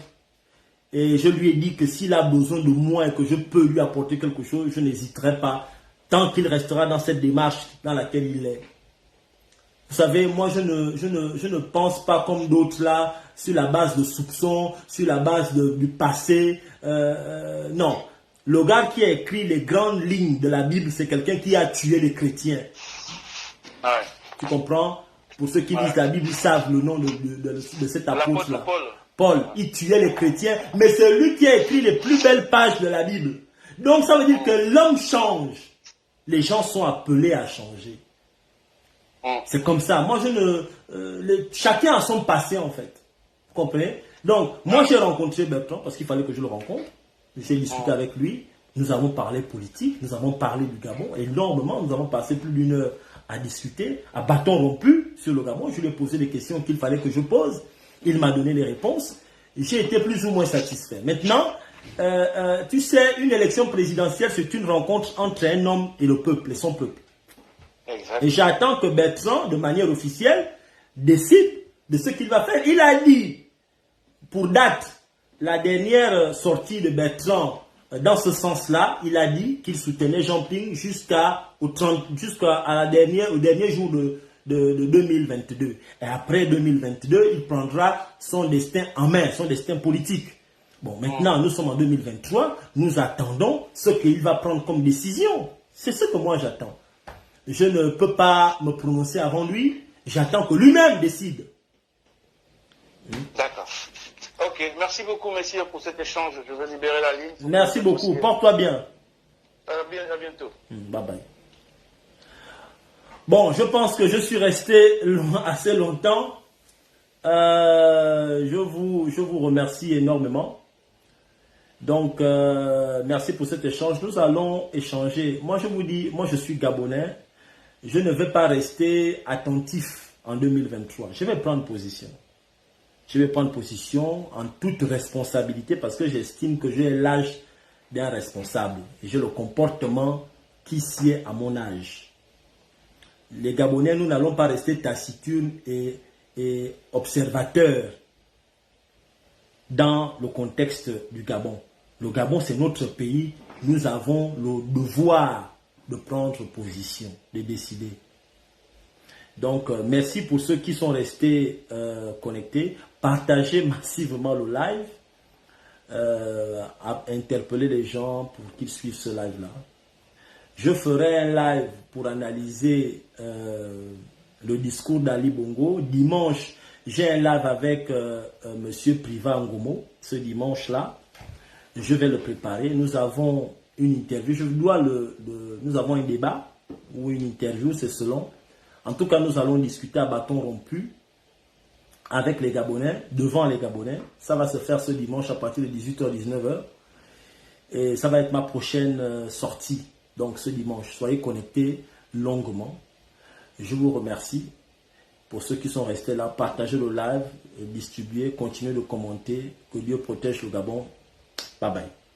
et je lui ai dit que s'il a besoin de moi et que je peux lui apporter quelque chose, je n'hésiterai pas tant qu'il restera dans cette démarche dans laquelle il est. Vous savez, moi je ne pense pas comme d'autres là, sur la base de soupçons, sur la base du passé. Non. Le gars qui a écrit les grandes lignes de la Bible, c'est quelqu'un qui a tué les chrétiens. Ouais. Tu comprends? Pour ceux qui lisent la Bible, ils savent le nom de cet apôtre-là. Paul, il tuait les chrétiens, mais c'est lui qui a écrit les plus belles pages de la Bible. Donc ça veut dire que l'homme change. Les gens sont appelés à changer. C'est comme ça. Moi, chacun a son passé, en fait. Vous comprenez? Donc, moi, j'ai rencontré Bertrand parce qu'il fallait que je le rencontre. J'ai discuté avec lui. Nous avons parlé politique. Nous avons parlé du Gabon. Énormément. Nous avons passé plus d'1 heure à discuter, à bâton rompu sur le Gabon. Je lui ai posé des questions qu'il fallait que je pose. Il m'a donné les réponses. J'ai été plus ou moins satisfait. Maintenant, tu sais, une élection présidentielle, c'est une rencontre entre un homme et le peuple, et son peuple. Exact. Et j'attends que Bertrand, de manière officielle, décide de ce qu'il va faire. Il a dit, pour date, la dernière sortie de Bertrand, dans ce sens-là, il a dit qu'il soutenait Jean Ping au dernier jour de 2022. Et après 2022, il prendra son destin en main, son destin politique. Bon, maintenant, nous sommes en 2023, nous attendons ce qu'il va prendre comme décision. C'est ce que moi j'attends. Je ne peux pas me prononcer avant lui, j'attends que lui-même décide. D'accord. Ok, merci beaucoup, messieurs, pour cet échange. Je vais libérer la ligne. Merci beaucoup, porte-toi bien. À bientôt. Bye bye. Bon, je pense que je suis resté assez longtemps. Je vous remercie énormément. Donc, merci pour cet échange. Nous allons échanger. Moi, je vous dis, moi, je suis Gabonais. Je ne vais pas rester attentif en 2023. Je vais prendre position. Je vais prendre position en toute responsabilité parce que j'estime que j'ai l'âge d'un responsable. Et j'ai le comportement qui sied à mon âge. Les Gabonais, nous n'allons pas rester taciturnes et observateurs dans le contexte du Gabon. Le Gabon, c'est notre pays. Nous avons le devoir de prendre position, de décider. Donc, merci pour ceux qui sont restés connectés. Partagez massivement le live. Interpellez les gens pour qu'ils suivent ce live-là. Je ferai un live pour analyser le discours d'Ali Bongo. Dimanche, j'ai un live avec Monsieur Priva Ngomo, ce dimanche-là. Je vais le préparer. Nous avons une interview. Nous avons un débat ou une interview, c'est selon. En tout cas, nous allons discuter à bâton rompu avec les Gabonais, devant les Gabonais. Ça va se faire ce dimanche à partir de 18h-19h. Et ça va être ma prochaine sortie. Donc ce dimanche, soyez connectés longuement. Je vous remercie pour ceux qui sont restés là. Partagez le live, distribuez, continuez de commenter. Que Dieu protège le Gabon. Bye bye.